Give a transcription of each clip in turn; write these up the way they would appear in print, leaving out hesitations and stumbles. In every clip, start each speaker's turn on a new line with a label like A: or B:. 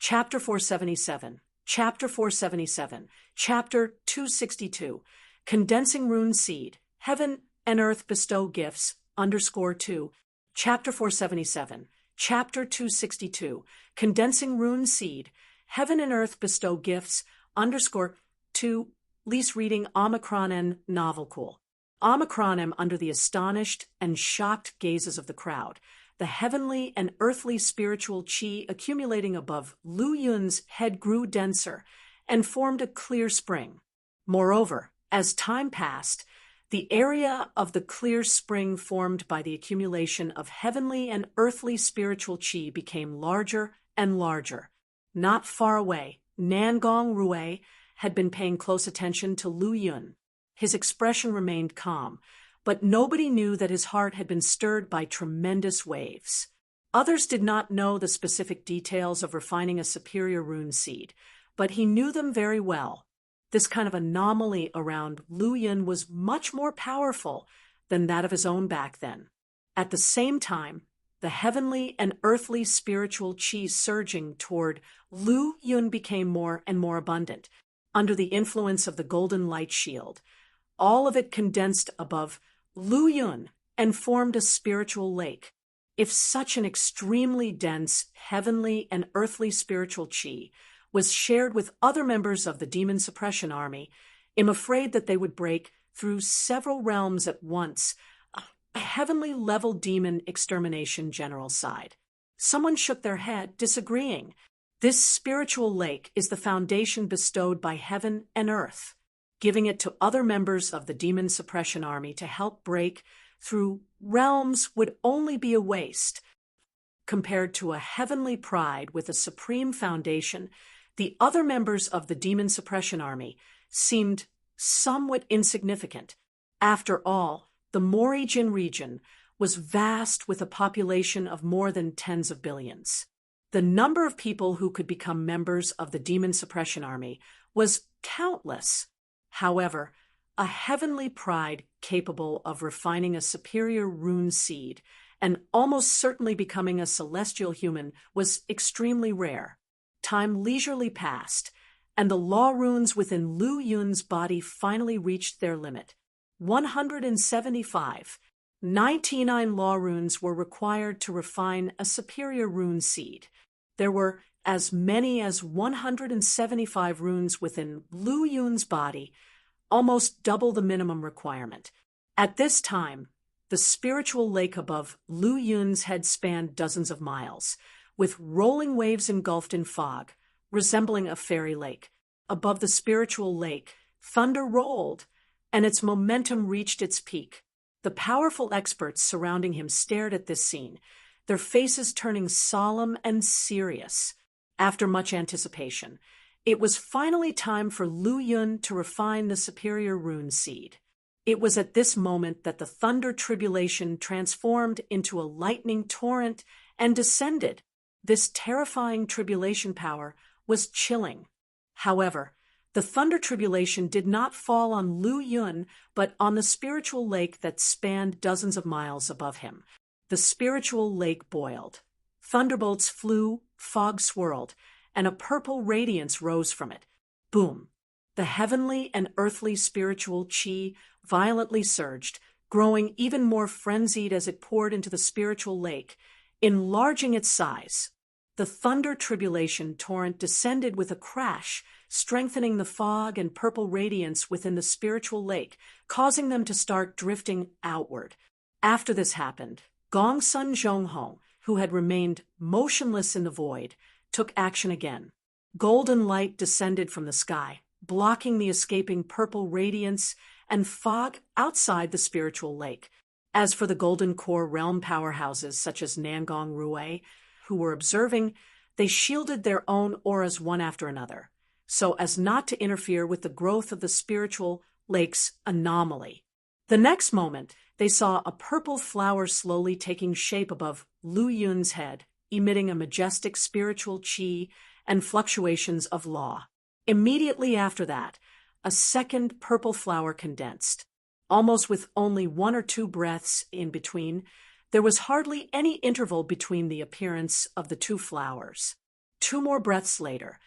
A: Chapter 477, Chapter 477, Chapter 262, Condensing Rune Seed, Heaven and Earth Bestow Gifts, _2, Chapter 477, Chapter 262, Condensing Rune Seed, Heaven and Earth Bestow Gifts, _2, Lease reading Omicron and Novel Cool. Omicron am under the astonished and shocked gazes of the crowd, the heavenly and earthly spiritual chi accumulating above Lu Yun's head grew denser and formed a clear spring. Moreover, as time passed, the area of the clear spring formed by the accumulation of heavenly and earthly spiritual chi became larger and larger. Not far away, Nangong Rue had been paying close attention to Lu Yun. His expression remained calm, but nobody knew that his heart had been stirred by tremendous waves. Others did not know the specific details of refining a superior rune seed, but he knew them very well. This kind of anomaly around Lu Yun was much more powerful than that of his own back then. At the same time, the heavenly and earthly spiritual chi surging toward Lu Yun became more and more abundant, under the influence of the golden light shield. All of it condensed above Lu Yun and formed a spiritual lake. If such an extremely dense, heavenly and earthly spiritual chi was shared with other members of the demon suppression army, I'm afraid that they would break through several realms at once. A heavenly level demon extermination general sighed. Someone shook their head, disagreeing. This spiritual lake is the foundation bestowed by heaven and earth. Giving it to other members of the demon suppression army to help break through realms would only be a waste. Compared to a heavenly pride with a supreme foundation, the other members of the demon suppression army seemed somewhat insignificant. After all, the Morijin region was vast with a population of more than tens of billions. The number of people who could become members of the demon suppression army was countless. However, a heavenly pride capable of refining a superior rune seed and almost certainly becoming a celestial human was extremely rare. Time leisurely passed, and the law runes within Lu Yun's body finally reached their limit. 175. 99 law runes were required to refine a superior rune seed. There were as many as 175 runes within Lu Yun's body, almost double the minimum requirement. At this time, the spiritual lake above Lu Yun's head spanned dozens of miles, with rolling waves engulfed in fog, resembling a fairy lake. Above the spiritual lake, thunder rolled, and its momentum reached its peak. The powerful experts surrounding him stared at this scene, their faces turning solemn and serious. After much anticipation, it was finally time for Lu Yun to refine the superior rune seed. It was at this moment that the thunder tribulation transformed into a lightning torrent and descended. This terrifying tribulation power was chilling. However, the thunder tribulation did not fall on Lu Yun, but on the spiritual lake that spanned dozens of miles above him. The spiritual lake boiled. Thunderbolts flew, fog swirled, and a purple radiance rose from it. Boom! The heavenly and earthly spiritual chi violently surged, growing even more frenzied as it poured into the spiritual lake, enlarging its size. The thunder tribulation torrent descended with a crash, strengthening the fog and purple radiance within the spiritual lake, causing them to start drifting outward. After this happened, Gongsun Zhonghong, who had remained motionless in the void, took action again. Golden light descended from the sky, blocking the escaping purple radiance and fog outside the spiritual lake. As for the Golden Core realm powerhouses such as Nangong Rue, who were observing, they shielded their own auras one after another, so as not to interfere with the growth of the spiritual lake's anomaly. The next moment, they saw a purple flower slowly taking shape above Lu Yun's head, emitting a majestic spiritual chi and fluctuations of law. Immediately after that, a second purple flower condensed. Almost with only 1 or 2 breaths in between, there was hardly any interval between the appearance of the 2 flowers. 2 more breaths later,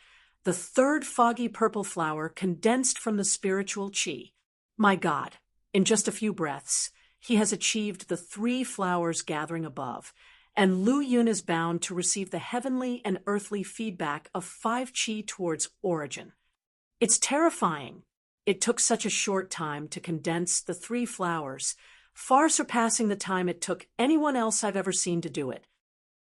A: the third foggy purple flower condensed from the spiritual chi. My God, in just a few breaths, he has achieved the 3 flowers gathering above, and Lu Yun is bound to receive the heavenly and earthly feedback of 5 chi towards origin. It's terrifying. It took such a short time to condense the 3 flowers, far surpassing the time it took anyone else I've ever seen to do it.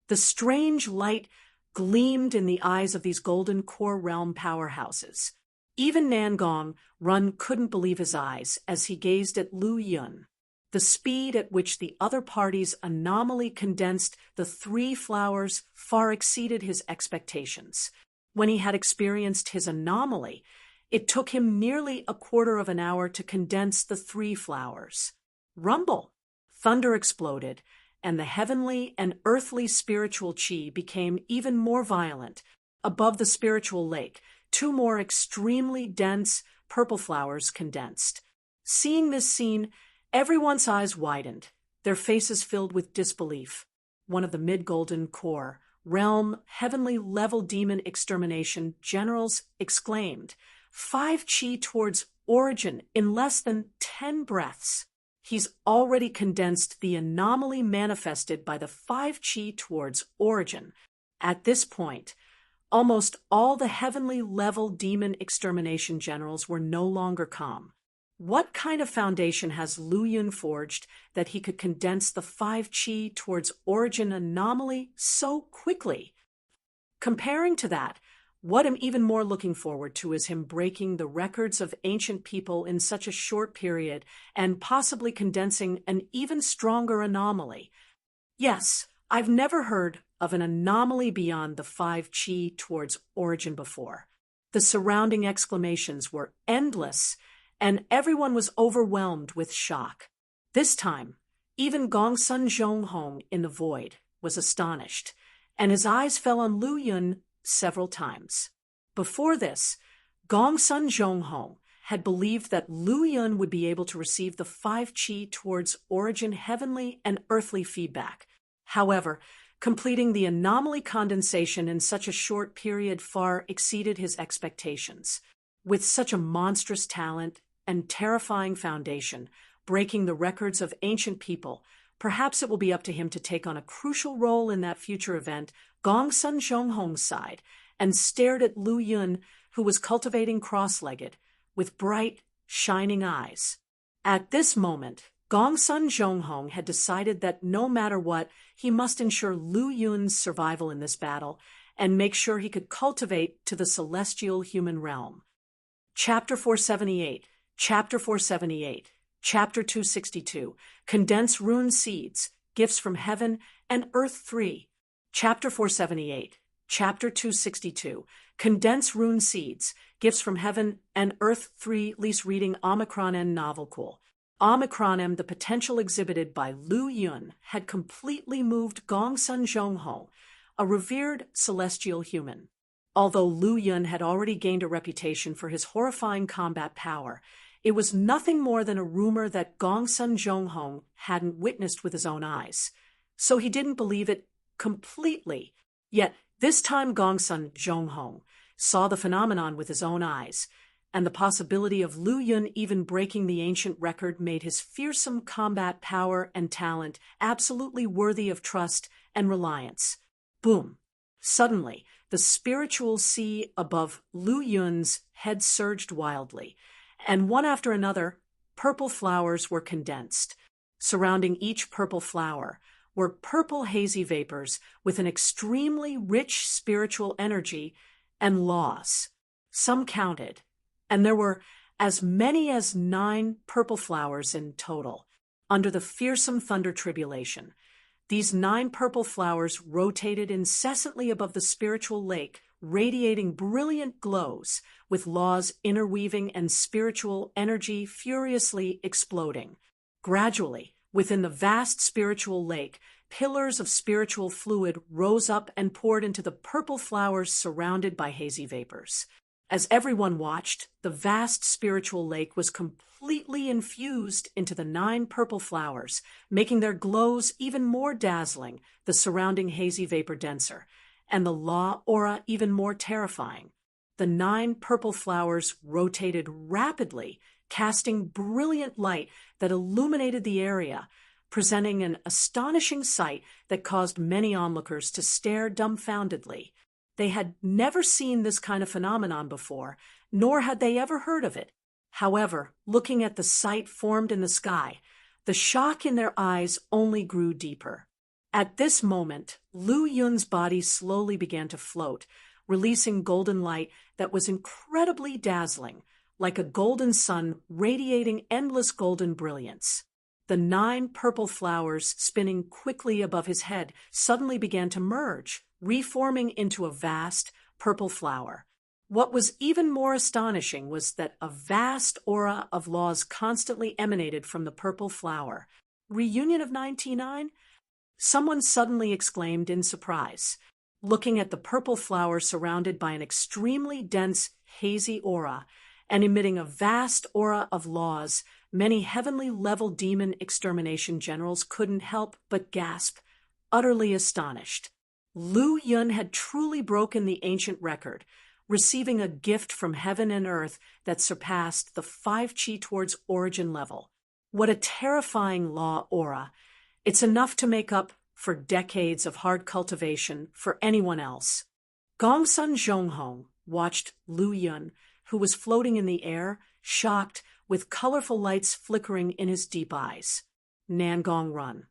A: The strange light gleamed in the eyes of these golden core realm powerhouses. Even Nangong Run couldn't believe his eyes as he gazed at Lu Yun. The speed at which the other party's anomaly condensed the 3 flowers far exceeded his expectations. When he had experienced his anomaly, it took him nearly a quarter of an hour to condense the 3 flowers. Rumble! Thunder exploded, and the heavenly and earthly spiritual chi became even more violent. Above the spiritual lake, 2 more extremely dense purple flowers condensed. Seeing this scene, everyone's eyes widened, their faces filled with disbelief. One of the mid-golden core, realm, heavenly level demon extermination generals exclaimed, 5 chi towards origin in less than 10 breaths. He's already condensed the anomaly manifested by the 5 chi towards origin. At this point, almost all the heavenly level demon extermination generals were no longer calm. What kind of foundation has Lu Yun forged that he could condense the 5 chi towards origin anomaly so quickly? Comparing to that, what I'm even more looking forward to is him breaking the records of ancient people in such a short period and possibly condensing an even stronger anomaly. Yes, I've never heard of an anomaly beyond the 5 chi towards origin before. The surrounding exclamations were endless, and everyone was overwhelmed with shock. This time, even Gongsun Zhonghong in the void was astonished, and his eyes fell on Lu Yun several times. Before this, Gongsun Zhonghong had believed that Lu Yun would be able to receive the 5 chi towards origin heavenly and earthly feedback. However, completing the anomaly condensation in such a short period far exceeded his expectations. With such a monstrous talent and terrifying foundation, breaking the records of ancient people, perhaps it will be up to him to take on a crucial role in that future event. Gongsun Zhonghong sighed and stared at Lu Yun, who was cultivating cross-legged, with bright, shining eyes. At this moment, Gongsun Zhonghong had decided that no matter what, he must ensure Lu Yun's survival in this battle and make sure he could cultivate to the celestial human realm. Chapter 478, Chapter 478, Chapter 262, Condense Rune Seeds, Gifts from Heaven and Earth 3. Chapter 478, Chapter 262, Condense Rune Seeds, Gifts from Heaven and Earth 3. Lease reading Omicron N Novel Cool. Omicron M, the potential exhibited by Lu Yun, had completely moved Gongsun Zhonghong, a revered celestial human. Although Lu Yun had already gained a reputation for his horrifying combat power, it was nothing more than a rumor that Gongsun Zhonghong hadn't witnessed with his own eyes. So he didn't believe it completely. Yet this time Gongsun Zhonghong saw the phenomenon with his own eyes, and the possibility of Lu Yun even breaking the ancient record made his fearsome combat power and talent absolutely worthy of trust and reliance. Boom! Suddenly, the spiritual sea above Lu Yun's head surged wildly, and one after another, purple flowers were condensed. Surrounding each purple flower were purple hazy vapors with an extremely rich spiritual energy and laws. Some counted, and there were as many as 9 purple flowers in total. Under the fearsome thunder tribulation, these 9 purple flowers rotated incessantly above the spiritual lake, radiating brilliant glows, with laws interweaving and spiritual energy furiously exploding. Gradually, within the vast spiritual lake, pillars of spiritual fluid rose up and poured into the purple flowers surrounded by hazy vapors. As everyone watched, the vast spiritual lake was completely infused into the 9 purple flowers, making their glows even more dazzling, the surrounding hazy vapor denser. and the Law aura even more terrifying. The 9 purple flowers rotated rapidly, casting brilliant light that illuminated the area, presenting an astonishing sight that caused many onlookers to stare dumbfoundedly. They had never seen this kind of phenomenon before, nor had they ever heard of it. However, looking at the sight formed in the sky, the shock in their eyes only grew deeper. At this moment, Lu Yun's body slowly began to float, releasing golden light that was incredibly dazzling, like a golden sun radiating endless golden brilliance. The 9 purple flowers spinning quickly above his head suddenly began to merge, reforming into a vast purple flower. What was even more astonishing was that a vast aura of laws constantly emanated from the purple flower. Reunion of 99? Someone suddenly exclaimed in surprise, looking at the purple flower surrounded by an extremely dense, hazy aura and emitting a vast aura of laws. Many heavenly-level demon extermination generals couldn't help but gasp, utterly astonished. Lu Yun had truly broken the ancient record, receiving a gift from heaven and earth that surpassed the 5 chi towards origin level. What a terrifying law aura! It's enough to make up for decades of hard cultivation for anyone else. Gongsun Zhonghong watched Lu Yun, who was floating in the air, shocked, with colorful lights flickering in his deep eyes. Nangong Run,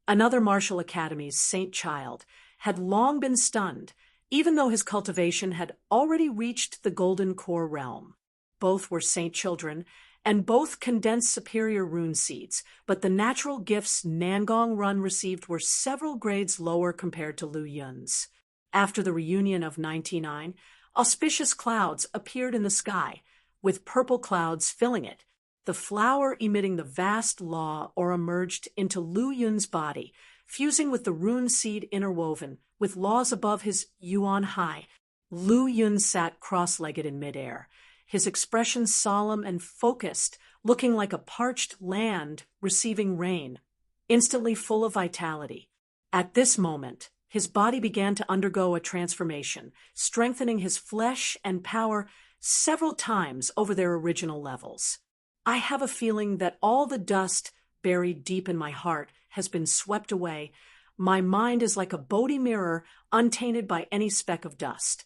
A: another martial academy's saint child, had long been stunned, even though his cultivation had already reached the golden core realm. Both were saint children, and both condensed superior rune seeds, but the natural gifts Nangong Run received were several grades lower compared to Lu Yun's. After the reunion of 99, auspicious clouds appeared in the sky, with purple clouds filling it. The flower emitting the vast law aura emerged into Lu Yun's body, fusing with the rune seed interwoven, with laws above his yuan high. Lu Yun sat cross-legged in midair, his expression solemn and focused, looking like a parched land receiving rain, instantly full of vitality. At this moment, his body began to undergo a transformation, strengthening his flesh and power several times over their original levels. I have a feeling that all the dust buried deep in my heart has been swept away. My mind is like a Bodhi mirror, untainted by any speck of dust.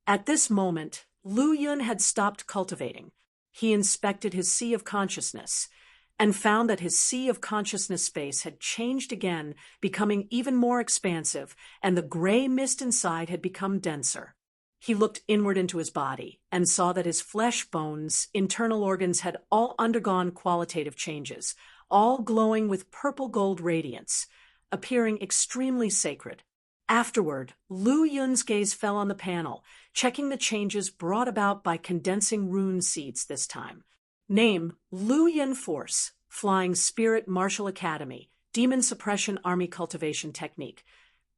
A: At this moment, Lu Yun had stopped cultivating. He inspected his sea of consciousness and found that his sea of consciousness space had changed again, becoming even more expansive, and the gray mist inside had become denser. He looked inward into his body and saw that his flesh, bones, internal organs had all undergone qualitative changes, all glowing with purple gold radiance, appearing extremely sacred. Afterward, Lu Yun's gaze fell on the panel, checking the changes brought about by condensing rune seeds this time. Name: Lu Yun Force, Flying Spirit Martial Academy, Demon Suppression Army Cultivation Technique.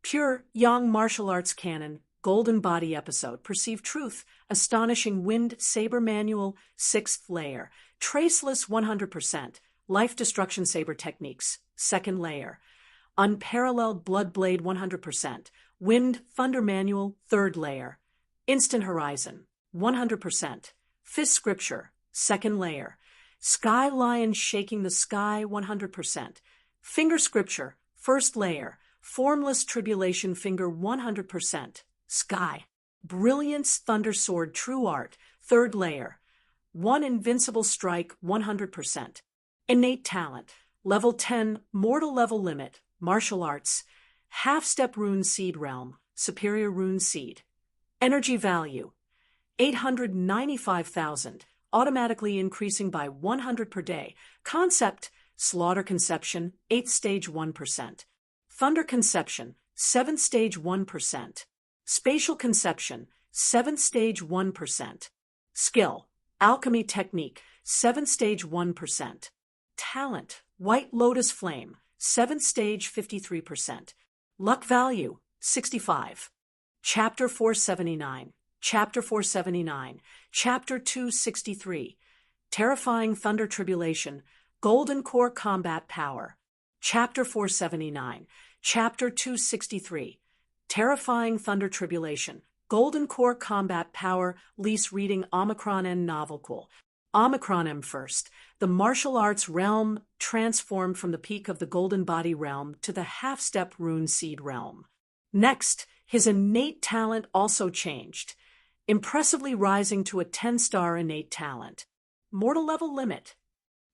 A: Pure Yang Martial Arts Canon, Golden Body Episode, Perceive Truth, Astonishing Wind Saber Manual, 6th Layer, Traceless 100%, Life Destruction Saber Techniques, 2nd Layer, Unparalleled Blood Blade 100%, Wind Thunder Manual, 3rd Layer, Instant Horizon, 100%, Fifth Scripture, 2nd Layer, Sky Lion Shaking the Sky, 100%, Finger Scripture, 1st Layer, Formless Tribulation Finger, 100%, Sky, Brilliance Thunder Sword True Art, 3rd Layer, One Invincible Strike, 100%, Innate Talent, Level 10, Mortal Level Limit, Martial Arts, Half-Step Rune Seed Realm, Superior Rune Seed. Energy Value, 895,000, automatically increasing by 100 per day. Concept, Slaughter Conception, 8th Stage 1%. Thunder Conception, 7th Stage 1%. Spatial Conception, 7th Stage 1%. Skill, Alchemy Technique, 7th Stage 1%. Talent, White Lotus Flame, 7th Stage 53%. Luck Value, 65. Chapter 479, Chapter 479, Chapter 263, Terrifying Thunder Tribulation, Golden Core Combat Power. Chapter 479, Chapter 263, Terrifying Thunder Tribulation. Golden Core Combat Power. Lease reading Omicron N Novel Cool. Omicron M first. The martial arts realm transformed from the peak of the Golden Body realm to the half-step Rune Seed realm. Next, his innate talent also changed, impressively rising to a 10-star innate talent. Mortal level limit.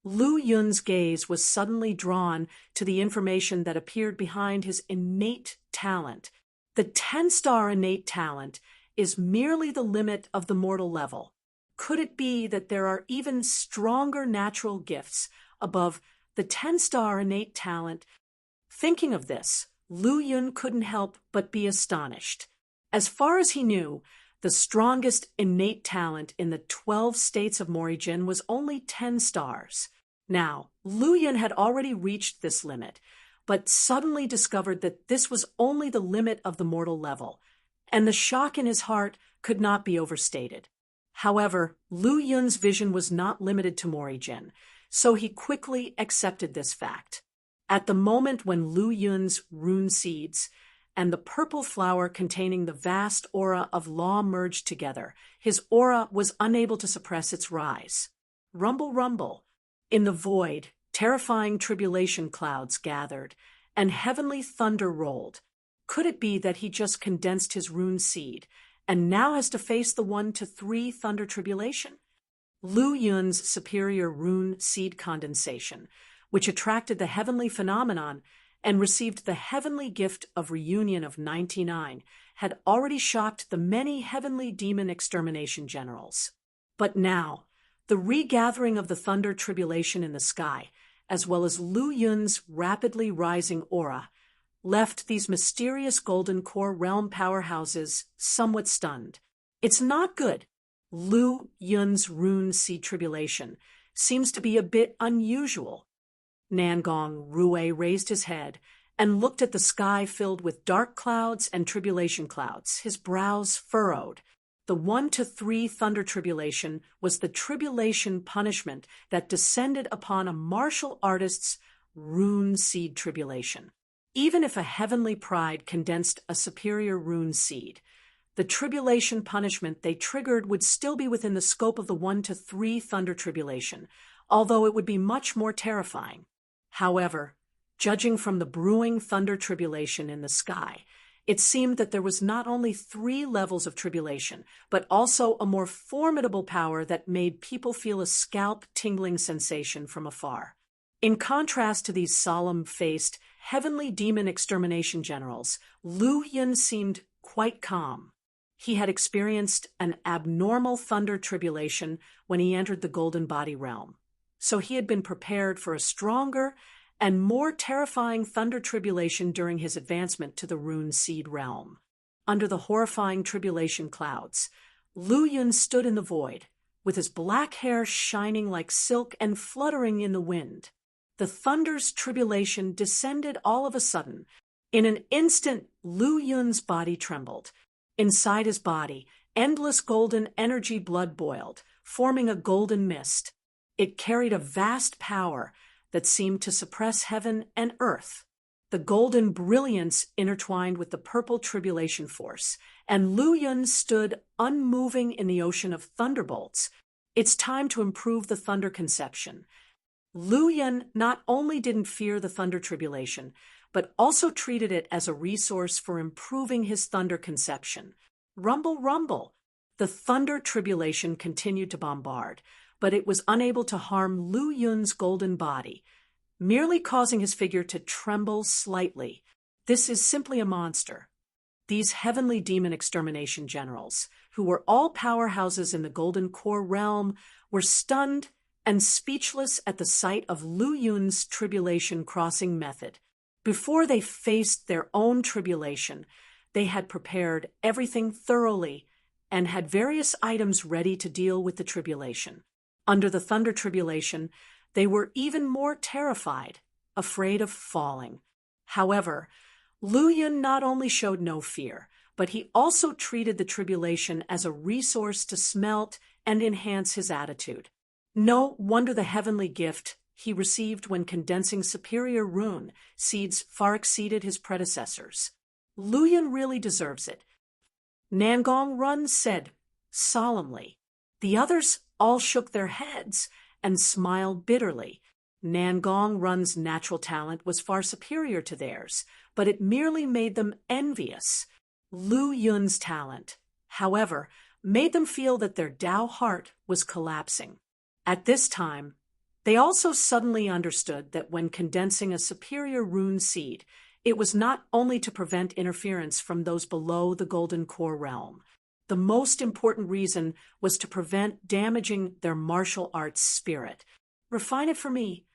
A: Lu Yun's gaze was suddenly drawn to the information that appeared behind his innate talent. The 10-star innate talent is merely the limit of the mortal level. Could it be that there are even stronger natural gifts above the 10-star innate talent? Thinking of this, Lu Yun couldn't help but be astonished. As far as he knew, the strongest innate talent in the 12 states of Morijin was only 10 stars. Now, Lu Yun had already reached this limit, but suddenly discovered that this was only the limit of the mortal level, and the shock in his heart could not be overstated. However, Lu Yun's vision was not limited to Morijin, so he quickly accepted this fact. At the moment when Lu Yun's rune seeds and the purple flower containing the vast aura of law merged together, his aura was unable to suppress its rise. Rumble, rumble. In the void, terrifying tribulation clouds gathered, and heavenly thunder rolled. Could it be that he just condensed his rune seed, and now has to face the 1 to 3 thunder tribulation? Lu Yun's superior rune seed condensation, which attracted the heavenly phenomenon and received the heavenly gift of reunion of 99, had already shocked the many heavenly demon extermination generals. But now, the regathering of the thunder tribulation in the sky, as well as Lu Yun's rapidly rising aura, left these mysterious golden core realm powerhouses somewhat stunned. It's not good. Lu Yun's rune seed tribulation seems to be a bit unusual. Nangong Rue raised his head and looked at the sky filled with dark clouds and tribulation clouds, his brows furrowed. The 1 to 3 thunder tribulation was the tribulation punishment that descended upon a martial artist's rune seed tribulation. Even if a heavenly pride condensed a superior rune seed, the tribulation punishment they triggered would still be within the scope of the 1 to 3 thunder tribulation, although it would be much more terrifying. However, judging from the brewing thunder tribulation in the sky, it seemed that there was not only 3 levels of tribulation, but also a more formidable power that made people feel a scalp-tingling sensation from afar. In contrast to these solemn-faced, heavenly demon extermination generals, Lu Yun seemed quite calm. He had experienced an abnormal thunder tribulation when he entered the Golden Body realm, so he had been prepared for a stronger and more terrifying thunder tribulation during his advancement to the Rune Seed realm. Under the horrifying tribulation clouds, Lu Yun stood in the void, with his black hair shining like silk and fluttering in the wind. The thunder's tribulation descended all of a sudden. In an instant, Lu Yun's body trembled. Inside his body, endless golden energy blood boiled, forming a golden mist. It carried a vast power that seemed to suppress heaven and earth. The golden brilliance intertwined with the purple tribulation force, and Lu Yun stood unmoving in the ocean of thunderbolts. It's time to improve the thunder conception. Lu Yun not only didn't fear the thunder tribulation, but also treated it as a resource for improving his thunder conception. Rumble, rumble. The thunder tribulation continued to bombard, but it was unable to harm Lu Yun's golden body, merely causing his figure to tremble slightly. This is simply a monster. These heavenly demon extermination generals, who were all powerhouses in the Golden Core realm, were stunned and speechless at the sight of Lu Yun's tribulation crossing method. Before they faced their own tribulation, they had prepared everything thoroughly and had various items ready to deal with the tribulation. Under the thunder tribulation, they were even more terrified, afraid of falling. However, Lu Yun not only showed no fear, but he also treated the tribulation as a resource to smelt and enhance his attitude. No wonder the heavenly gift he received when condensing superior rune seeds far exceeded his predecessors. Lu Yun really deserves it. Nangong Run said solemnly. The others all shook their heads and smiled bitterly. Nangong Run's natural talent was far superior to theirs, but it merely made them envious. Lu Yun's talent, however, made them feel that their Tao heart was collapsing. At this time, they also suddenly understood that when condensing a superior rune seed, it was not only to prevent interference from those below the Golden Core realm. The most important reason was to prevent damaging their martial arts spirit. Refine it for me.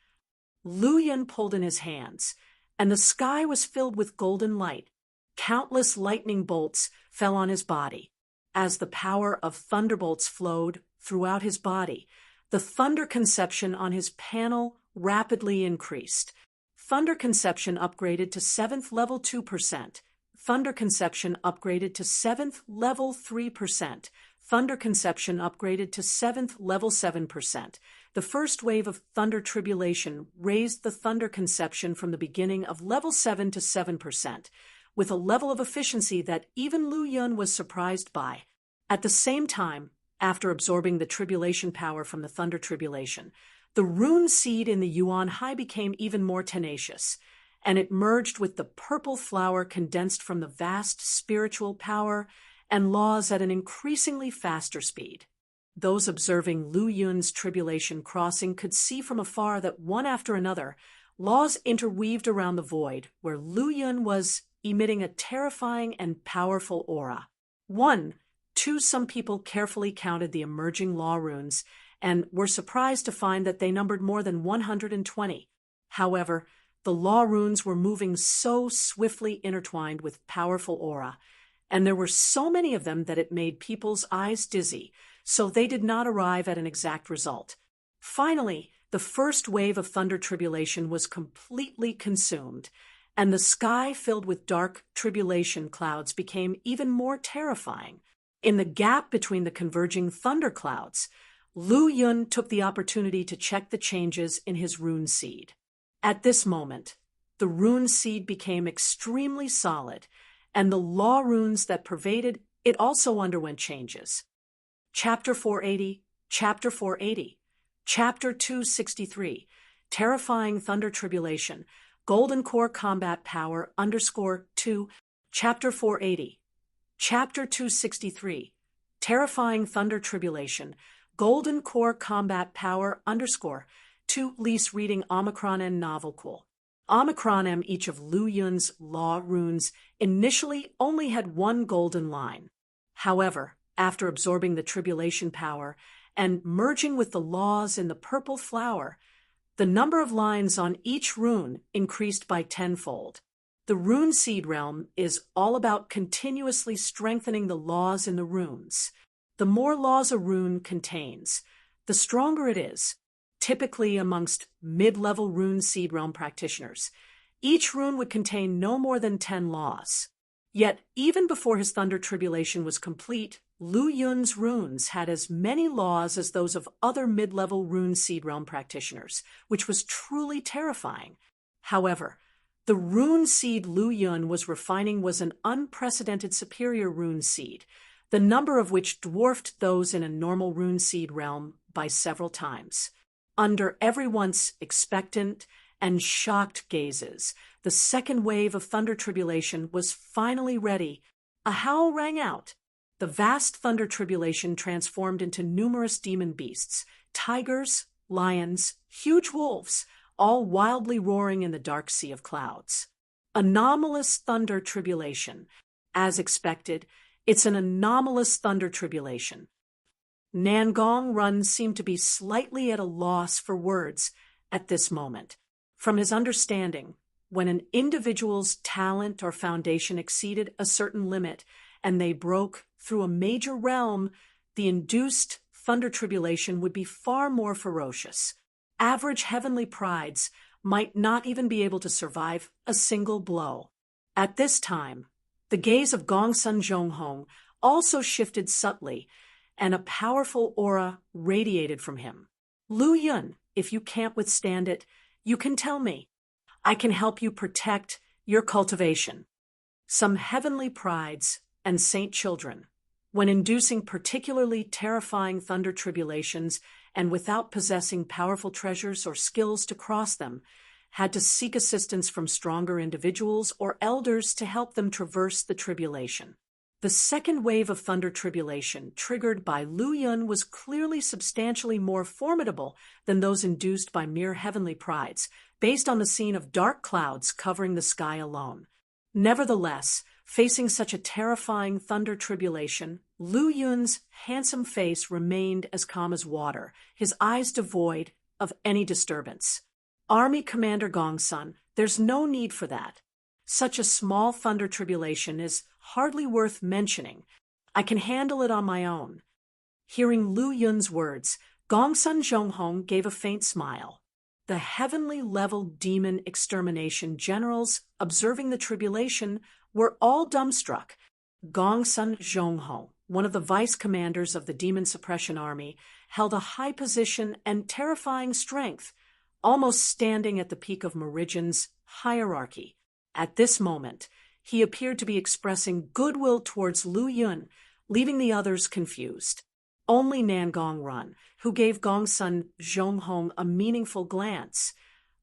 A: Lu Yun pulled in his hands, and the sky was filled with golden light. Countless lightning bolts fell on his body. As the power of thunderbolts flowed throughout his body, the thunder conception on his panel rapidly increased. Thunder conception upgraded to 7th level 2%. Thunder conception upgraded to 7th level 3%. Thunder conception upgraded to 7th level 7%. The first wave of thunder tribulation raised the thunder conception from the beginning of level 7 to 7%, with a level of efficiency that even Lu Yun was surprised by. At the same time, after absorbing the tribulation power from the thunder tribulation, the rune seed in the Yuan Hai became even more tenacious, and it merged with the purple flower condensed from the vast spiritual power and laws at an increasingly faster speed. Those observing Lu Yun's tribulation crossing could see from afar that one after another, laws interweaved around the void where Lu Yun was emitting a terrifying and powerful aura. 1, 2, some people carefully counted the emerging law runes and were surprised to find that they numbered more than 120. However, the law runes were moving so swiftly intertwined with powerful aura, and there were so many of them that it made people's eyes dizzy, so they did not arrive at an exact result. Finally, the first wave of thunder tribulation was completely consumed, and the sky filled with dark tribulation clouds became even more terrifying. In the gap between the converging thunder clouds, Lu Yun took the opportunity to check the changes in his rune seed. At this moment, the rune seed became extremely solid, and the law runes that pervaded it also underwent changes. Chapter 480, Chapter 480, Chapter 263, Terrifying Thunder Tribulation, Golden Core Combat Power _2, Chapter 480, Chapter 263, Terrifying Thunder Tribulation, Golden Core Combat Power _2, Lease reading Omicron and Novel Cool. Omicron M. Each of Lu Yun's law runes initially only had one golden line. However, after absorbing the tribulation power and merging with the laws in the purple flower, the number of lines on each rune increased by tenfold. The rune seed realm is all about continuously strengthening the laws in the runes. The more laws a rune contains, the stronger it is. Typically amongst mid-level rune seed realm practitioners, each rune would contain no more than 10 laws. Yet, even before his thunder tribulation was complete, Lu Yun's runes had as many laws as those of other mid-level rune seed realm practitioners, which was truly terrifying. However, the rune seed Lu Yun was refining was an unprecedented superior rune seed, the number of which dwarfed those in a normal rune seed realm by several times. Under everyone's expectant and shocked gazes, the second wave of thunder tribulation was finally ready. A howl rang out. The vast thunder tribulation transformed into numerous demon beasts, tigers, lions, huge wolves, all wildly roaring in the dark sea of clouds. Anomalous thunder tribulation. As expected, it's an anomalous thunder tribulation. Nangong Run seemed to be slightly at a loss for words at this moment. From his understanding, when an individual's talent or foundation exceeded a certain limit and they broke through a major realm, the induced thunder tribulation would be far more ferocious. Average heavenly prides might not even be able to survive a single blow. At this time, the gaze of Gongsun Zhonghong also shifted subtly, and a powerful aura radiated from him. Lu Yun, if you can't withstand it, you can tell me. I can help you protect your cultivation. Some heavenly prides and saint children, when inducing particularly terrifying thunder tribulations and without possessing powerful treasures or skills to cross them, had to seek assistance from stronger individuals or elders to help them traverse the tribulation. The second wave of thunder tribulation triggered by Lu Yun was clearly substantially more formidable than those induced by mere heavenly prides, based on the scene of dark clouds covering the sky alone. Nevertheless, facing such a terrifying thunder tribulation, Lu Yun's handsome face remained as calm as water, his eyes devoid of any disturbance. Army Commander Gongsun, there's no need for that. Such a small thunder tribulation is hardly worth mentioning. I can handle it on my own. Hearing Lu Yun's words, Gongsun Zhonghong gave a faint smile. The heavenly level demon extermination generals observing the tribulation were all dumbstruck. Gongsun Zhonghong, one of the vice commanders of the Demon Suppression Army, held a high position and terrifying strength, almost standing at the peak of Meridian's hierarchy. At this moment, he appeared to be expressing goodwill towards Lu Yun, leaving the others confused. Only Nangong Run, who gave Gongsun Zhonghong a meaningful glance,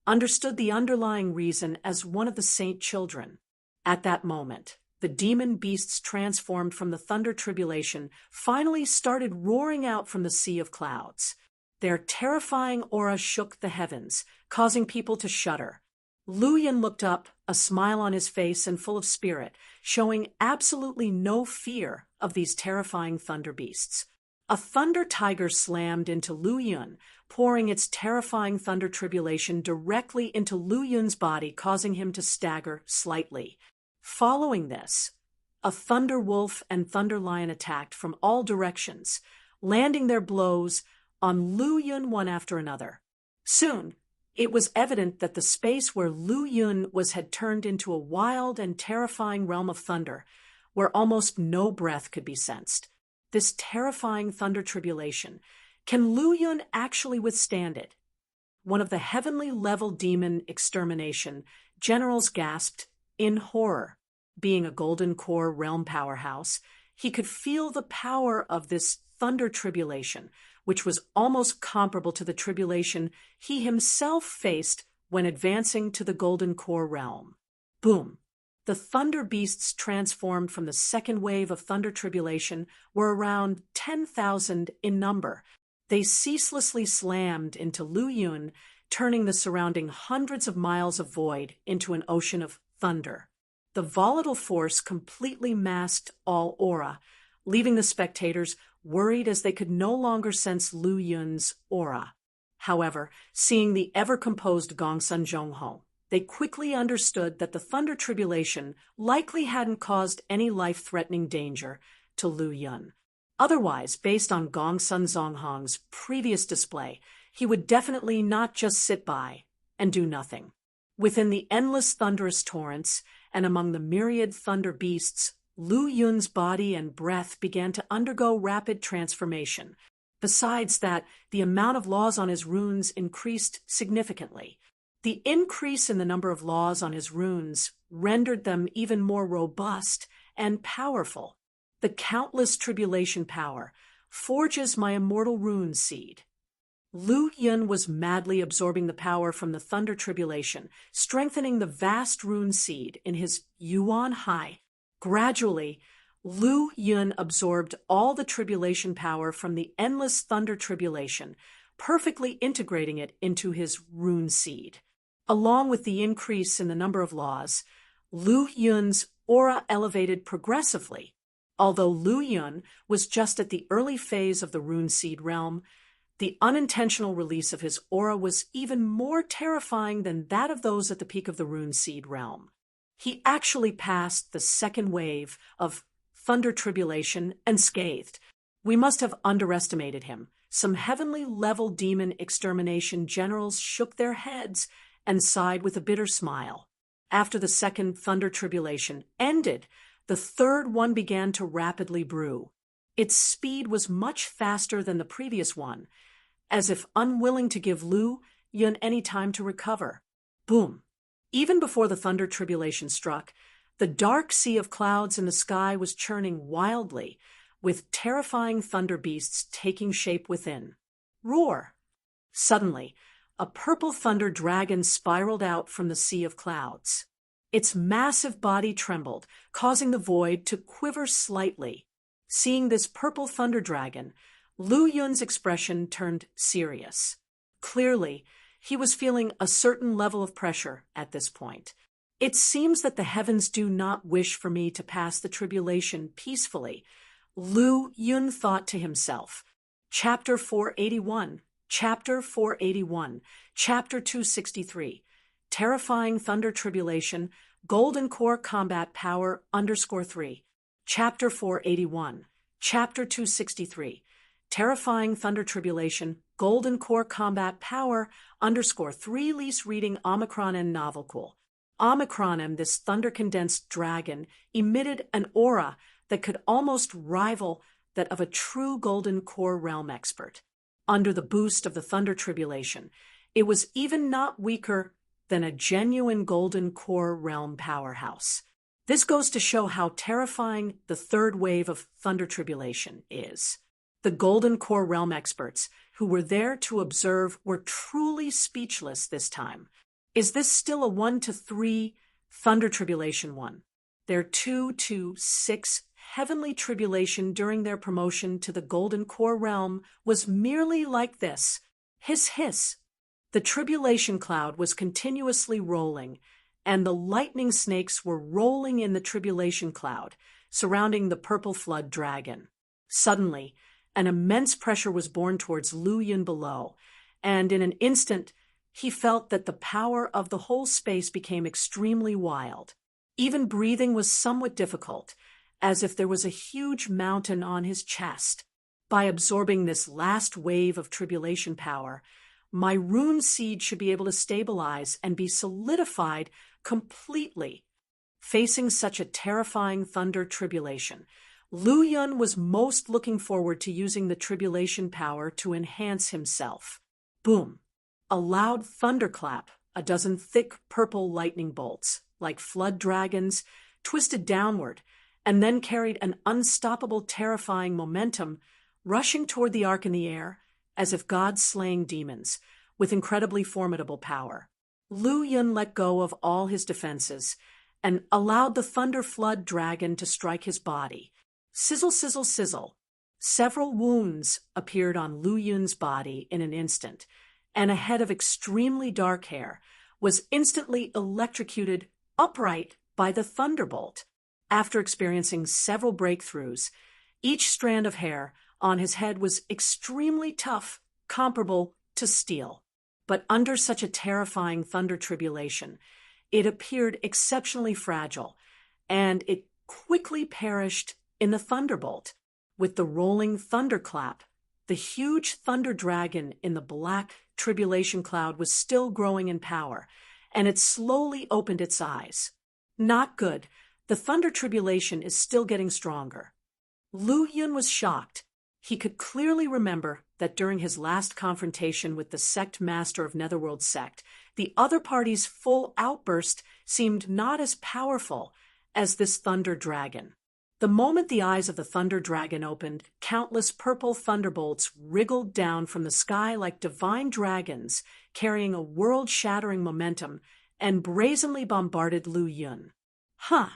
A: understood the underlying reason as one of the saint children. At that moment, the demon beasts transformed from the thunder tribulation finally started roaring out from the sea of clouds. Their terrifying aura shook the heavens, causing people to shudder. Lu Yun looked up, a smile on his face and full of spirit, showing absolutely no fear of these terrifying thunder beasts. A thunder tiger slammed into Lu Yun, pouring its terrifying thunder tribulation directly into Lu Yun's body, causing him to stagger slightly. Following this, a thunder wolf and thunder lion attacked from all directions, landing their blows on Lu Yun one after another. Soon, it was evident that the space where Lu Yun had turned into a wild and terrifying realm of thunder, where almost no breath could be sensed. This terrifying thunder tribulation, can Lu Yun actually withstand it? One of the heavenly level demon extermination generals gasped in horror. Being a Golden Core realm powerhouse, he could feel the power of this thunder tribulation, which was almost comparable to the tribulation he himself faced when advancing to the Golden Core realm. Boom! The thunder beasts transformed from the second wave of thunder tribulation were around 10,000 in number. They ceaselessly slammed into Lu Yun, turning the surrounding hundreds of miles of void into an ocean of thunder. The volatile force completely masked all aura, leaving the spectators worried as they could no longer sense Lu Yun's aura. However, seeing the ever-composed Gongsun Zhonghong, they quickly understood that the thunder tribulation likely hadn't caused any life-threatening danger to Lu Yun. Otherwise, based on Gongsun Zhonghong's previous display, he would definitely not just sit by and do nothing. Within the endless thunderous torrents and among the myriad thunder beasts, Lu Yun's body and breath began to undergo rapid transformation. Besides that, the amount of laws on his runes increased significantly. The increase in the number of laws on his runes rendered them even more robust and powerful. The countless tribulation power forges my immortal rune seed. Lu Yun was madly absorbing the power from the thunder tribulation, strengthening the vast rune seed in his Yuan Hai. Gradually, Lu Yun absorbed all the tribulation power from the endless thunder tribulation, perfectly integrating it into his rune seed. Along with the increase in the number of laws, Lu Yun's aura elevated progressively. Although Lu Yun was just at the early phase of the rune seed realm, the unintentional release of his aura was even more terrifying than that of those at the peak of the rune seed realm. He actually passed the second wave of thunder tribulation unscathed. We must have underestimated him. Some heavenly level demon extermination generals shook their heads and sighed with a bitter smile. After the second thunder tribulation ended, the third one began to rapidly brew. Its speed was much faster than the previous one, as if unwilling to give Lu Yun any time to recover. Boom! Even before the thunder tribulation struck, The dark sea of clouds in the sky was churning wildly, with terrifying thunder beasts taking shape within. Roar! Suddenly, a purple thunder dragon spiraled out from the sea of clouds. Its massive body trembled, causing the void to quiver slightly. Seeing this purple thunder dragon, Lu Yun's expression turned serious. Clearly, he was feeling a certain level of pressure at this point. It seems that the heavens do not wish for me to pass the tribulation peacefully, Lu Yun thought to himself. Chapter 481, Chapter 481, Chapter 263. Terrifying Thunder Tribulation, Golden Core Combat Power _3. Chapter 481, Chapter 263. Terrifying Thunder Tribulation, Golden Core Combat Power _3. Lease reading Omicron and Novel Cool. Omicron, this thunder-condensed dragon, emitted an aura that could almost rival that of a true Golden Core realm expert. Under the boost of the Thunder Tribulation, it was even not weaker than a genuine Golden Core realm powerhouse. This goes to show how terrifying the third wave of Thunder Tribulation is. The Golden Core realm experts who were there to observe were truly speechless this time. Is this still a 1 to 3 Thunder Tribulation 1? Their 2 to 6 Heavenly Tribulation during their promotion to the Golden Core realm was merely like this. Hiss, hiss. The tribulation cloud was continuously rolling, and the lightning snakes were rolling in the tribulation cloud, surrounding the purple flood dragon. Suddenly, an immense pressure was borne towards Lu Yun below, and in an instant, he felt that the power of the whole space became extremely wild. Even breathing was somewhat difficult, as if there was a huge mountain on his chest. By absorbing this last wave of tribulation power, my rune seed should be able to stabilize and be solidified completely. Facing such a terrifying thunder tribulation, Lu Yun was most looking forward to using the tribulation power to enhance himself. Boom! A loud thunderclap, a dozen thick purple lightning bolts, like flood dragons, twisted downward, and then carried an unstoppable, terrifying momentum, rushing toward the ark in the air, as if gods slaying demons, with incredibly formidable power. Lu Yun let go of all his defenses and allowed the thunder flood dragon to strike his body. Sizzle, sizzle, sizzle. Several wounds appeared on Lu Yun's body in an instant, and a head of extremely dark hair was instantly electrocuted upright by the thunderbolt. After experiencing several breakthroughs, each strand of hair on his head was extremely tough, comparable to steel. But under such a terrifying thunder tribulation, it appeared exceptionally fragile, and it quickly perished in the thunderbolt. With the rolling thunderclap, the huge thunder dragon in the black tribulation cloud was still growing in power, and it slowly opened its eyes. Not good. The thunder tribulation is still getting stronger. Lu Yun was shocked. He could clearly remember that during his last confrontation with the sect master of Netherworld Sect, the other party's full outburst seemed not as powerful as this thunder dragon. The moment the eyes of the thunder dragon opened, countless purple thunderbolts wriggled down from the sky like divine dragons, carrying a world-shattering momentum, and brazenly bombarded Lu Yun. Huh!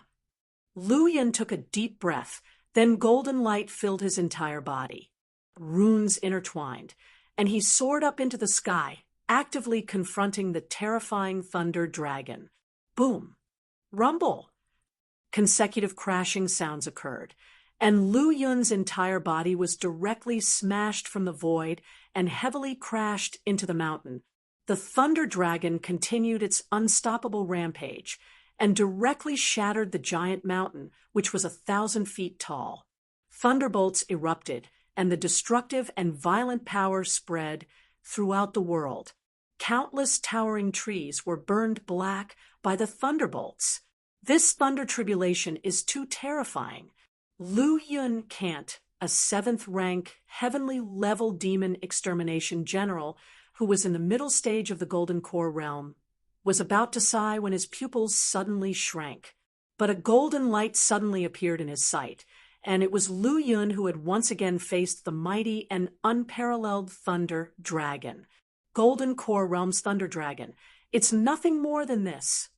A: Lu Yun took a deep breath, then golden light filled his entire body. Runes intertwined, and he soared up into the sky, actively confronting the terrifying thunder dragon. Boom! Rumble! Consecutive crashing sounds occurred, and Lu Yun's entire body was directly smashed from the void and heavily crashed into the mountain. The thunder dragon continued its unstoppable rampage and directly shattered the giant mountain, which was 1,000 feet tall. Thunderbolts erupted, and the destructive and violent power spread throughout the world. Countless towering trees were burned black by the thunderbolts. This thunder tribulation is too terrifying. Lu Yun can't, a 7th rank, heavenly level demon extermination general who was in the middle stage of the Golden Core realm, was about to sigh when his pupils suddenly shrank. But a golden light suddenly appeared in his sight, and it was Lu Yun who had once again faced the mighty and unparalleled Thunder Dragon. Golden Core Realm's Thunder Dragon. It's nothing more than this.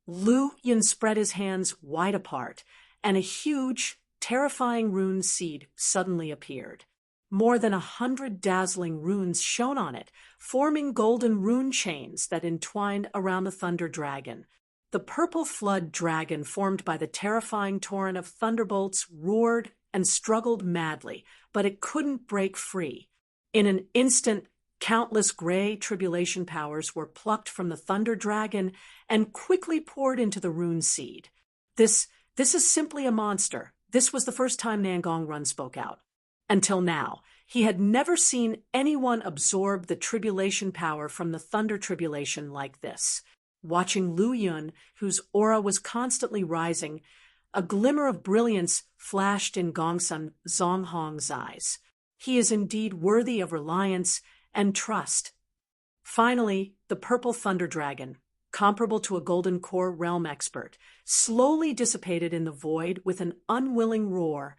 A: Lu Yun spread his hands wide apart, and a huge, terrifying rune seed suddenly appeared. More than 100 dazzling runes shone on it, forming golden rune chains that entwined around the Thunder Dragon. The purple flood dragon formed by the terrifying torrent of thunderbolts roared and struggled madly, but it couldn't break free. In an instant, countless gray tribulation powers were plucked from the Thunder Dragon and quickly poured into the rune seed. This is simply a monster. This was the first time Nangong Run spoke out. Until now, he had never seen anyone absorb the tribulation power from the Thunder Tribulation like this. Watching Lu Yun, whose aura was constantly rising, a glimmer of brilliance flashed in Gongsun Zonghong's eyes. He is indeed worthy of reliance and trust. Finally, the purple Thunder Dragon, comparable to a Golden Core realm expert, slowly dissipated in the void with an unwilling roar,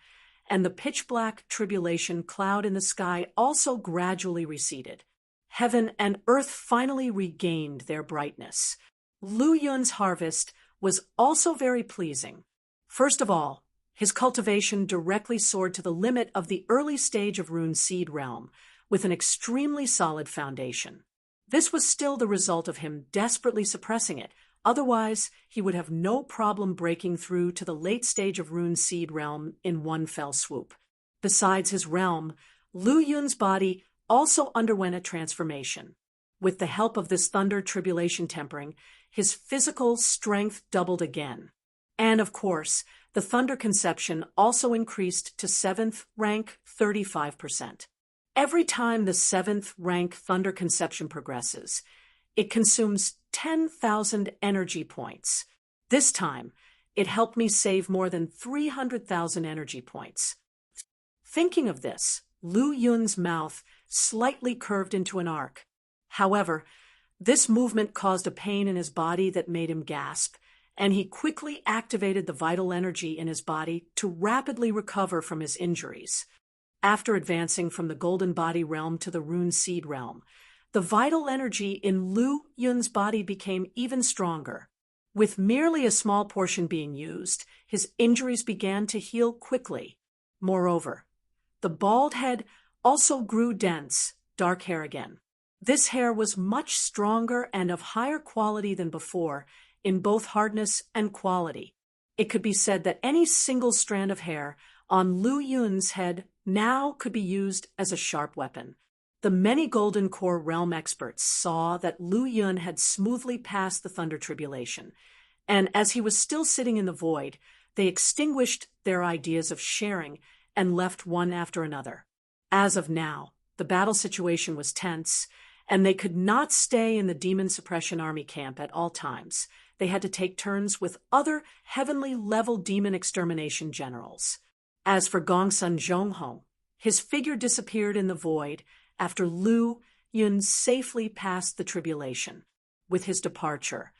A: and the pitch-black tribulation cloud in the sky also gradually receded. Heaven and earth finally regained their brightness. Lu Yun's harvest was also very pleasing. First of all, his cultivation directly soared to the limit of the early stage of Rune Seed Realm, with an extremely solid foundation. This was still the result of him desperately suppressing it, otherwise he would have no problem breaking through to the late stage of Rune Seed Realm in one fell swoop. Besides his realm, Lu Yun's body also underwent a transformation. With the help of this Thunder Tribulation tempering, his physical strength doubled again. And of course, the Thunder Conception also increased to 7th rank 35%. Every time the 7th rank Thunder Conception progresses, it consumes 10,000 energy points. This time, it helped me save more than 300,000 energy points. Thinking of this, Lu Yun's mouth slightly curved into an arc. However, this movement caused a pain in his body that made him gasp, and he quickly activated the vital energy in his body to rapidly recover from his injuries. After advancing from the Golden Body Realm to the Rune Seed Realm, the vital energy in Lu Yun's body became even stronger. With merely a small portion being used, his injuries began to heal quickly. Moreover, the bald head also grew dense, dark hair again. This hair was much stronger and of higher quality than before, in both hardness and quality. It could be said that any single strand of hair on Lu Yun's head now could be used as a sharp weapon. The many Golden Core realm experts saw that Lu Yun had smoothly passed the Thunder Tribulation, and as he was still sitting in the void, they extinguished their ideas of sharing and left one after another. As of now, the battle situation was tense, and they could not stay in the Demon Suppression Army camp at all times. They had to take turns with other heavenly-level demon extermination generals. As for Gongsun Zhonghong, his figure disappeared in the void after Lu Yun safely passed the tribulation. With his departure,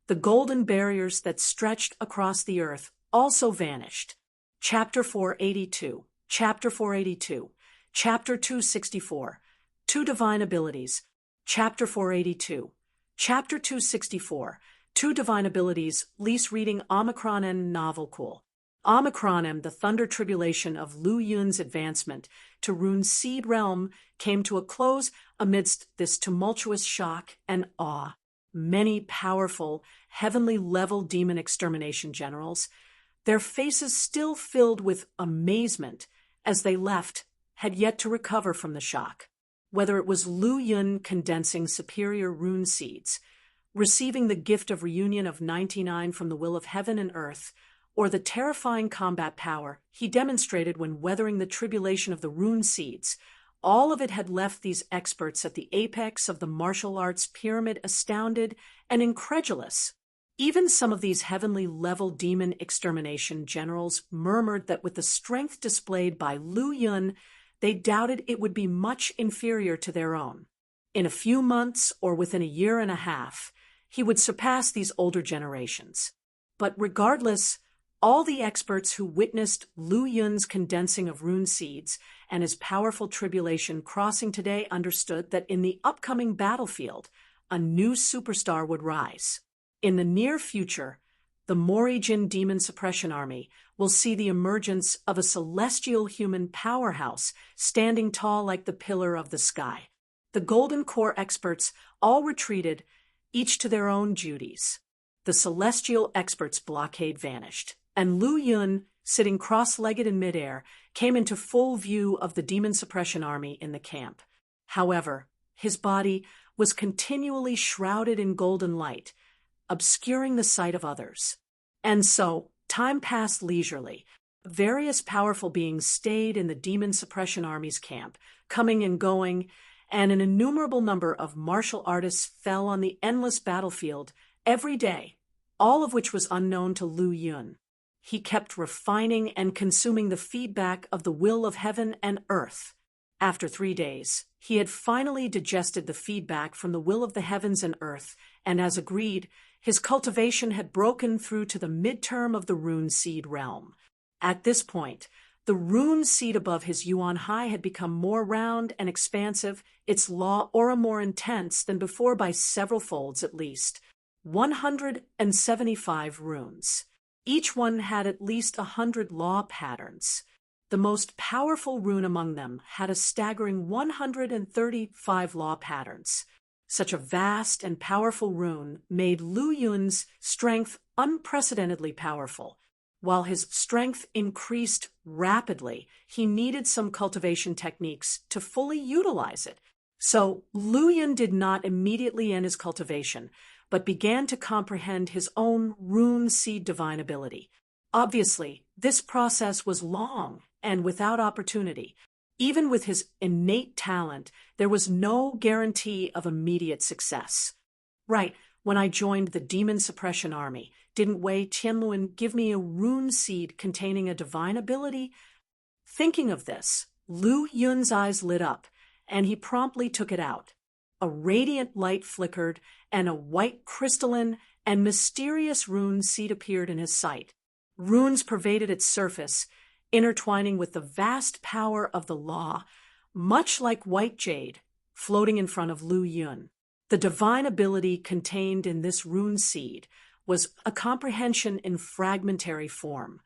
A: the golden barriers that stretched across the earth also vanished. Chapter 482, Chapter 482, Chapter 264, Two Divine Abilities, Chapter 482, Chapter 264, Two Divine Abilities, lease reading Omicron and Novel Cool. Omicron M, the Thunder Tribulation of Lu Yun's advancement to Rune Seed Realm came to a close amidst this tumultuous shock and awe. Many powerful, heavenly-level demon extermination generals, their faces still filled with amazement as they left, had yet to recover from the shock. Whether it was Lu Yun condensing superior rune seeds, receiving the gift of reunion of 99 from the will of heaven and earth, or the terrifying combat power he demonstrated when weathering the tribulation of the rune seeds, all of it had left these experts at the apex of the martial arts pyramid astounded and incredulous. Even some of these heavenly-level demon extermination generals murmured that with the strength displayed by Lu Yun, they doubted it would be much inferior to their own. In a few months or within a year and a half, he would surpass these older generations. But regardless, all the experts who witnessed Lu Yun's condensing of rune seeds and his powerful tribulation crossing today understood that in the upcoming battlefield, a new superstar would rise. In the near future, the Morijin Demon Suppression Army will see the emergence of a celestial human powerhouse standing tall like the pillar of the sky. The Golden Core experts all retreated, each to their own duties. The celestial experts' blockade vanished, and Lu Yun, sitting cross-legged in midair, came into full view of the Demon Suppression Army in the camp. However, his body was continually shrouded in golden light, obscuring the sight of others. And so, time passed leisurely. Various powerful beings stayed in the Demon Suppression Army's camp, coming and going, and an innumerable number of martial artists fell on the endless battlefield every day, all of which was unknown to Lu Yun. He kept refining and consuming the feedback of the will of heaven and earth. After 3 days, he had finally digested the feedback from the will of the heavens and earth, and as agreed, his cultivation had broken through to the midterm of the rune seed realm. At this point, the rune seed above his Yuan Hai had become more round and expansive, its law aura more intense than before by several folds at least. 175 runes. Each one had at least 100 law patterns. The most powerful rune among them had a staggering 135 law patterns. Such a vast and powerful rune made Lu Yun's strength unprecedentedly powerful. While his strength increased rapidly, he needed some cultivation techniques to fully utilize it. So Lu Yun did not immediately end his cultivation, but began to comprehend his own rune seed divine ability. Obviously, this process was long and without opportunity. Even with his innate talent, there was no guarantee of immediate success. Right, when I joined the Demon Suppression Army, didn't Wei Tianluan give me a rune seed containing a divine ability? Thinking of this, Lu Yun's eyes lit up, and he promptly took it out. A radiant light flickered, and a white crystalline and mysterious rune seed appeared in his sight. Runes pervaded its surface, intertwining with the vast power of the law, much like white jade, floating in front of Lu Yun. The divine ability contained in this rune seed was a comprehension in fragmentary form.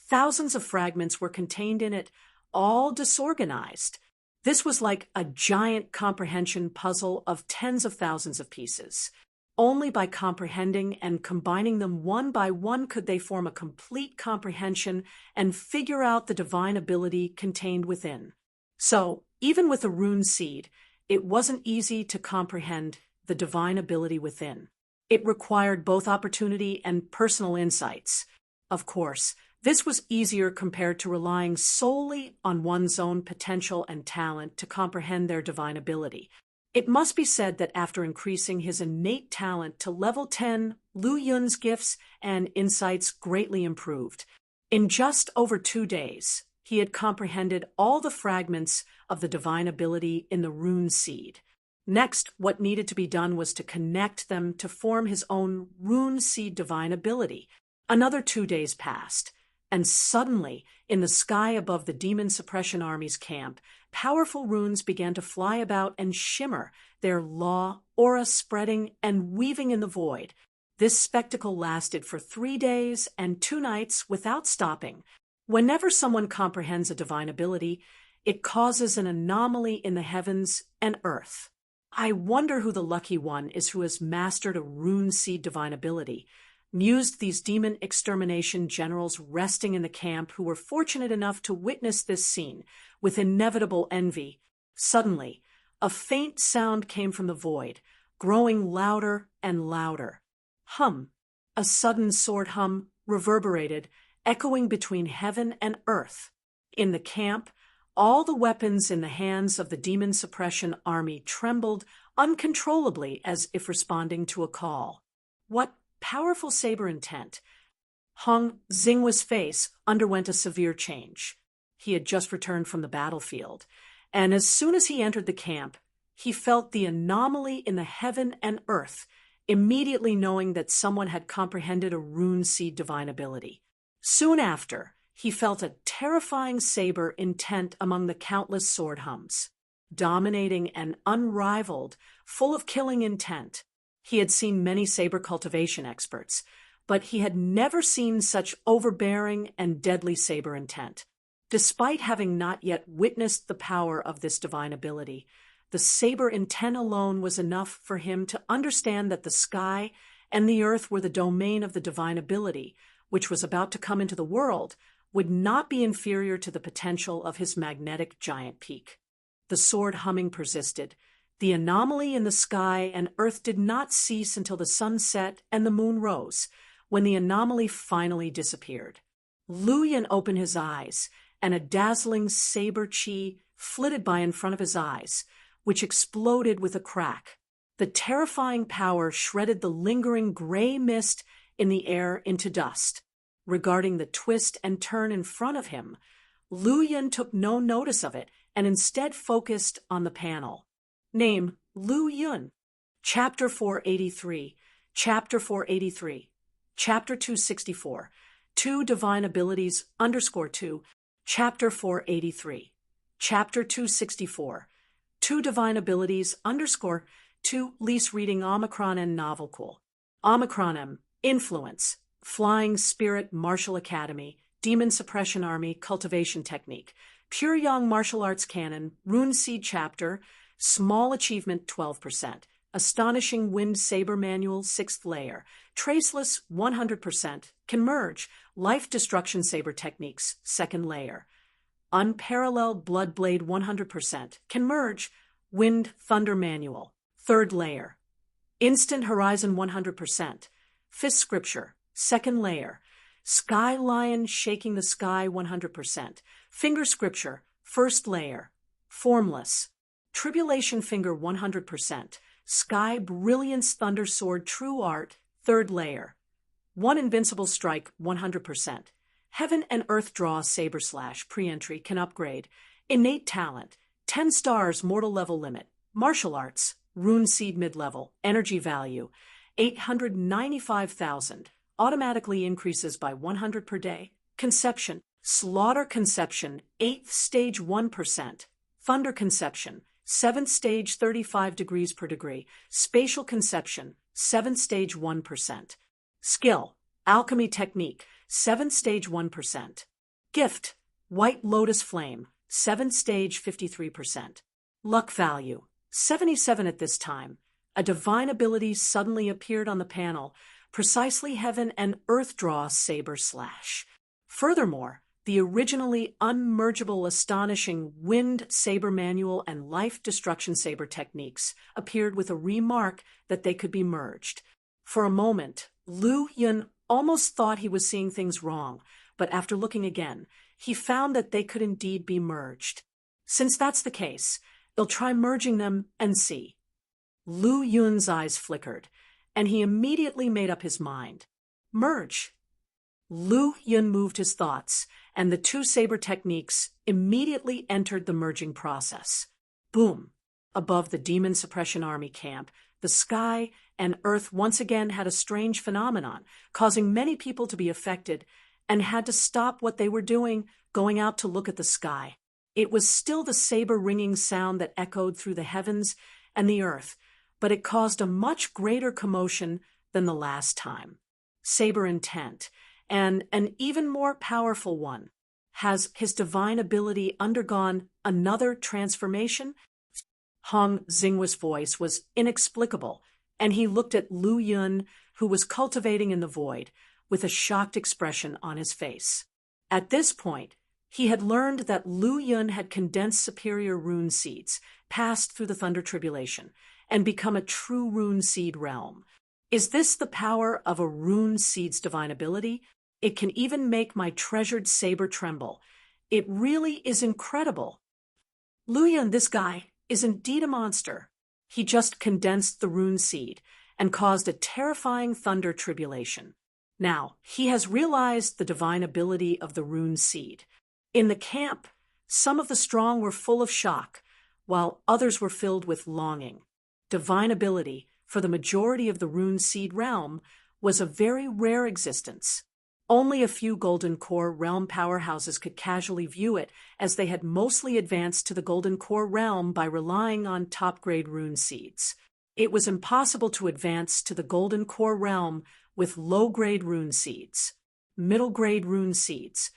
A: Thousands of fragments were contained in it, all disorganized. This was like a giant comprehension puzzle of tens of thousands of pieces. Only by comprehending and combining them one by one could they form a complete comprehension and figure out the divine ability contained within. So, even with a rune seed, it wasn't easy to comprehend the divine ability within. It required both opportunity and personal insights. Of course, this was easier compared to relying solely on one's own potential and talent to comprehend their divine ability. It must be said that after increasing his innate talent to level 10, Lu Yun's gifts and insights greatly improved. In just over 2 days, he had comprehended all the fragments of the divine ability in the rune seed. Next, what needed to be done was to connect them to form his own rune seed divine ability. Another 2 days passed, and suddenly, in the sky above the Demon Suppression Army's camp, powerful runes began to fly about and shimmer, their law aura spreading and weaving in the void. This spectacle lasted for 3 days and 2 nights without stopping. Whenever someone comprehends a divine ability, it causes an anomaly in the heavens and earth. I wonder who the lucky one is who has mastered a rune seed divine ability, mused these demon extermination generals resting in the camp who were fortunate enough to witness this scene with inevitable envy. Suddenly, a faint sound came from the void, growing louder and louder. Hum. A sudden sword hum reverberated, echoing between heaven and earth. In the camp, all the weapons in the hands of the Demon Suppression Army trembled uncontrollably as if responding to a call. What powerful saber intent! Hong Xinghua's face underwent a severe change. He had just returned from the battlefield, and as soon as he entered the camp, he felt the anomaly in the heaven and earth immediately knowing that someone had comprehended a rune seed divine ability. Soon after, he felt a terrifying saber intent among the countless sword hums. Dominating and unrivaled, full of killing intent. He had seen many saber cultivation experts, but he had never seen such overbearing and deadly saber intent. Despite having not yet witnessed the power of this divine ability, the saber intent alone was enough for him to understand that the sky and the earth were the domain of the divine ability, which was about to come into the world, would not be inferior to the potential of his magnetic giant peak. The sword humming persisted. The anomaly in the sky and earth did not cease until the sun set and the moon rose, when the anomaly finally disappeared. Lu Yun opened his eyes, and a dazzling saber chi flitted by in front of his eyes, which exploded with a crack. The terrifying power shredded the lingering gray mist in the air into dust. Regarding the twist and turn in front of him, Lu Yun took no notice of it and instead focused on the panel. Name: Lu Yun. Chapter 483. Chapter 483. Chapter 264. 2 Divine Abilities _2. Chapter 483. Chapter 264. 2 Divine Abilities _2. Lease reading Omicron and Novel Cool. Omicron M. Influence. Flying Spirit Martial Academy. Demon Suppression Army Cultivation Technique. Pure Young Martial Arts Canon. Rune Seed Chapter. Small Achievement 12%. Astonishing Wind Saber Manual 6th Layer. Traceless 100%. Can Merge. Life Destruction Saber Techniques 2nd Layer. Unparalleled Blood Blade 100%. Can Merge. Wind Thunder Manual 3rd Layer. Instant Horizon 100%. Fifth Scripture 2nd Layer. Sky Lion Shaking the Sky 100%. Finger Scripture 1st Layer. Formless. Tribulation Finger 100%. Sky Brilliance Thunder Sword True Art 3rd Layer. 1 Invincible Strike 100%. Heaven and Earth Draw Saber Slash Pre-Entry Can Upgrade. Innate Talent 10 stars Mortal Level Limit. Martial Arts Rune Seed Mid-Level. Energy Value 895,000. Automatically increases by 100 per day. Conception Slaughter Conception 8th Stage 1%. Thunder Conception 7th Stage 35 degrees per degree. Spatial Conception 7th Stage 1%. Skill Alchemy Technique 7th Stage 1%. Gift White Lotus Flame 7th Stage 53%. Luck Value 77 at this time. A divine ability suddenly appeared on the panel, precisely Heaven and Earth Draw Saber Slash. Furthermore, the originally unmergeable Astonishing Wind Saber Manual and Life Destruction Saber Techniques appeared with a remark that they could be merged. For a moment, Lu Yun almost thought he was seeing things wrong, but after looking again, he found that they could indeed be merged. Since that's the case, they'll try merging them and see. Lu Yun's eyes flickered, and he immediately made up his mind. Merge. Lu Yun moved his thoughts, and the 2 saber techniques immediately entered the merging process. Boom! Above the Demon Suppression Army camp, the sky and earth once again had a strange phenomenon, causing many people to be affected, and had to stop what they were doing, going out to look at the sky. It was still the saber-ringing sound that echoed through the heavens and the earth, but it caused a much greater commotion than the last time. Saber intent, and an even more powerful one. Has his divine ability undergone another transformation? Hong Xinghua's voice was inexplicable, and he looked at Lu Yun, who was cultivating in the void, with a shocked expression on his face. At this point, he had learned that Lu Yun had condensed superior rune seeds, passed through the Thunder Tribulation, and become a true rune seed realm. Is this the power of a rune seed's divine ability? It can even make my treasured saber tremble. It really is incredible. Lu Yun, this guy, is indeed a monster. He just condensed the rune seed and caused a terrifying thunder tribulation. Now, he has realized the divine ability of the rune seed. In the camp, some of the strong were full of shock, while others were filled with longing. Divine ability, for the majority of the rune seed realm, was a very rare existence. Only a few Golden Core realm powerhouses could casually view it, as they had mostly advanced to the Golden Core realm by relying on top-grade rune seeds. It was impossible to advance to the Golden Core realm with low-grade rune seeds. Middle-grade rune seeds,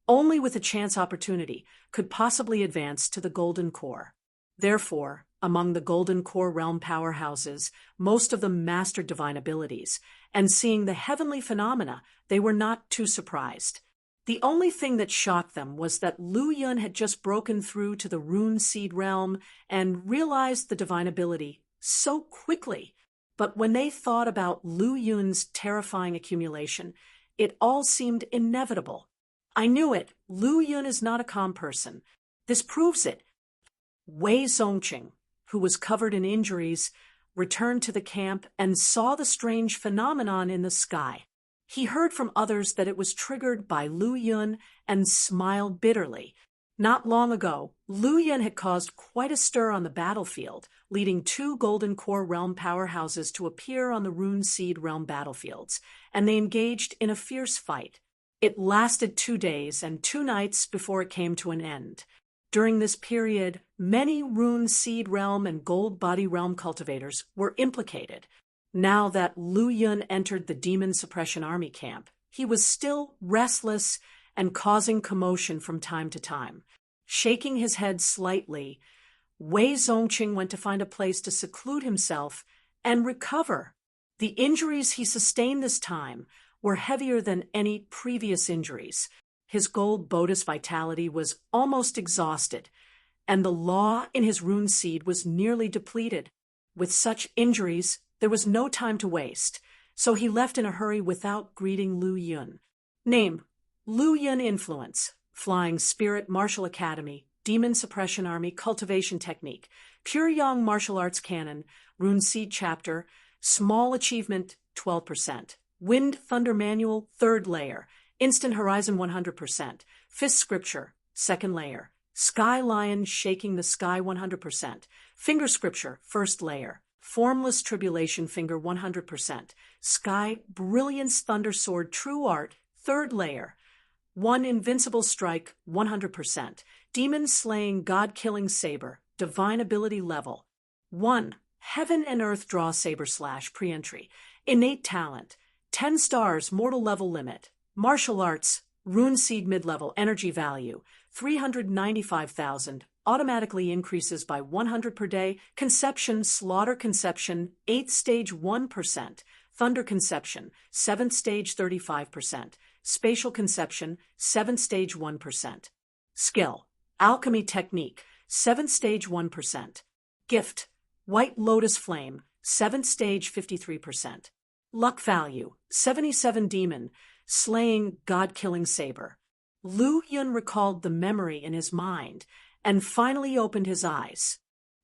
A: only with a chance opportunity, could possibly advance to the Golden Core. Therefore, among the Golden Core realm powerhouses, most of them mastered divine abilities, and seeing the heavenly phenomena, they were not too surprised. The only thing that shocked them was that Lu Yun had just broken through to the rune seed realm and realized the divine ability so quickly. But when they thought about Lu Yun's terrifying accumulation, it all seemed inevitable. I knew it. Lu Yun is not a calm person. This proves it. Wei Zongqing, who was covered in injuries, returned to the camp and saw the strange phenomenon in the sky. He heard from others that it was triggered by Lu Yun and smiled bitterly. Not long ago, Lu Yun had caused quite a stir on the battlefield, leading 2 Golden Core realm powerhouses to appear on the Rune Seed realm battlefields, and they engaged in a fierce fight. It lasted 2 days and 2 nights before it came to an end. During this period, many Rune Seed realm and Gold Body realm cultivators were implicated. Now that Lu Yun entered the Demon Suppression Army camp, he was still restless and causing commotion from time to time. Shaking his head slightly, Wei Zongqing went to find a place to seclude himself and recover. The injuries he sustained this time were heavier than any previous injuries. His gold Bodis vitality was almost exhausted, and the law in his rune seed was nearly depleted. With such injuries, there was no time to waste, so he left in a hurry without greeting Lu Yun. Name: Lu Yun Influence, Flying Spirit Martial Academy, Demon Suppression Army Cultivation Technique, Pure Yang Martial Arts Canon, Rune Seed Chapter, Small Achievement 12%, Wind Thunder Manual 3rd Layer, Instant Horizon 100%, Fifth Scripture 2nd Layer, Sky Lion Shaking the Sky 100%, Finger Scripture 1st Layer, Formless Tribulation Finger 100%, Sky Brilliance Thunder Sword True Art 3rd Layer, 1 Invincible Strike 100%, Demon Slaying God Killing Saber, Divine Ability Level 1, Heaven and Earth Draw Saber / Pre-Entry, Innate Talent, 10 stars Mortal Level Limit, Martial Arts, Rune Seed Mid-Level Energy Value, 395,000, automatically increases by 100 per day, Conception Slaughter Conception, 8th Stage 1%, Thunder Conception, 7th Stage 35%, Spatial Conception, 7th Stage 1%. Skill: Alchemy Technique, 7th Stage 1%. Gift: White Lotus Flame, 7th Stage 53%. Luck Value: 77 Demon Slaying God-Killing Saber. Lu Yun recalled the memory in his mind and finally opened his eyes.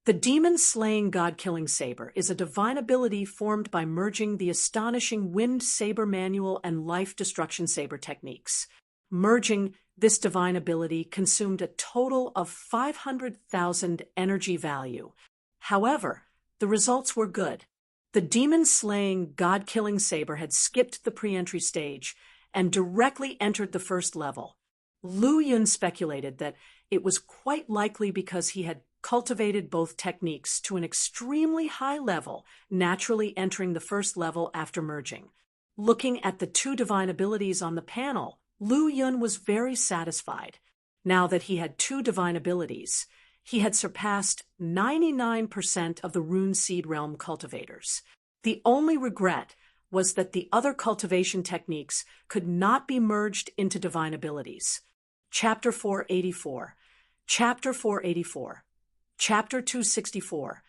A: The Demon Slaying God-Killing Saber is a divine ability formed by merging the astonishing Wind Saber Manual and Life Destruction Saber techniques. Merging this divine ability consumed a total of 500,000 energy value. However, the results were good. The Demon Slaying God-Killing Saber had skipped the pre-entry stage and directly entered the first level. Lu Yun speculated that it was quite likely because he had cultivated both techniques to an extremely high level, naturally entering the first level after merging. Looking at the 2 divine abilities on the panel, Lu Yun was very satisfied. Now that he had 2 divine abilities, he had surpassed 99% of the Rune Seed realm cultivators. The only regret was that the other cultivation techniques could not be merged into divine abilities. Chapter 484, Chapter 484, Chapter 264,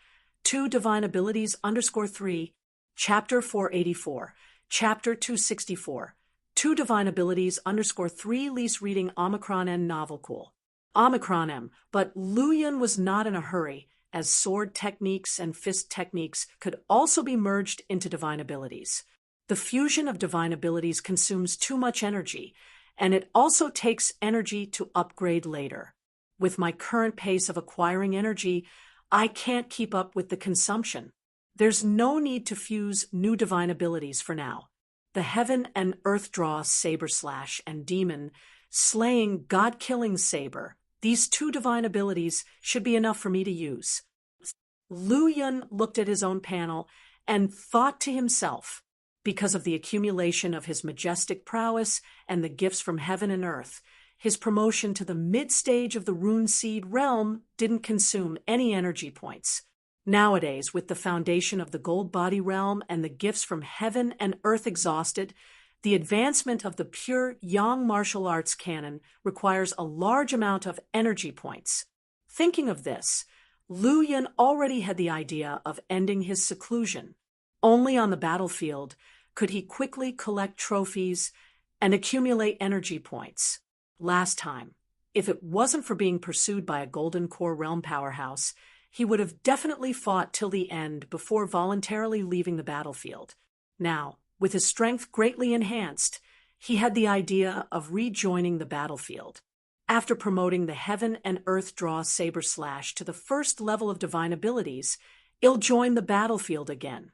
A: 2 Divine Abilities _3, Chapter 484, Chapter 264, 2 Divine Abilities _3 Lease Reading Omicron N Novel Cool. Omicron M, but Lu Yun was not in a hurry, as sword techniques and fist techniques could also be merged into divine abilities. The fusion of divine abilities consumes too much energy, and it also takes energy to upgrade later. With my current pace of acquiring energy, I can't keep up with the consumption. There's no need to fuse new divine abilities for now. The Heaven and Earth Draw Saber Slash and Demon Slaying God-Killing Saber, these two divine abilities should be enough for me to use. Lu Yun looked at his own panel and thought to himself, because of the accumulation of his majestic prowess and the gifts from heaven and earth, his promotion to the mid-stage of the Rune Seed realm didn't consume any energy points. Nowadays, with the foundation of the Gold Body realm and the gifts from heaven and earth exhausted, the advancement of the pure Yang martial arts canon requires a large amount of energy points. Thinking of this, Lu Yun already had the idea of ending his seclusion. Only on the battlefield could he quickly collect trophies and accumulate energy points. Last time, if it wasn't for being pursued by a Golden Core realm powerhouse, he would have definitely fought till the end before voluntarily leaving the battlefield. Now, with his strength greatly enhanced, he had the idea of rejoining the battlefield. After promoting the Heaven and Earth Draw Saber Slash to the first level of divine abilities, he'll join the battlefield again.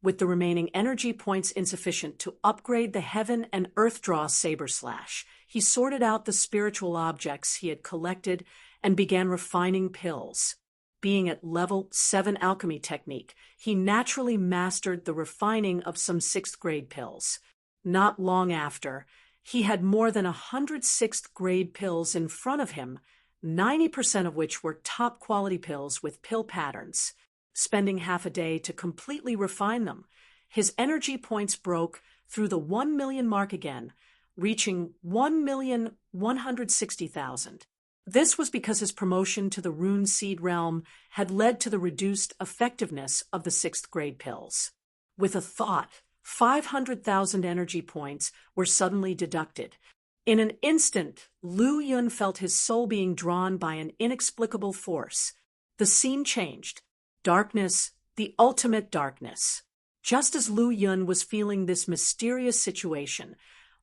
A: With the remaining energy points insufficient to upgrade the Heaven and Earth Draw Saber Slash, he sorted out the spiritual objects he had collected and began refining pills. Being at level 7 alchemy technique, he naturally mastered the refining of some 6th grade pills. Not long after, he had more than 100 6th grade pills in front of him, 90% of which were top quality pills with pill patterns. Spending half a day to completely refine them, his energy points broke through the 1 million mark again, reaching 1,160,000. This was because his promotion to the Rune Seed realm had led to the reduced effectiveness of the 6th grade pills. With a thought, 500,000 energy points were suddenly deducted. In an instant, Lu Yun felt his soul being drawn by an inexplicable force. The scene changed. Darkness, the ultimate darkness. Just as Lu Yun was feeling this mysterious situation,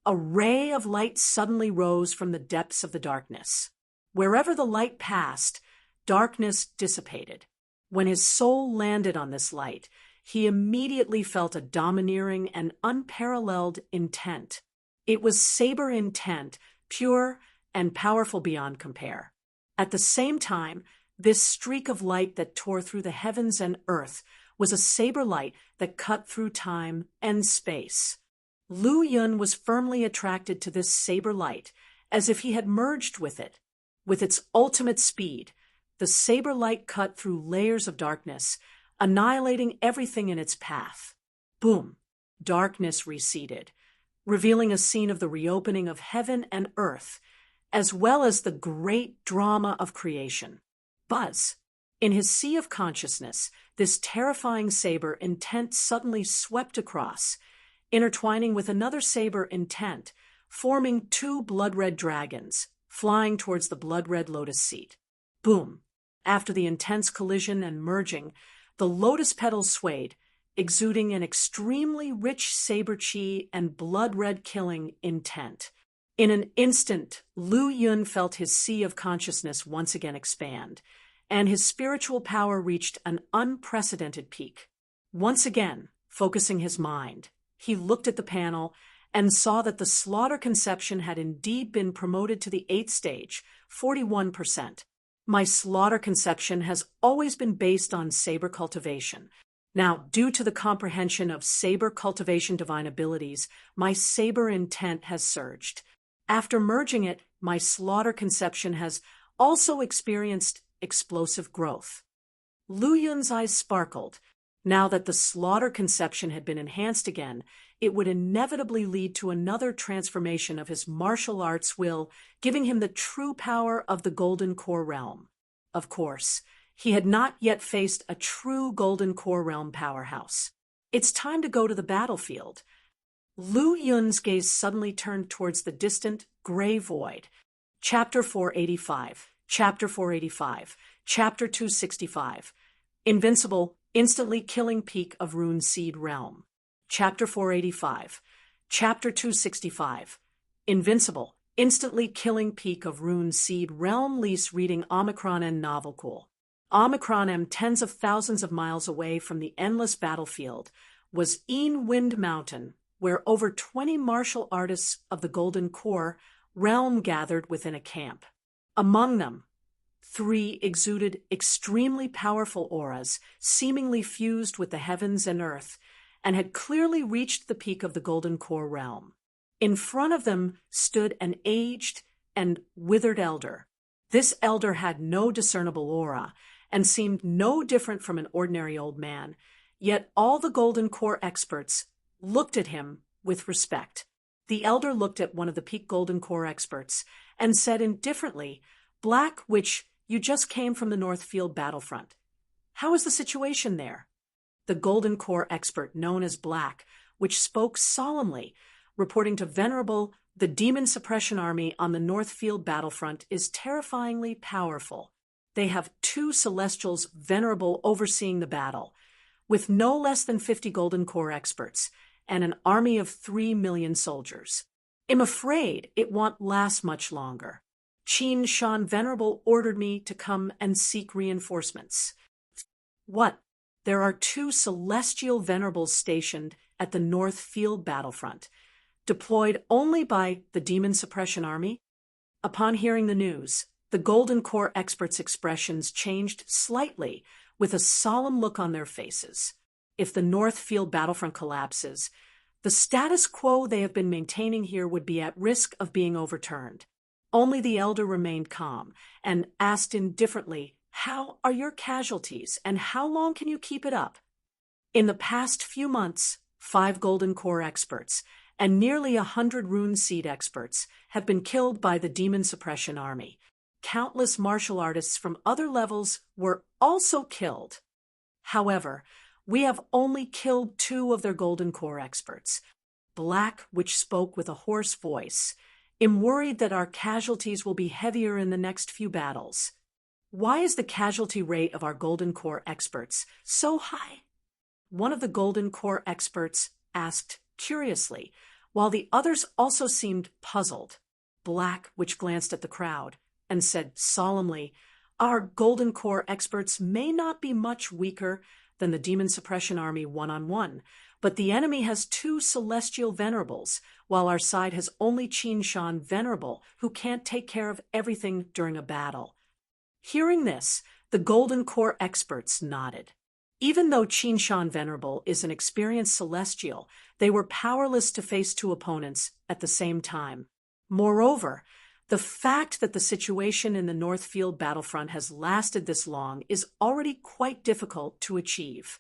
A: a ray of light suddenly rose from the depths of the darkness. Wherever the light passed, darkness dissipated. When his soul landed on this light, he immediately felt a domineering and unparalleled intent. It was saber intent, pure and powerful beyond compare. At the same time, this streak of light that tore through the heavens and earth was a saber light that cut through time and space. Lu Yun was firmly attracted to this saber light, as if he had merged with it. With its ultimate speed, the saber light cut through layers of darkness, annihilating everything in its path. Boom! Darkness receded, revealing a scene of the reopening of heaven and earth, as well as the great drama of creation. Buzz! In his sea of consciousness, this terrifying saber intent suddenly swept across, intertwining with another saber intent, forming 2 blood-red dragons, flying towards the blood-red lotus seat. Boom! After the intense collision and merging, the lotus petals swayed, exuding an extremely rich saber chi and blood-red killing intent. In an instant, Lu Yun felt his sea of consciousness once again expand, and his spiritual power reached an unprecedented peak. Once again, focusing his mind, he looked at the panel and saw that the slaughter conception had indeed been promoted to the 8th stage, 41%. My slaughter conception has always been based on saber cultivation. Now, due to the comprehension of saber cultivation divine abilities, my saber intent has surged. After merging it, my slaughter conception has also experienced explosive growth. Lu Yun's eyes sparkled. Now that the slaughter conception had been enhanced again, it would inevitably lead to another transformation of his martial arts will, giving him the true power of the Golden Core realm. Of course, he had not yet faced a true Golden Core realm powerhouse. It's time to go to the battlefield. Lu Yun's gaze suddenly turned towards the distant, gray void. Chapter 485, Chapter 485, Chapter 265. Invincible, instantly killing peak of Rune Seed realm. Chapter 485, Chapter 265. Invincible, instantly killing peak of Rune Seed realm. Lease reading Omicron and Novel Cool. Omicron M, tens of thousands of miles away from the endless battlefield, was Een Wind Mountain, where over 20 martial artists of the Golden Core realm gathered within a camp. Among them, 3 exuded extremely powerful auras, seemingly fused with the heavens and earth, and had clearly reached the peak of the Golden Core realm. In front of them stood an aged and withered elder. This elder had no discernible aura, and seemed no different from an ordinary old man, yet all the Golden Core experts looked at him with respect. The elder looked at one of the peak Golden Core experts and said indifferently, "Black Witch, you just came from the Northfield battlefront. How is the situation there?" The Golden Core expert, known as Black Witch, spoke solemnly, reporting to Venerable, "The Demon Suppression Army on the Northfield battlefront is terrifyingly powerful. They have 2 Celestials, Venerable, overseeing the battle, with no less than 50 Golden Core experts, and an army of 3 million soldiers. I'm afraid it won't last much longer. Qin Shan Venerable ordered me to come and seek reinforcements." "What? There are 2 Celestial Venerables stationed at the Northfield battlefront, deployed only by the Demon Suppression Army?" Upon hearing the news, the Golden Core experts' expressions changed slightly, with a solemn look on their faces. If the Northfield battlefront collapses, the status quo they have been maintaining here would be at risk of being overturned. Only the elder remained calm and asked indifferently, "How are your casualties, and how long can you keep it up?" In the past few months, 5 Golden Core experts and nearly 100 Rune Seed experts have been killed by the Demon Suppression Army. Countless martial artists from other levels were also killed. However, we have only killed 2 of their Golden Core experts. Black Witch spoke with a hoarse voice. "I'm worried that our casualties will be heavier in the next few battles." "Why is the casualty rate of our Golden Core experts so high?" one of the Golden Core experts asked curiously, while the others also seemed puzzled. Black Witch glanced at the crowd and said solemnly, "Our Golden Core experts may not be much weaker than the Demon Suppression Army one-on-one, but the enemy has 2 Celestial Venerables, while our side has only Qin Shan Venerable, who can't take care of everything during a battle." Hearing this, the Golden Core experts nodded. Even though Qin Shan Venerable is an experienced Celestial, they were powerless to face 2 opponents at the same time. Moreover, the fact that the situation in the Northfield battlefront has lasted this long is already quite difficult to achieve.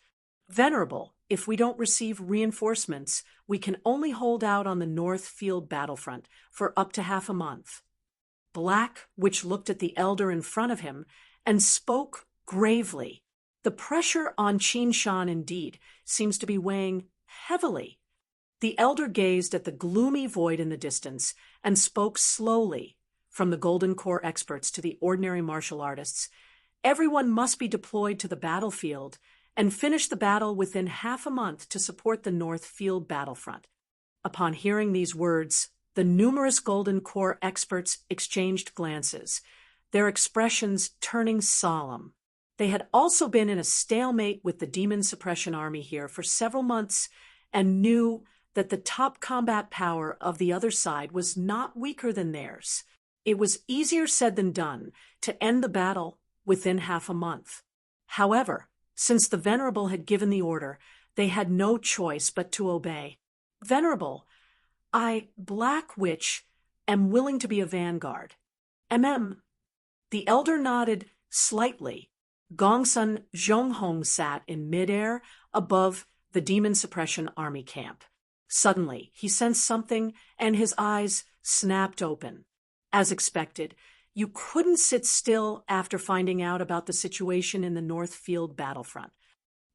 A: "Venerable, if we don't receive reinforcements, we can only hold out on the Northfield battlefront for up to half a month." Black Witch looked at the elder in front of him and spoke gravely. The pressure on Qin Shan indeed seems to be weighing heavily. The elder gazed at the gloomy void in the distance and spoke slowly. From the Golden Core experts to the ordinary martial artists, everyone must be deployed to the battlefield and finish the battle within half a month to support the Northfield battlefront. Upon hearing these words, the numerous Golden Core experts exchanged glances, their expressions turning solemn. They had also been in a stalemate with the Demon Suppression Army here for several months and knew that the top combat power of the other side was not weaker than theirs. It was easier said than done to end the battle within half a month. However, since the Venerable had given the order, they had no choice but to obey. "Venerable, I, Black Witch, am willing to be a vanguard." The elder nodded slightly. Gongsun Zhonghong sat in midair above the Demon Suppression Army camp. Suddenly, he sensed something, and his eyes snapped open. As expected, you couldn't sit still after finding out about the situation in the Northfield battlefront.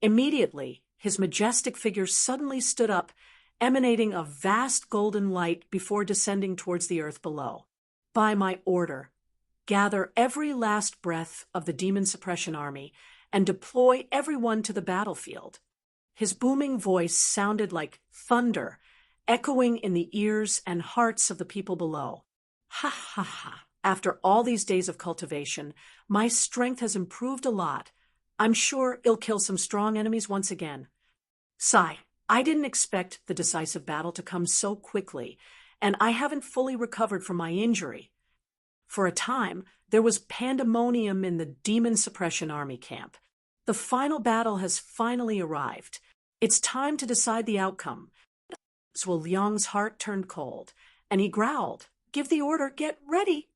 A: Immediately, his majestic figure suddenly stood up, emanating a vast golden light before descending towards the earth below. "By my order, gather every last breath of the Demon Suppression Army and deploy everyone to the battlefield." His booming voice sounded like thunder, echoing in the ears and hearts of the people below. "Ha ha ha! After all these days of cultivation, my strength has improved a lot. I'm sure it'll kill some strong enemies once again. Sigh, I didn't expect the decisive battle to come so quickly, and I haven't fully recovered from my injury. For a time, there was pandemonium in the Demon Suppression Army camp. The final battle has finally arrived. It's time to decide the outcome. So Liang's heart turned cold, and he growled, "Give the order, get ready!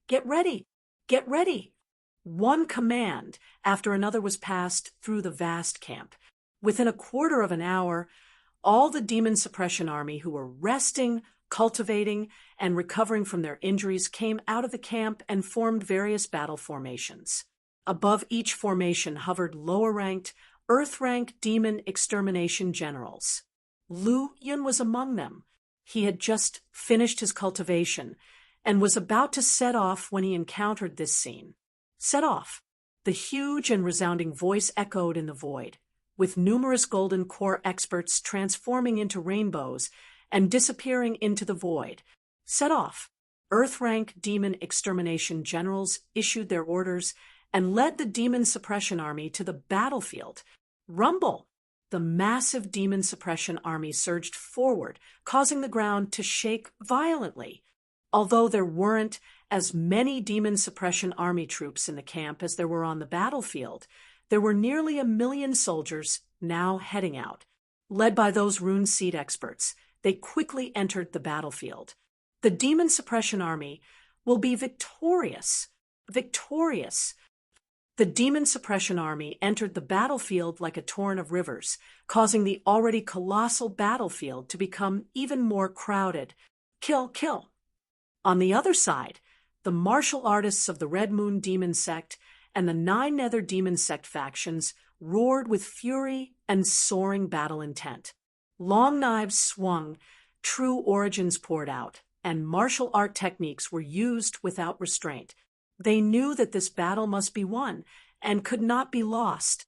A: Get ready! Get ready!" One command after another was passed through the vast camp. Within a quarter of an hour, all the Demon Suppression Army who were resting, cultivating, and recovering from their injuries came out of the camp and formed various battle formations. Above each formation hovered lower-ranked, Earth-rank demon extermination generals. Lu Yun was among them. He had just finished his cultivation and was about to set off when he encountered this scene. Set off! The huge and resounding voice echoed in the void, with numerous golden core experts transforming into rainbows and disappearing into the void. Set off! Earth-rank demon extermination generals issued their orders and led the Demon Suppression Army to the battlefield. Rumble! The massive Demon Suppression Army surged forward, causing the ground to shake violently. Although there weren't as many Demon Suppression Army troops in the camp as there were on the battlefield, there were nearly 1 million soldiers now heading out. Led by those rune seed experts, they quickly entered the battlefield. The Demon Suppression Army will be victorious. Victorious! The Demon Suppression Army entered the battlefield like a torrent of rivers, causing the already colossal battlefield to become even more crowded. Kill, kill! On the other side, the martial artists of the Red Moon Demon Sect and the 9 Nether Demon Sect factions roared with fury and soaring battle intent. Long knives swung, true origins poured out, and martial art techniques were used without restraint. They knew that this battle must be won and could not be lost.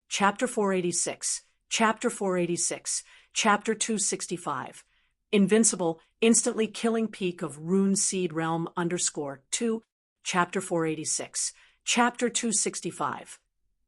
A: Chapter 486, Chapter 486, Chapter 265. Invincible, instantly killing peak of Rune Seed Realm _2, Chapter 486, Chapter 265.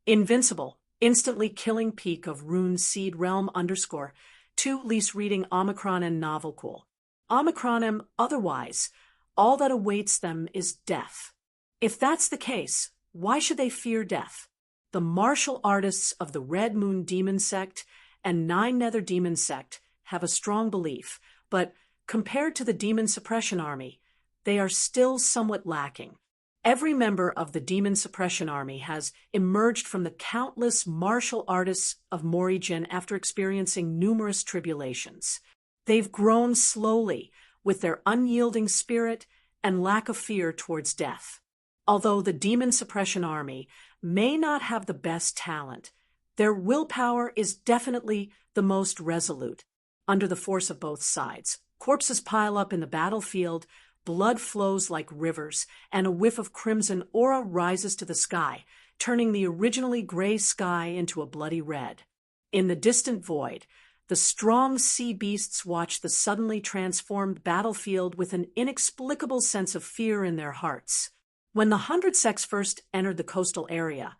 A: Invincible, instantly killing peak of Rune Seed Realm _2, lease reading Omicron and Novel Cool. Omicron and otherwise, all that awaits them is death. If that's the case, why should they fear death? The martial artists of the Red Moon Demon Sect and 9 Nether Demon Sect have a strong belief, but compared to the Demon Suppression Army, they are still somewhat lacking. Every member of the Demon Suppression Army has emerged from the countless martial artists of Morijin after experiencing numerous tribulations. They've grown slowly with their unyielding spirit and lack of fear towards death. Although the Demon Suppression Army may not have the best talent, their willpower is definitely the most resolute. Under the force of both sides, corpses pile up in the battlefield, blood flows like rivers, and a whiff of crimson aura rises to the sky, turning the originally gray sky into a bloody red. In the distant void, the strong sea beasts watch the suddenly transformed battlefield with an inexplicable sense of fear in their hearts. When the 100 sects first entered the coastal area,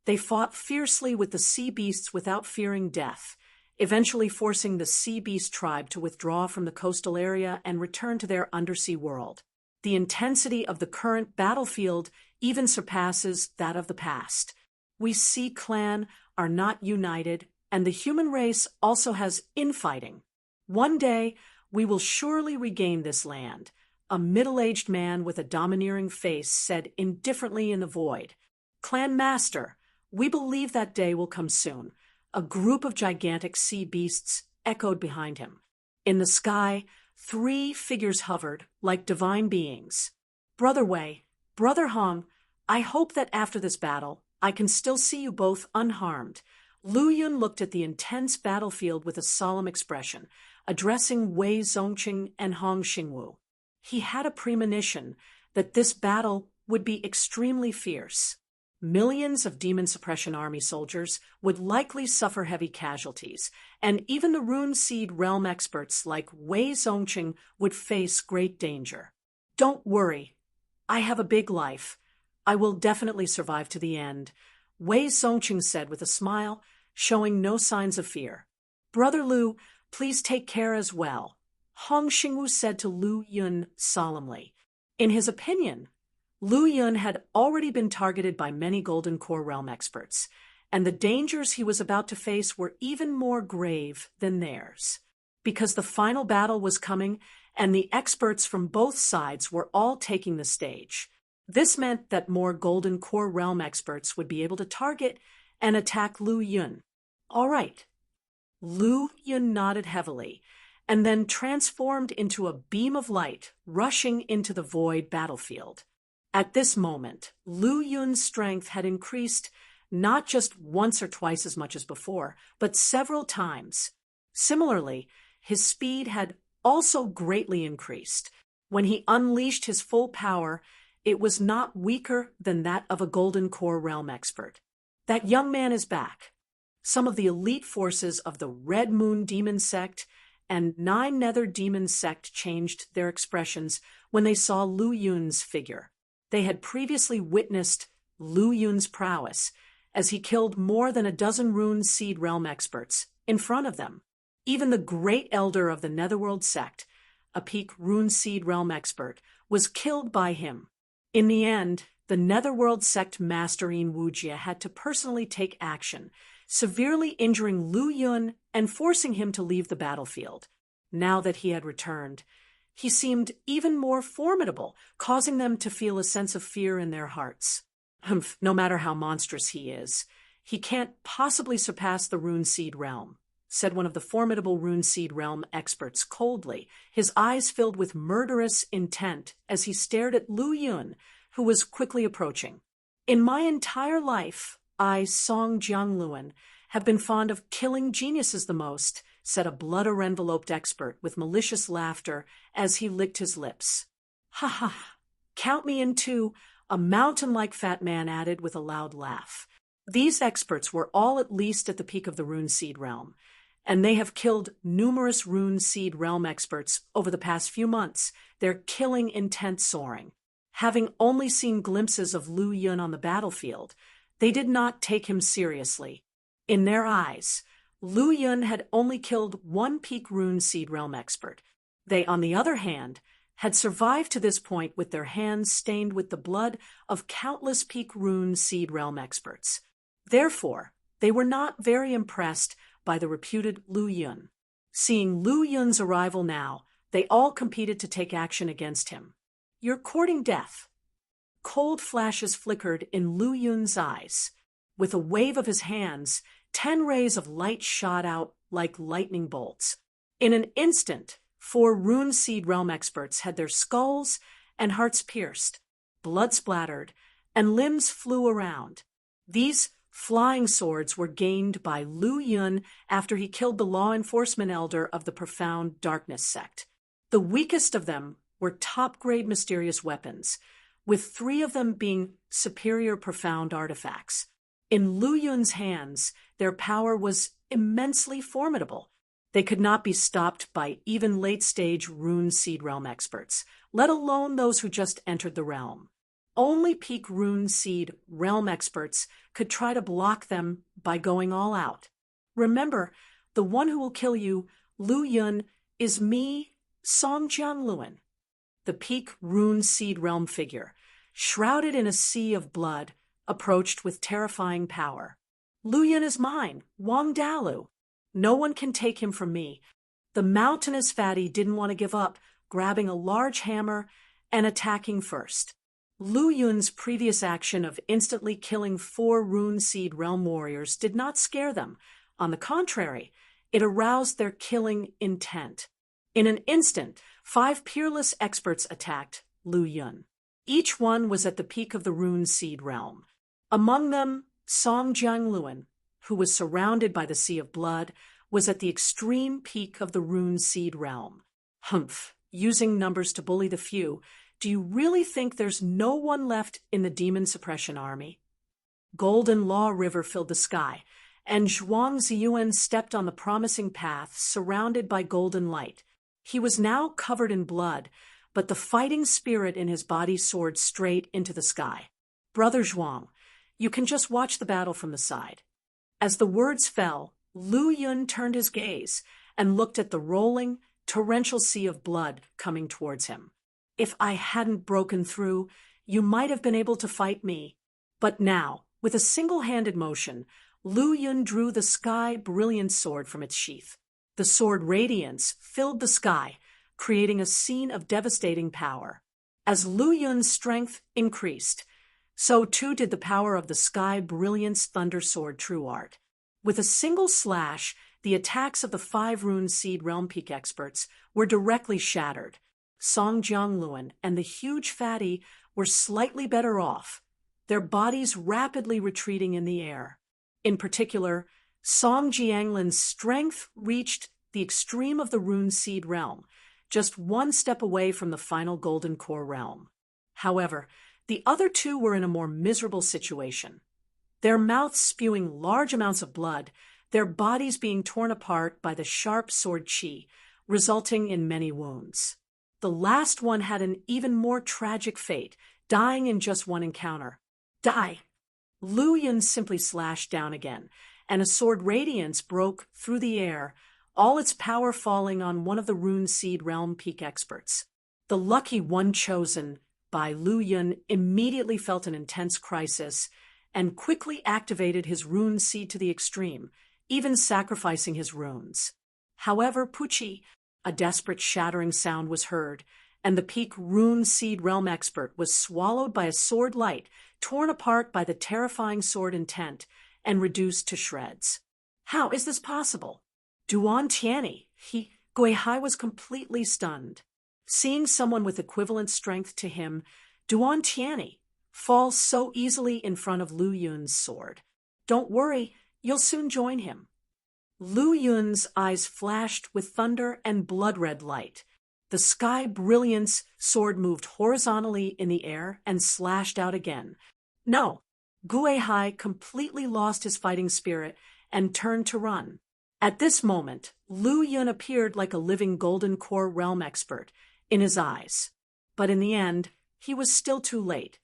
A: they fought fiercely with the sea beasts without fearing death, eventually forcing the sea beast tribe to withdraw from the coastal area and return to their undersea world. The intensity of the current battlefield even surpasses that of the past. We Sea Clan are not united, and the human race also has infighting. One day, we will surely regain this land, a middle-aged man with a domineering face said indifferently in the void. Clan Master, we believe that day will come soon. A group of gigantic sea beasts echoed behind him. In the sky, 3 figures hovered like divine beings. Brother Wei, Brother Hong, I hope that after this battle, I can still see you both unharmed. Lu Yun looked at the intense battlefield with a solemn expression, addressing Wei Zongqing and Hong Xingwu. He had a premonition that this battle would be extremely fierce. Millions of Demon Suppression Army soldiers would likely suffer heavy casualties, and even the Rune Seed Realm experts like Wei Zongqing would face great danger. Don't worry. I have a big life. I will definitely survive to the end, Wei Songqing said with a smile, showing no signs of fear. Brother Lu, please take care as well, Hong Xingwu said to Lu Yun solemnly. In his opinion, Lu Yun had already been targeted by many Golden Core Realm experts, and the dangers he was about to face were even more grave than theirs. Because the final battle was coming, and the experts from both sides were all taking the stage. This meant that more Golden Core Realm experts would be able to target and attack Lu Yun. All right. Lu Yun nodded heavily, and then transformed into a beam of light, rushing into the void battlefield. At this moment, Lu Yun's strength had increased not just once or twice as much as before, but several times. Similarly, his speed had also greatly increased. When he unleashed his full power, it was not weaker than that of a Golden Core Realm expert. That young man is back. Some of the elite forces of the Red Moon Demon Sect and Nine Nether Demon Sect changed their expressions when they saw Lu Yun's figure. They had previously witnessed Lu Yun's prowess as he killed more than a dozen Rune Seed Realm experts in front of them. Even the Great Elder of the Netherworld Sect, a peak Rune Seed Realm expert, was killed by him. In the end, the Netherworld Sect Master Yin Wujie had to personally take action, severely injuring Lu Yun and forcing him to leave the battlefield. Now that he had returned, he seemed even more formidable, causing them to feel a sense of fear in their hearts. No matter how monstrous he is, he can't possibly surpass the Rune Seed Realm, said one of the formidable Rune Seed Realm experts coldly, his eyes filled with murderous intent as he stared at Lu Yun, who was quickly approaching. In my entire life, I, Song Jiangluan, have been fond of killing geniuses the most, said a blood-enveloped expert with malicious laughter as he licked his lips. Ha ha, count me in too, a mountain-like fat man added with a loud laugh. These experts were all at least at the peak of the Rune Seed Realm, and they have killed numerous Rune Seed Realm experts over the past few months, their killing intent soaring. Having only seen glimpses of Lu Yun on the battlefield, they did not take him seriously. In their eyes, Lu Yun had only killed one peak Rune Seed Realm expert. They, on the other hand, had survived to this point with their hands stained with the blood of countless peak Rune Seed Realm experts. Therefore, they were not very impressed by the reputed Lu Yun. Seeing Lu Yun's arrival now, they all competed to take action against him. You're courting death. Cold flashes flickered in Lu Yun's eyes. With a wave of his hands, 10 rays of light shot out like lightning bolts. In an instant, 4 Rune Seed Realm experts had their skulls and hearts pierced, blood splattered, and limbs flew around. These flying swords were gained by Lu Yun after he killed the law enforcement elder of the Profound Darkness sect. The weakest of them were top-grade mysterious weapons, with 3 of them being superior profound artifacts. In Lu Yun's hands, their power was immensely formidable. They could not be stopped by even late-stage Rune Seed Realm experts, let alone those who just entered the realm. Only peak Rune Seed Realm experts could try to block them by going all out. Remember, the one who will kill you, Lu Yun, is me, Song Jiangluan. The peak Rune Seed Realm figure, shrouded in a sea of blood, approached with terrifying power. Lu Yun is mine, Wang Dalu. No one can take him from me. The mountainous fatty didn't want to give up, grabbing a large hammer and attacking first. Lu Yun's previous action of instantly killing 4 Rune Seed Realm warriors did not scare them. On the contrary, it aroused their killing intent. In an instant, 5 peerless experts attacked Lu Yun. Each one was at the peak of the Rune Seed Realm. Among them, Song Jiangluan, who was surrounded by the sea of blood, was at the extreme peak of the Rune Seed Realm. Humph, using numbers to bully the few, do you really think there's no one left in the Demon Suppression Army? Golden Law River filled the sky, and Zhuang Ziyuan stepped on the promising path surrounded by golden light. He was now covered in blood, but the fighting spirit in his body soared straight into the sky. "Brother Zhuang, you can just watch the battle from the side." As the words fell, Lu Yun turned his gaze and looked at the rolling, torrential sea of blood coming towards him. "If I hadn't broken through, you might have been able to fight me." But now, with a single-handed motion, Lu Yun drew the sky brilliant sword from its sheath. The sword radiance filled the sky, creating a scene of devastating power. As Lu Yun's strength increased, so too did the power of the sky brilliance thunder sword true art. With a single slash, the attacks of the 5 rune seed realm peak experts were directly shattered. Song Jiangluan and the huge fatty were slightly better off, their bodies rapidly retreating in the air. In particular, Song Jianglin's strength reached the extreme of the rune seed realm, just 1 step away from the final golden core realm. However, the other 2 were in a more miserable situation. Their mouths spewing large amounts of blood, their bodies being torn apart by the sharp sword qi, resulting in many wounds. The last one had an even more tragic fate, dying in just 1 encounter. "Die!" Lu Yun simply slashed down again, and a sword radiance broke through the air, all its power falling on one of the rune seed realm peak experts. The lucky one chosen by Lu Yun immediately felt an intense crisis and quickly activated his rune seed to the extreme, even sacrificing his runes. However, Puchi, a desperate shattering sound was heard, and the peak rune seed realm expert was swallowed by a sword light, torn apart by the terrifying sword intent, and reduced to shreds. How is this possible? Duan Tianyi, Guihai was completely stunned. Seeing someone with equivalent strength to him, Duan Tianyi, fall so easily in front of Lu Yun's sword. "Don't worry, you'll soon join him." Lu Yun's eyes flashed with thunder and blood-red light. The sky brilliance sword moved horizontally in the air and slashed out again. No, Guihai completely lost his fighting spirit and turned to run. At this moment, Lu Yun appeared like a living golden core realm expert in his eyes. But in the end, he was still too late.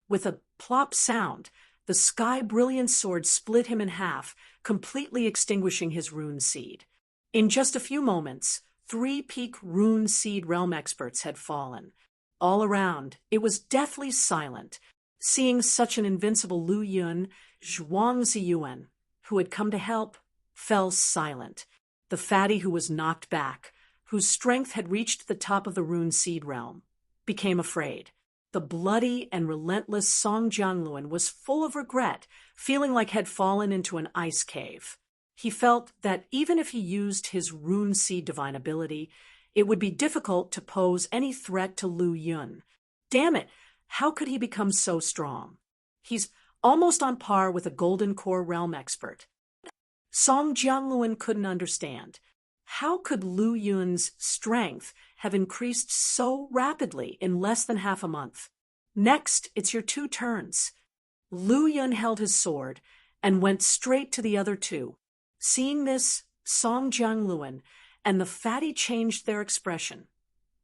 A: With a plop sound, the sky brilliant sword split him in half, completely extinguishing his rune seed. In just a few moments, 3 peak rune seed realm experts had fallen. All around, it was deathly silent. Seeing such an invincible Lu Yun, Zhuang Ziyuan, who had come to help, fell silent. The fatty who was knocked back, whose strength had reached the top of the rune seed realm, became afraid. The bloody and relentless Song Jiangluan was full of regret, feeling like had fallen into an ice cave. He felt that even if he used his rune seed divine ability, it would be difficult to pose any threat to Lu Yun. Damn it, how could he become so strong? He's almost on par with a golden core realm expert. Song Jiangluan couldn't understand. How could Lu Yun's strength have increased so rapidly in less than half a month? "Next, it's your 2 turns. Lu Yun held his sword and went straight to the other 2. Seeing this, Song Jiangluan and the fatty changed their expression,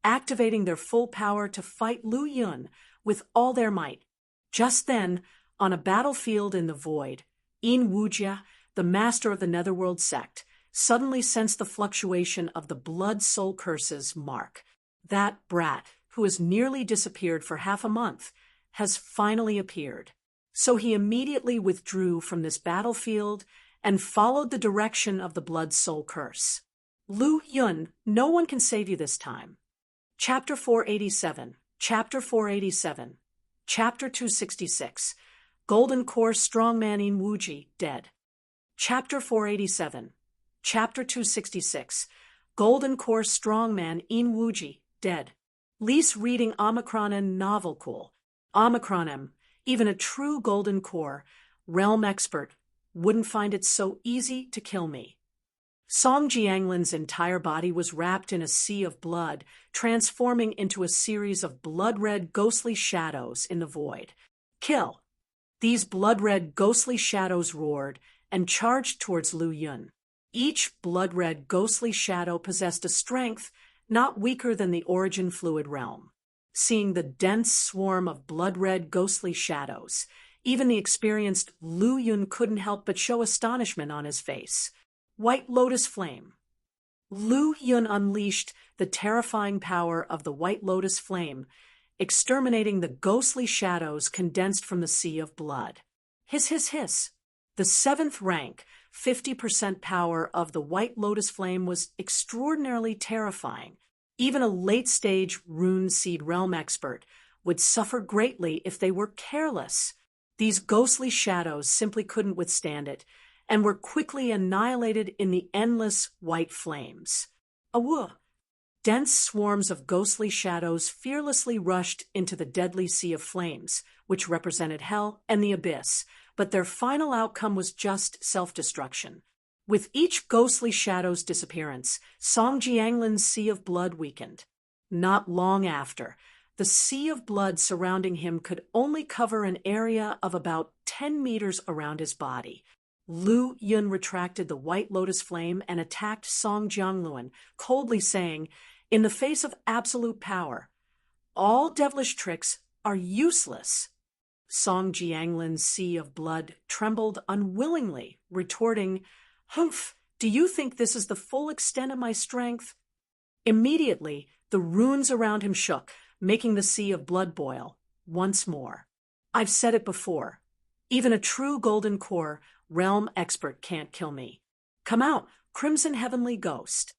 A: activating their full power to fight Lu Yun with all their might. Just then, on a battlefield in the void, Yin Wujia, the master of the Netherworld sect, suddenly sensed the fluctuation of the blood soul curse's mark. That brat, who has nearly disappeared for half a month, has finally appeared. So he immediately withdrew from this battlefield and followed the direction of the blood soul curse. Lu Yun, no one can save you this time. Chapter 487, Chapter 487, Chapter 266, Golden Core Strongman Yin Wuji, dead. Chapter 487, Chapter 266, Golden Core Strongman Yin Wuji, dead. Lease reading Omicronem novel cool. Omicronem, even a true Golden Core realm expert, wouldn't find it so easy to kill me. Song Jianglin's entire body was wrapped in a sea of blood, transforming into a series of blood-red ghostly shadows in the void. Kill! These blood-red ghostly shadows roared and charged towards Lu Yun. Each blood-red ghostly shadow possessed a strength not weaker than the origin fluid realm. seeing the dense swarm of blood-red ghostly shadows. Even the experienced Lu Yun couldn't help but show astonishment on his face. White Lotus Flame. Lu Yun unleashed the terrifying power of the White Lotus Flame, exterminating the ghostly shadows condensed from the sea of blood. Hiss, hiss, hiss. The 7th rank, 50% power of the White Lotus Flame was extraordinarily terrifying. Even a late-stage Rune Seed Realm expert would suffer greatly if they were careless. These ghostly shadows simply couldn't withstand it, and were quickly annihilated in the endless white flames. Awoo! Dense swarms of ghostly shadows fearlessly rushed into the deadly sea of flames, which represented hell and the abyss, but their final outcome was just self-destruction. With each ghostly shadow's disappearance, Song Jianglin's sea of blood weakened. Not long after, the sea of blood surrounding him could only cover an area of about 10 meters around his body. Lu Yun retracted the White Lotus Flame and attacked Song Jianglun, coldly saying, "In the face of absolute power, all devilish tricks are useless." Song Jianglin's sea of blood trembled unwillingly, retorting, "Humph, do you think this is the full extent of my strength?" Immediately, the runes around him shook, making the sea of blood boil once more. I've said it before. Even a true golden core realm expert can't kill me. Come out, Crimson Heavenly Ghost.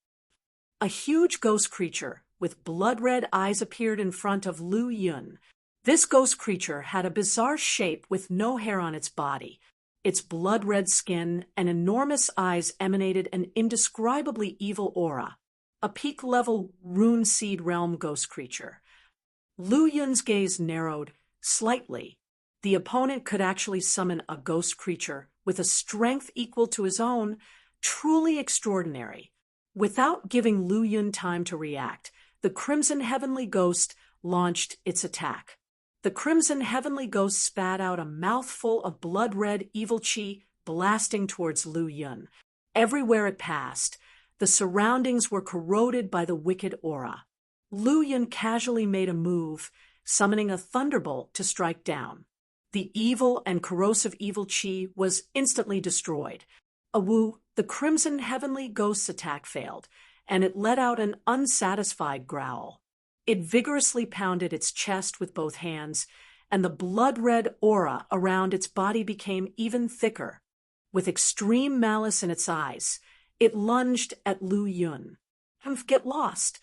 A: A huge ghost creature with blood-red eyes appeared in front of Lu Yun. This ghost creature had a bizarre shape with no hair on its body. Its blood-red skin and enormous eyes emanated an indescribably evil aura. A peak-level Rune Seed Realm ghost creature. Lu Yun's gaze narrowed slightly. The opponent could actually summon a ghost creature with a strength equal to his own, truly extraordinary. Without giving Lu Yun time to react, the Crimson Heavenly Ghost launched its attack. The Crimson Heavenly Ghost spat out a mouthful of blood-red evil chi, blasting towards Lu Yun. Everywhere it passed, the surroundings were corroded by the wicked aura. Lu Yun casually made a move, summoning a thunderbolt to strike down. The evil and corrosive evil chi was instantly destroyed. Awoo, the Crimson Heavenly Ghost's attack failed, and it let out an unsatisfied growl. It vigorously pounded its chest with both hands, and the blood-red aura around its body became even thicker. With extreme malice in its eyes, it lunged at Lu Yun. Get lost!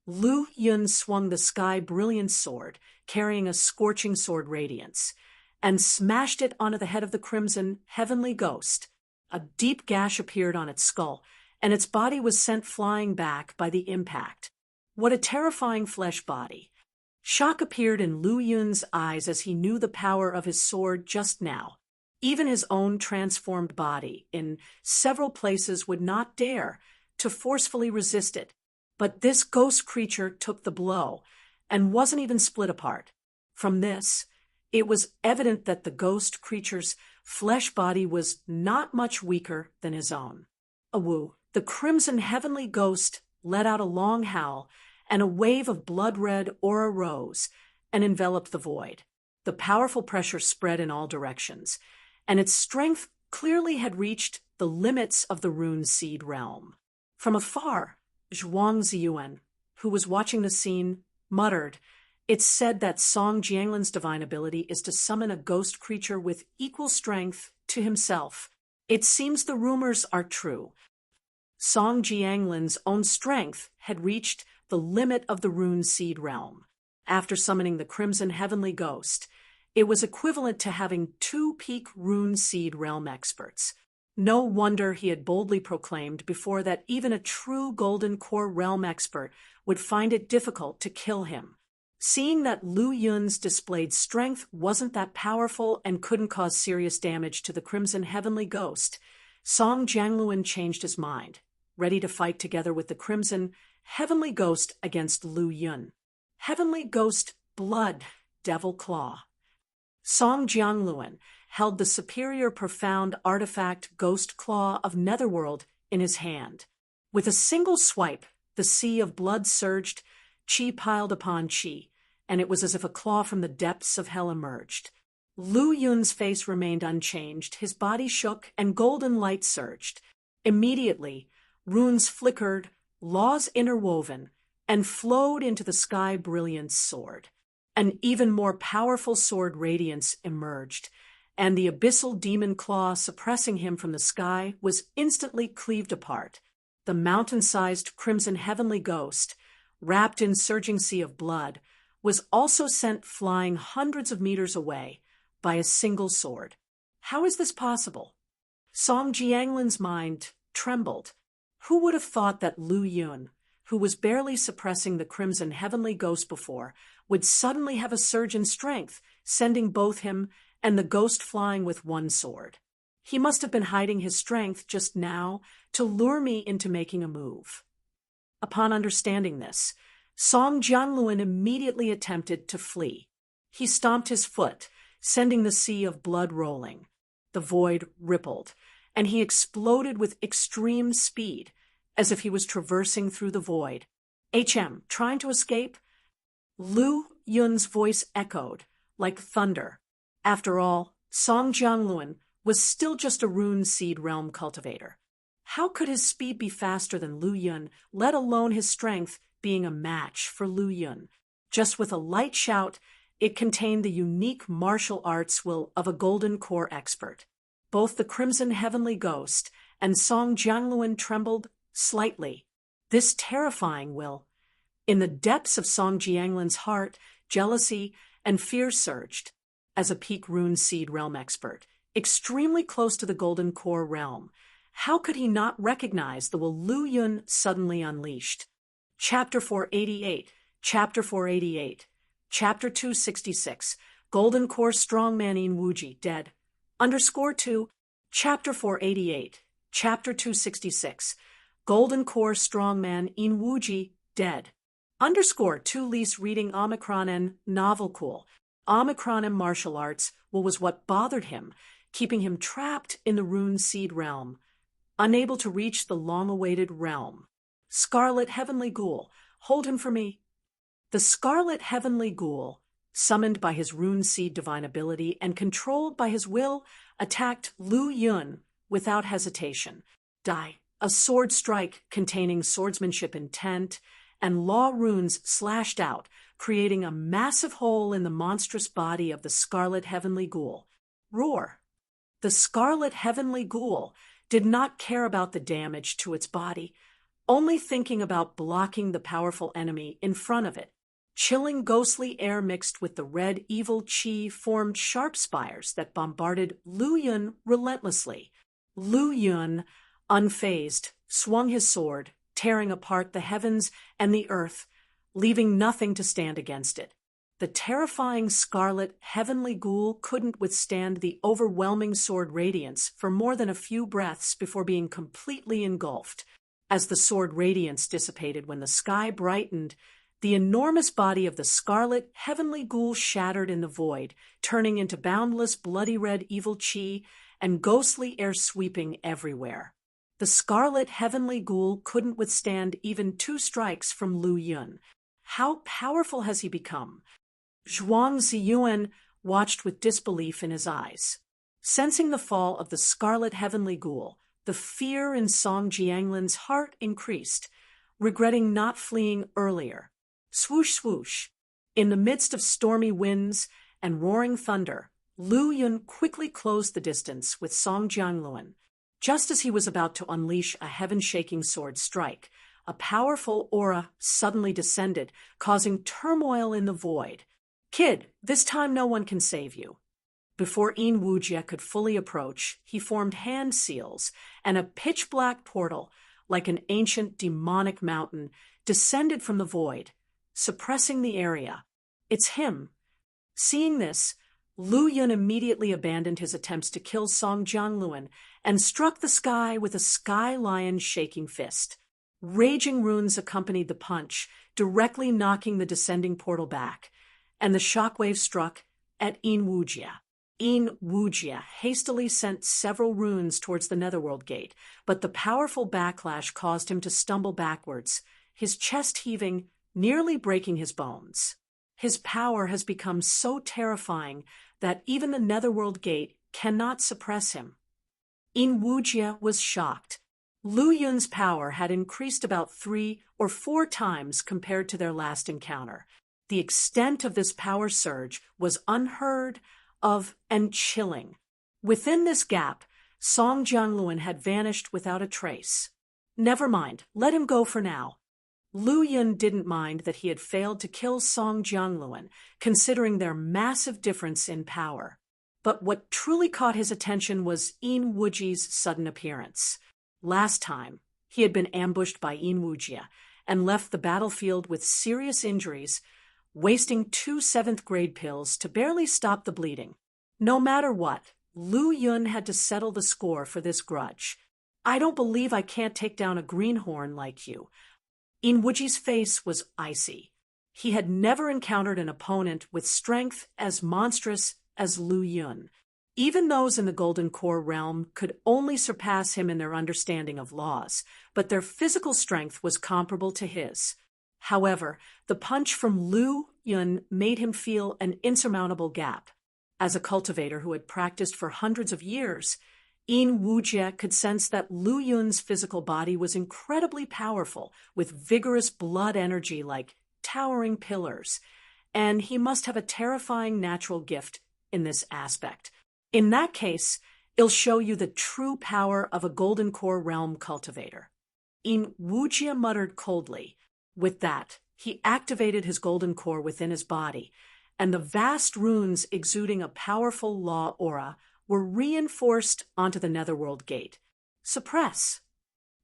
A: Lu Yun swung the sky-brilliant sword, carrying a scorching sword radiance, and smashed it onto the head of the Crimson Heavenly Ghost. A deep gash appeared on its skull, and its body was sent flying back by the impact. What a terrifying flesh body! Shock appeared in Lu Yun's eyes as he knew the power of his sword just now. Even his own transformed body, in several places, would not dare to forcefully resist it. But this ghost creature took the blow, and wasn't even split apart. From this, it was evident that the ghost creature's flesh body was not much weaker than his own. Awoo, the Crimson Heavenly Ghost let out a long howl, and a wave of blood-red aura rose and enveloped the void. The powerful pressure spread in all directions, and its strength clearly had reached the limits of the Rune Seed realm. From afar, Zhuang Ziyuan, who was watching the scene, muttered, "It's said that Song Jianglin's divine ability is to summon a ghost creature with equal strength to himself. It seems the rumors are true." Song Jianglin's own strength had reached the limit of the Rune Seed realm. After summoning the Crimson Heavenly Ghost, it was equivalent to having 2 peak Rune Seed realm experts. No wonder he had boldly proclaimed before that even a true Golden Core realm expert would find it difficult to kill him. Seeing that Lu Yun's displayed strength wasn't that powerful and couldn't cause serious damage to the Crimson Heavenly Ghost, Song Jianglun changed his mind, ready to fight together with the Crimson Heavenly Ghost against Lu Yun. Heavenly Ghost Blood Devil Claw. Song Jianglun held the superior profound artifact Ghost Claw of Netherworld in his hand. With a single swipe, the sea of blood surged, chi piled upon chi, and it was as if a claw from the depths of hell emerged. Lu Yun's face remained unchanged, his body shook, and golden light surged. Immediately, runes flickered, laws interwoven, and flowed into the sky brilliance sword. An even more powerful sword radiance emerged, and the abyssal demon claw suppressing him from the sky was instantly cleaved apart. The mountain-sized crimson heavenly ghost, wrapped in surging sea of blood, was also sent flying hundreds of meters away by a single sword. How is this possible? Song Jianglin's mind trembled. Who would have thought that Lu Yun, who was barely suppressing the crimson heavenly ghost before, would suddenly have a surge in strength, sending both him and the ghost flying with one sword? He must have been hiding his strength just now to lure me into making a move. Upon understanding this, Song Jianglun immediately attempted to flee. He stomped his foot, sending the sea of blood rolling. The void rippled, and he exploded with extreme speed, as if he was traversing through the void. Trying to escape? Lu Yun's voice echoed, like thunder. After all, Song Jianglun was still just a rune seed realm cultivator. How could his speed be faster than Lu Yun, let alone his strength being a match for Lu Yun? Just with a light shout, it contained the unique martial arts will of a golden core expert. Both the crimson heavenly ghost and Song Jianglun trembled slightly. This terrifying will. In the depths of Song Jianglin's heart, jealousy and fear surged. As a peak rune seed realm expert, extremely close to the golden core realm, how could he not recognize the will Lu Yun suddenly unleashed? Chapter 488, Chapter 488, Chapter 266, Golden Core Strongman In Wuji, dead. _2, Chapter 488, Chapter 266, Golden Core Strongman In Wuji, dead. _2 Lease reading Omicron and novel cool. Omicron and martial arts was what bothered him, keeping him trapped in the rune seed realm, unable to reach the long-awaited realm. Scarlet Heavenly Ghoul, hold him for me. The Scarlet Heavenly Ghoul, summoned by his rune seed divine ability and controlled by his will, attacked Lu Yun without hesitation. A sword strike containing swordsmanship intent and law runes slashed out, creating a massive hole in the monstrous body of the Scarlet Heavenly Ghoul. Roar! The Scarlet Heavenly Ghoul did not care about the damage to its body, only thinking about blocking the powerful enemy in front of it. Chilling ghostly air mixed with the red evil chi formed sharp spires that bombarded Lu Yun relentlessly. Lu Yun, unfazed, swung his sword, tearing apart the heavens and the earth, leaving nothing to stand against it. The terrifying Scarlet Heavenly Ghoul couldn't withstand the overwhelming sword radiance for more than a few breaths before being completely engulfed. As the sword radiance dissipated when the sky brightened, the enormous body of the Scarlet Heavenly Ghoul shattered in the void, turning into boundless bloody red evil chi and ghostly air sweeping everywhere. The Scarlet Heavenly Ghoul couldn't withstand even 2 strikes from Lu Yun. How powerful has he become? Zhuang Ziyuan watched with disbelief in his eyes. Sensing the fall of the Scarlet Heavenly Ghoul, the fear in Song Jianglin's heart increased, regretting not fleeing earlier. Swoosh, swoosh. In the midst of stormy winds and roaring thunder, Lu Yun quickly closed the distance with Song Jianglun. Just as he was about to unleash a heaven-shaking sword strike, a powerful aura suddenly descended, causing turmoil in the void. Kid, this time no one can save you. Before In Wujie could fully approach, he formed hand seals, and a pitch-black portal, like an ancient demonic mountain, descended from the void, suppressing the area. It's him. Seeing this, Lu Yun immediately abandoned his attempts to kill Song Jianglun and struck the sky with a sky lion shaking fist. Raging runes accompanied the punch, directly knocking the descending portal back, and the shockwave struck at In Wujie. In Wujie hastily sent several runes towards the Netherworld Gate, but the powerful backlash caused him to stumble backwards, his chest heaving, nearly breaking his bones. His power has become so terrifying that even the Netherworld Gate cannot suppress him. Inwujia was shocked. Lu Yun's power had increased about 3 or 4 times compared to their last encounter. The extent of this power surge was unheard of and chilling. Within this gap, Song Jiangluan had vanished without a trace. Never mind, let him go for now. Lu Yun didn't mind that he had failed to kill Song Jiangluan, considering their massive difference in power. But what truly caught his attention was Yin Wuji's sudden appearance. Last time, he had been ambushed by Yin Wujia and left the battlefield with serious injuries, wasting 2 7th-grade pills to barely stop the bleeding. No matter what, Lu Yun had to settle the score for this grudge. I don't believe I can't take down a greenhorn like you. Yin Wuji's face was icy. He had never encountered an opponent with strength as monstrous as Lu Yun. Even those in the Golden Core realm could only surpass him in their understanding of laws, but their physical strength was comparable to his. However, the punch from Lu Yun made him feel an insurmountable gap. As a cultivator who had practiced for hundreds of years, Yin Wujia could sense that Lu Yun's physical body was incredibly powerful, with vigorous blood energy like towering pillars, and he must have a terrifying natural gift in this aspect. In that case, it'll show you the true power of a Golden Core realm cultivator. Yin Wujia muttered coldly. With that, he activated his Golden Core within his body, and the vast runes exuding a powerful law aura were reinforced onto the Netherworld Gate. Suppress.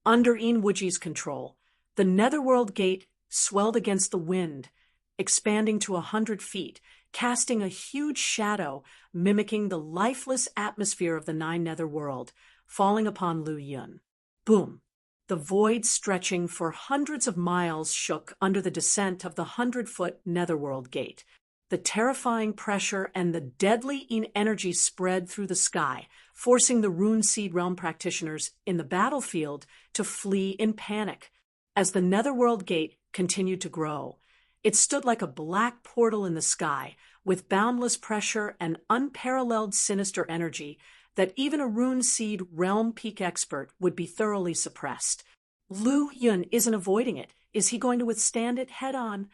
A: Under Yin Wuji's control, the Netherworld Gate swelled against the wind, expanding to 100 feet, casting a huge shadow mimicking the lifeless atmosphere of the 9 Netherworld, falling upon Lu Yun. Boom! The void stretching for hundreds of miles shook under the descent of the 100-foot Netherworld Gate. The terrifying pressure and the deadly energy spread through the sky, forcing the Rune Seed Realm practitioners in the battlefield to flee in panic. As the Netherworld Gate continued to grow, it stood like a black portal in the sky, with boundless pressure and unparalleled sinister energy that even a Rune Seed Realm Peak expert would be thoroughly suppressed. Lu Yun isn't avoiding it. Is he going to withstand it head-on?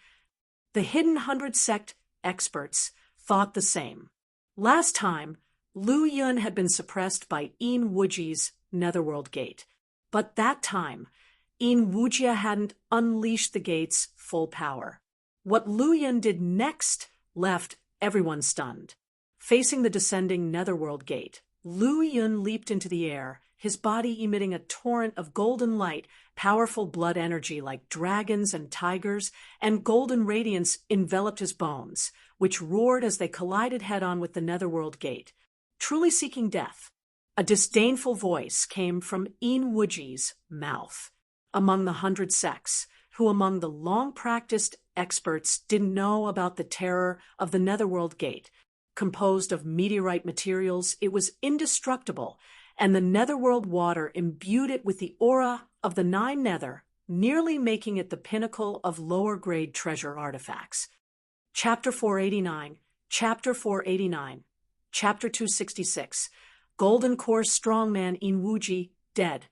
A: The hidden 100 Sect experts thought the same. Last time, Lu Yun had been suppressed by Yin Wuji's Netherworld Gate. But that time, Yin Wujia hadn't unleashed the gate's full power. What Lu Yun did next left everyone stunned. Facing the descending Netherworld Gate, Lu Yun leaped into the air, his body emitting a torrent of golden light, powerful blood energy like dragons and tigers, and golden radiance enveloped his bones, which roared as they collided head-on with the Netherworld Gate. Truly seeking death, a disdainful voice came from Yin Wuji's mouth. Among the 100 sects, who among the long-practiced experts didn't know about the terror of the Netherworld Gate. Composed of meteorite materials, it was indestructible, and the Netherworld water imbued it with the aura of the 9 Nether, nearly making it the pinnacle of lower-grade treasure artifacts. Chapter 489, Chapter 489, Chapter 266, Golden Core Strongman Yin Wuji, dead.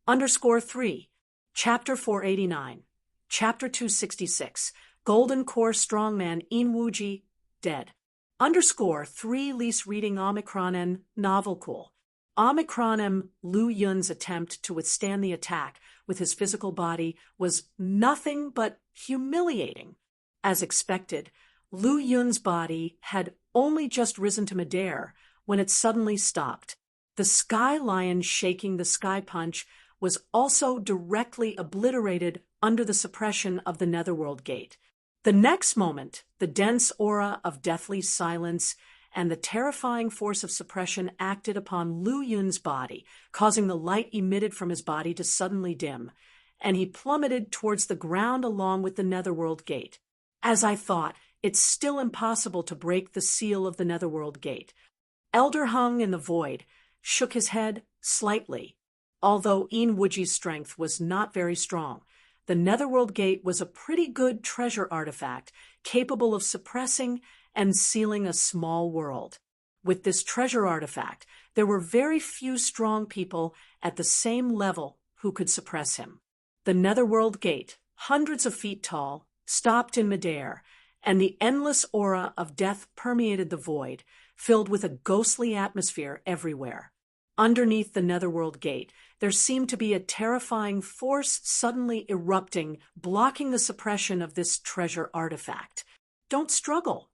A: _3, Chapter 489, Chapter 266, Golden Core Strongman Yin Wuji, dead. _3 Lease reading Omicron N. Novel Cool. Omicron M. Lu Yun's attempt to withstand the attack with his physical body was nothing but humiliating. As expected, Lu Yun's body had only just risen to midair when it suddenly stopped. The Sky Lion shaking the Sky Punch was also directly obliterated under the suppression of the Netherworld Gate. The next moment, the dense aura of deathly silence and the terrifying force of suppression acted upon Lu Yun's body, causing the light emitted from his body to suddenly dim, and he plummeted towards the ground along with the Netherworld Gate. As I thought, it's still impossible to break the seal of the Netherworld Gate. Elder Hung in the void shook his head slightly. Although Yin Wuji's strength was not very strong, The Netherworld Gate was a pretty good treasure artifact, capable of suppressing and sealing a small world. With this treasure artifact, there were very few strong people at the same level who could suppress him. The Netherworld Gate, hundreds of feet tall, stopped in midair, and the endless aura of death permeated the void, filled with a ghostly atmosphere everywhere. Underneath the Netherworld Gate, there seemed to be a terrifying force suddenly erupting, blocking the suppression of this treasure artifact. "Don't struggle."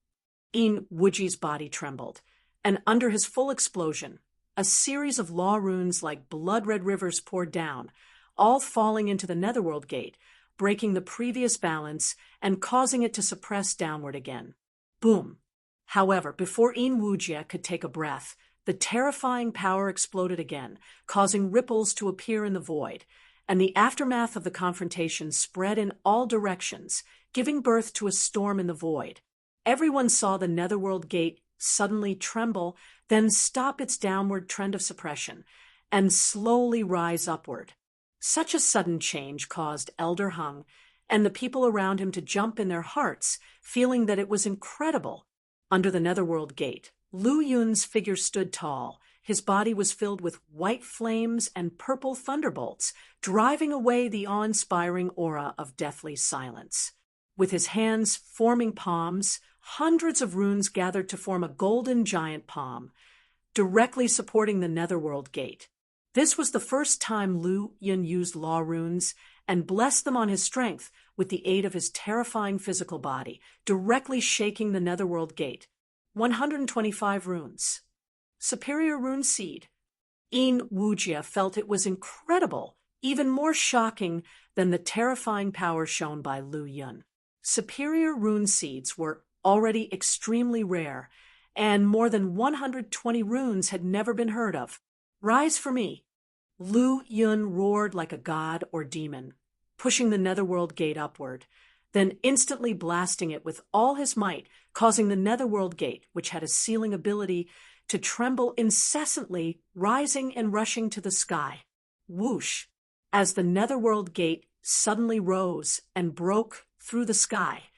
A: Een Wuji's body trembled, and under his full explosion, a series of law runes like blood-red rivers poured down, all falling into the Netherworld Gate, breaking the previous balance and causing it to suppress downward again. Boom. However, before Een Wuji could take a breath, the terrifying power exploded again, causing ripples to appear in the void, and the aftermath of the confrontation spread in all directions, giving birth to a storm in the void. Everyone saw the Netherworld Gate suddenly tremble, then stop its downward trend of suppression, and slowly rise upward. Such a sudden change caused Elder Hung and the people around him to jump in their hearts, feeling that it was incredible. Under the Netherworld Gate, Lu Yun's figure stood tall. His body was filled with white flames and purple thunderbolts, driving away the awe-inspiring aura of deathly silence. With his hands forming palms, hundreds of runes gathered to form a golden giant palm, directly supporting the Netherworld Gate. This was the first time Lu Yun used law runes and blessed them on his strength with the aid of his terrifying physical body, directly shaking the Netherworld Gate. 125 runes. Superior Rune Seed. Een Wuji felt it was incredible, even more shocking than the terrifying power shown by Lu Yun. Superior rune seeds were already extremely rare, and more than 120 runes had never been heard of. "Rise for me." Lu Yun roared like a god or demon, pushing the Netherworld Gate upward, then instantly blasting it with all his might, causing the Netherworld Gate, which had a sealing ability, to tremble incessantly, rising and rushing to the sky. Whoosh! As the Netherworld Gate suddenly rose and broke through the sky,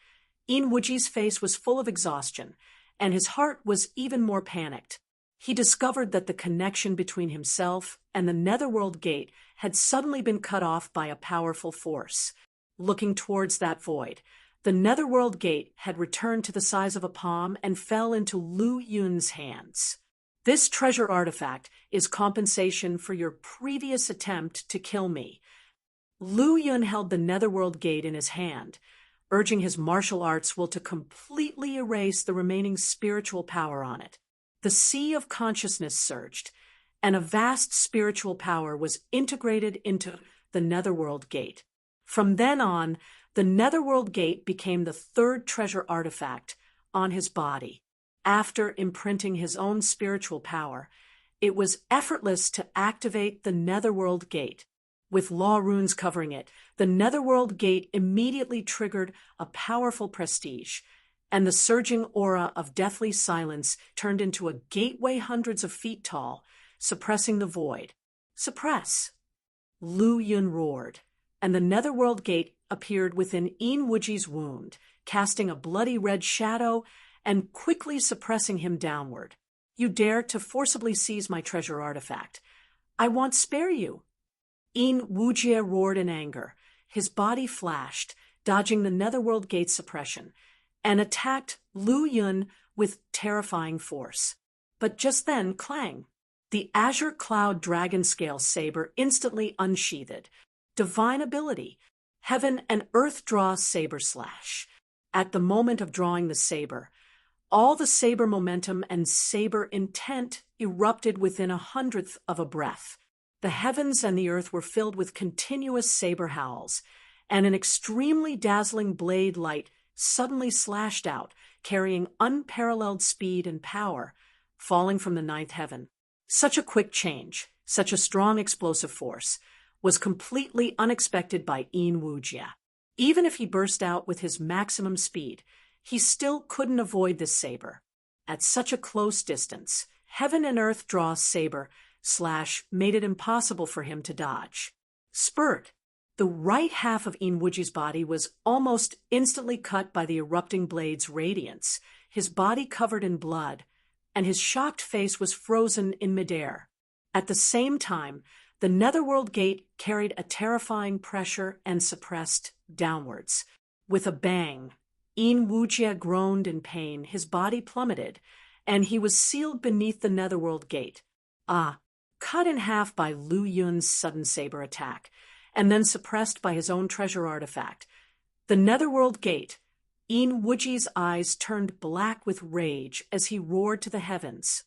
A: Een Wuji's face was full of exhaustion, and his heart was even more panicked. He discovered that the connection between himself and the Netherworld Gate had suddenly been cut off by a powerful force. Looking towards that void, the Netherworld Gate had returned to the size of a palm and fell into Lu Yun's hands. "This treasure artifact is compensation for your previous attempt to kill me." Lu Yun held the Netherworld Gate in his hand, urging his martial arts will to completely erase the remaining spiritual power on it. The sea of consciousness surged, and a vast spiritual power was integrated into the Netherworld Gate. From then on, the Netherworld Gate became the third treasure artifact on his body. After imprinting his own spiritual power, it was effortless to activate the Netherworld Gate. With law runes covering it, the Netherworld Gate immediately triggered a powerful prestige, and the surging aura of deathly silence turned into a gateway hundreds of feet tall, suppressing the void. "Suppress!" Lu Yun roared, and the Netherworld Gate appeared within Een Wuji's wound, casting a bloody red shadow and quickly suppressing him downward. "You dare to forcibly seize my treasure artifact. I won't spare you." Een Wuji roared in anger. His body flashed, dodging the Netherworld Gate suppression, and attacked Lu Yun with terrifying force. But just then, clang! The Azure Cloud Dragon Scale Saber instantly unsheathed. Divine ability. Heaven and Earth Draw Saber Slash. At the moment of drawing the saber, all the saber momentum and saber intent erupted within 1/100th of a breath. The heavens and the earth were filled with continuous saber howls, and an extremely dazzling blade light suddenly slashed out, carrying unparalleled speed and power, falling from the 9th heaven. Such a quick change, such a strong explosive force, was completely unexpected by Een Wuji. Even if he burst out with his maximum speed, he still couldn't avoid this saber. At such a close distance, Heaven and Earth Draw Saber Slash made it impossible for him to dodge. Spurt! The right half of Inwuji's body was almost instantly cut by the erupting blade's radiance, his body covered in blood, and his shocked face was frozen in midair. At the same time, the netherworld gate carried a terrifying pressure and suppressed downwards. With a bang, Inwujia groaned in pain, his body plummeted, and he was sealed beneath the netherworld gate. Cut in half by Lu Yun's sudden saber attack, and then suppressed by his own treasure artifact. The netherworld gate, Inwuji's eyes turned black with rage as he roared to the heavens.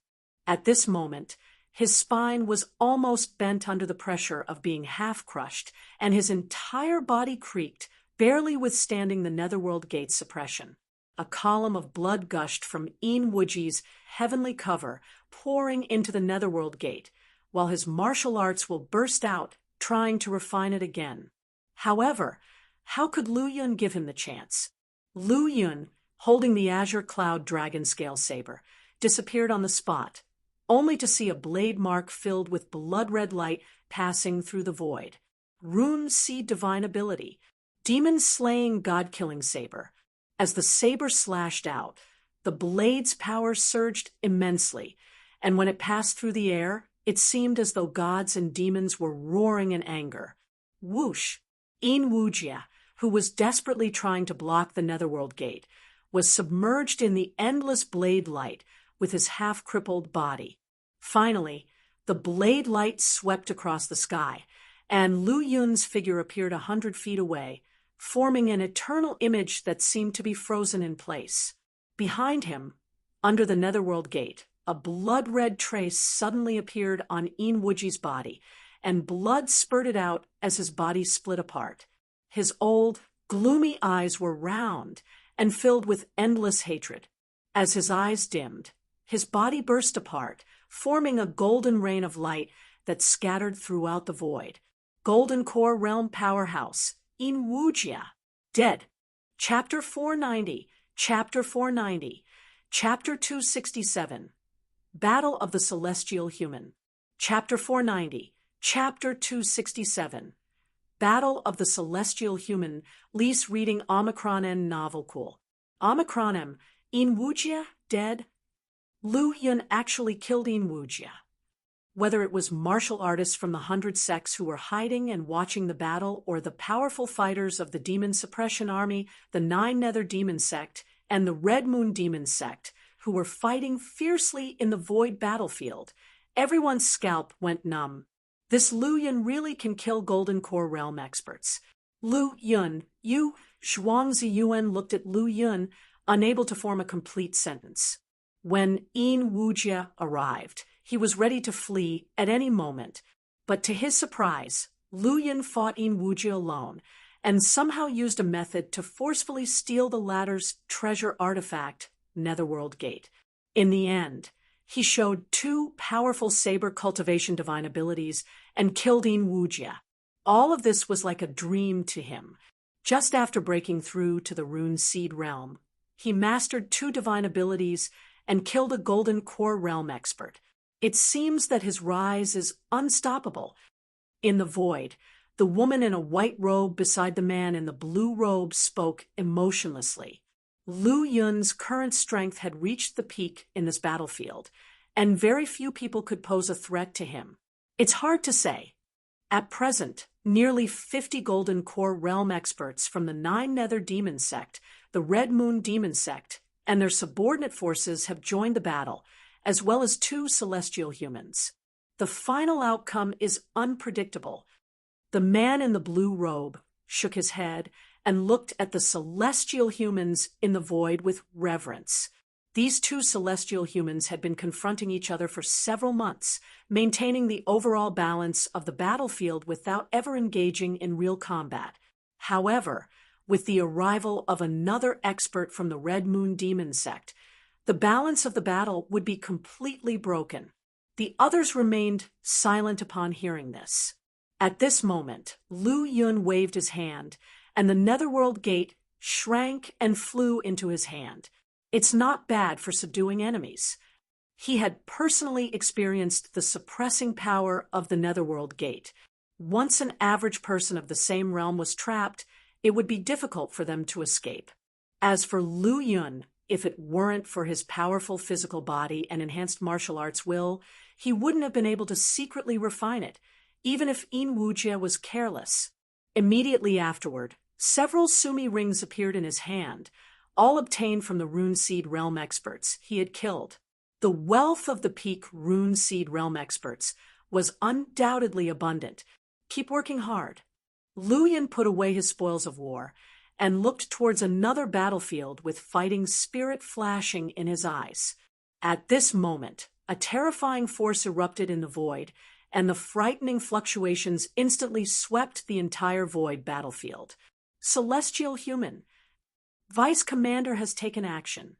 A: At this moment, his spine was almost bent under the pressure of being half-crushed, and his entire body creaked, barely withstanding the netherworld gate's suppression. A column of blood gushed from Inwuji's heavenly cover, pouring into the netherworld gate, while his martial arts will burst out, trying to refine it again. However, how could Lu Yun give him the chance? Lu Yun, holding the azure cloud dragon scale saber, disappeared on the spot, only to see a blade mark filled with blood-red light passing through the void. Rune Seed Divine Ability, demon-slaying god-killing saber. As the saber slashed out, the blade's power surged immensely, and when it passed through the air, it seemed as though gods and demons were roaring in anger. Whoosh! Inwujia, who was desperately trying to block the netherworld gate, was submerged in the endless blade light with his half-crippled body. Finally, the blade light swept across the sky, and Lu Yun's figure appeared 100 feet away, forming an eternal image that seemed to be frozen in place. Behind him, under the netherworld gate, a blood-red trace suddenly appeared on Inwuji's body, and blood spurted out as his body split apart. His old, gloomy eyes were round and filled with endless hatred. As his eyes dimmed, his body burst apart, forming a golden rain of light that scattered throughout the void. Golden Core Realm Powerhouse, Inwujia, dead. Chapter 490, Chapter 490, Chapter 267, Battle of the Celestial Human. Chapter 490, Chapter 267, Battle of the Celestial Human. Lease reading Omicron N novel cool. Omicron M, Inwujia, dead. Lu Yun actually killed Inwujia. Whether it was martial artists from the 100 sects who were hiding and watching the battle, or the powerful fighters of the Demon Suppression Army, the 9 Nether Demon Sect, and the Red Moon Demon Sect, who were fighting fiercely in the void battlefield, everyone's scalp went numb. This Lu Yun really can kill Golden Core Realm experts. Lu Yun, you, Zhuangzi Yuan looked at Lu Yun, unable to form a complete sentence. When Inwujia arrived, he was ready to flee at any moment, but to his surprise, Lu Yun fought Inwujia alone, and somehow used a method to forcefully steal the latter's treasure artifact, Netherworld Gate. In the end, he showed 2 powerful saber cultivation divine abilities and killed Inwujia. All of this was like a dream to him. Just after breaking through to the Rune Seed realm, he mastered 2 divine abilities and killed a Golden Core Realm expert. It seems that his rise is unstoppable. In the void, the woman in a white robe beside the man in the blue robe spoke emotionlessly. Lu Yun's current strength had reached the peak in this battlefield, and very few people could pose a threat to him. It's hard to say. At present, nearly 50 Golden Core Realm experts from the 9 Nether Demon Sect, the Red Moon Demon Sect, and their subordinate forces have joined the battle, as well as 2 celestial humans. The final outcome is unpredictable. The man in the blue robe shook his head and looked at the celestial humans in the void with reverence. These 2 celestial humans had been confronting each other for several months, maintaining the overall balance of the battlefield without ever engaging in real combat. However, with the arrival of another expert from the Red Moon Demon Sect, the balance of the battle would be completely broken. The others remained silent upon hearing this. At this moment, Lu Yun waved his hand, and the Netherworld Gate shrank and flew into his hand. It's not bad for subduing enemies. He had personally experienced the suppressing power of the Netherworld Gate. Once an average person of the same realm was trapped, it would be difficult for them to escape. As for Lu Yun, if it weren't for his powerful physical body and enhanced martial arts will, he wouldn't have been able to secretly refine it, even if Yin Wujie was careless. Immediately afterward, several Sumi rings appeared in his hand, all obtained from the Rune Seed Realm experts he had killed. The wealth of the peak Rune Seed Realm experts was undoubtedly abundant. Keep working hard. Lu Yun put away his spoils of war and looked towards another battlefield with fighting spirit flashing in his eyes. At this moment, a terrifying force erupted in the void, and the frightening fluctuations instantly swept the entire void battlefield. Celestial Human. Vice Commander has taken action.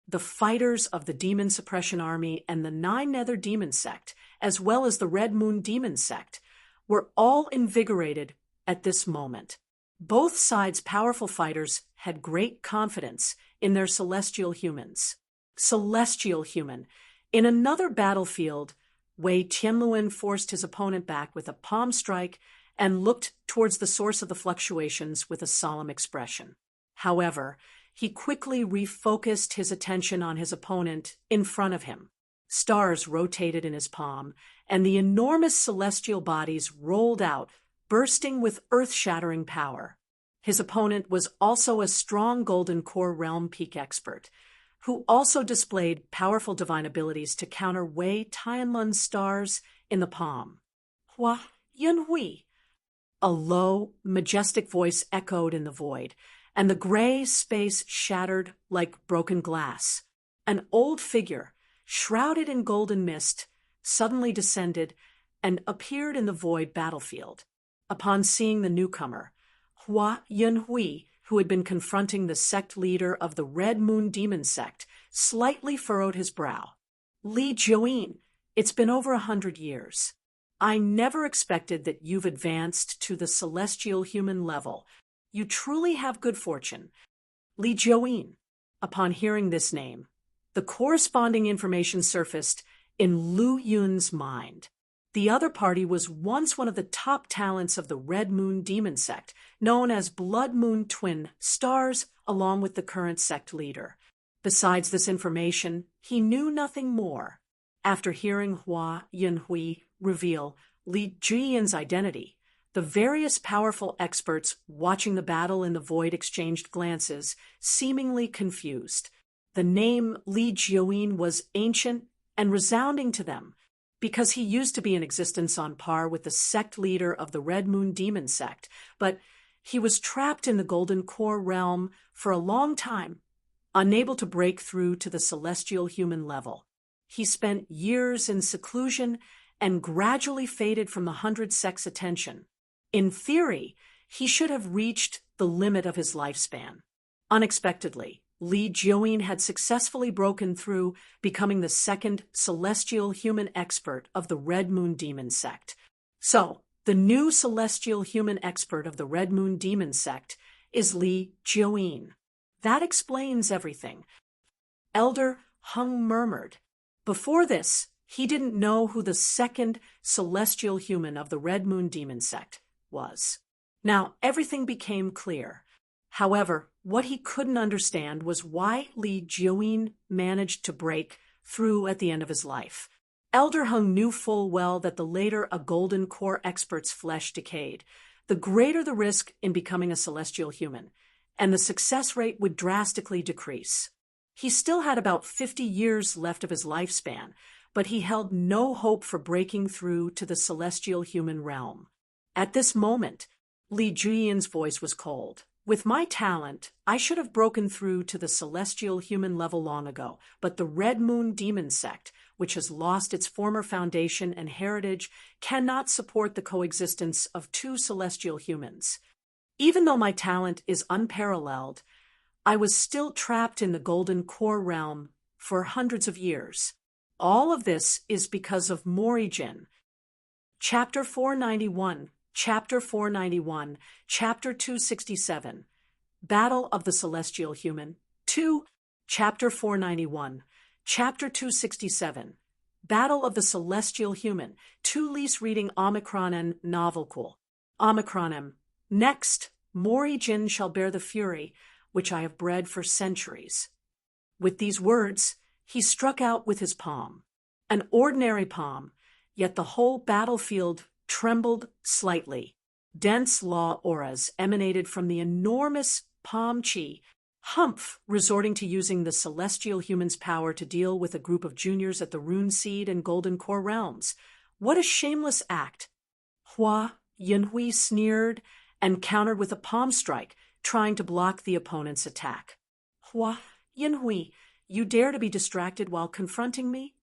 A: The fighters of the Demon Suppression Army and the 9 Nether Demon Sect, as well as the Red Moon Demon Sect, were all invigorated at this moment. Both sides' powerful fighters had great confidence in their celestial humans. Celestial Human. In another battlefield, Wei Tianluan forced his opponent back with a palm strike and looked towards the source of the fluctuations with a solemn expression. However, he quickly refocused his attention on his opponent in front of him. Stars rotated in his palm, and the enormous celestial bodies rolled out, bursting with earth-shattering power. His opponent was also a strong Golden Core Realm Peak expert, who also displayed powerful divine abilities to counter Wei Tianlun's stars in the palm. Hua Yunhui. A low, majestic voice echoed in the void, and the gray space shattered like broken glass. An old figure, shrouded in golden mist, suddenly descended and appeared in the void battlefield. Upon seeing the newcomer, Hua Yunhui, who had been confronting the sect leader of the Red Moon Demon Sect, slightly furrowed his brow. Li Jiuyin, it's been over 100 years. I never expected that you've advanced to the celestial human level. You truly have good fortune. Li Jiuyin. Upon hearing this name, the corresponding information surfaced in Lu Yun's mind. The other party was once one of the top talents of the Red Moon Demon Sect, known as Blood Moon Twin Stars, along with the current sect leader. Besides this information, he knew nothing more. After hearing Hua Yunhui reveal Li Jiuyan's identity, the various powerful experts watching the battle in the void exchanged glances, seemingly confused. The name Li Jiuyin was ancient and resounding to them, because he used to be in existence on par with the sect leader of the Red Moon Demon Sect, but he was trapped in the Golden Core realm for a long time, unable to break through to the celestial human level. He spent years in seclusion and gradually faded from the 100 sects' attention. In theory, he should have reached the limit of his lifespan. Unexpectedly, Li Jiuyin had successfully broken through, becoming the second celestial human expert of the Red Moon Demon Sect. So, the new celestial human expert of the Red Moon Demon Sect is Li Jiuyin. That explains everything. Elder Hung murmured. Before this, he didn't know who the second celestial human of the Red Moon Demon Sect was. Now, everything became clear. However, what he couldn't understand was why Li Jiuyin managed to break through at the end of his life. Elder Hung knew full well that the later a Golden Core expert's flesh decayed, the greater the risk in becoming a celestial human, and the success rate would drastically decrease. He still had about 50 years left of his lifespan, but he held no hope for breaking through to the celestial human realm. At this moment, Li Jiuyin's voice was cold. With my talent, I should have broken through to the celestial human level long ago, but the Red Moon Demon Sect, which has lost its former foundation and heritage, cannot support the coexistence of two celestial humans. Even though my talent is unparalleled, I was still trapped in the Golden Core realm for hundreds of years. All of this is because of Morijin. Chapter 491, Chapter 491, Chapter 267, Battle of the Celestial Human, 2, Chapter 491, Chapter 267, Battle of the Celestial Human, Tu lis reading Omicronen novelcool. Omicronem. Next, Mori Jin shall bear the fury, which I have bred for centuries. With these words, he struck out with his palm. An ordinary palm, yet the whole battlefield trembled slightly. Dense law auras emanated from the enormous palm chi, Humph resorting to using the celestial human's power to deal with a group of juniors at the Rune Seed and Golden Core realms. What a shameless act! Hua Yunhui sneered and countered with a palm strike, trying to block the opponent's attack. Hua Yunhui, you dare to be distracted while confronting me?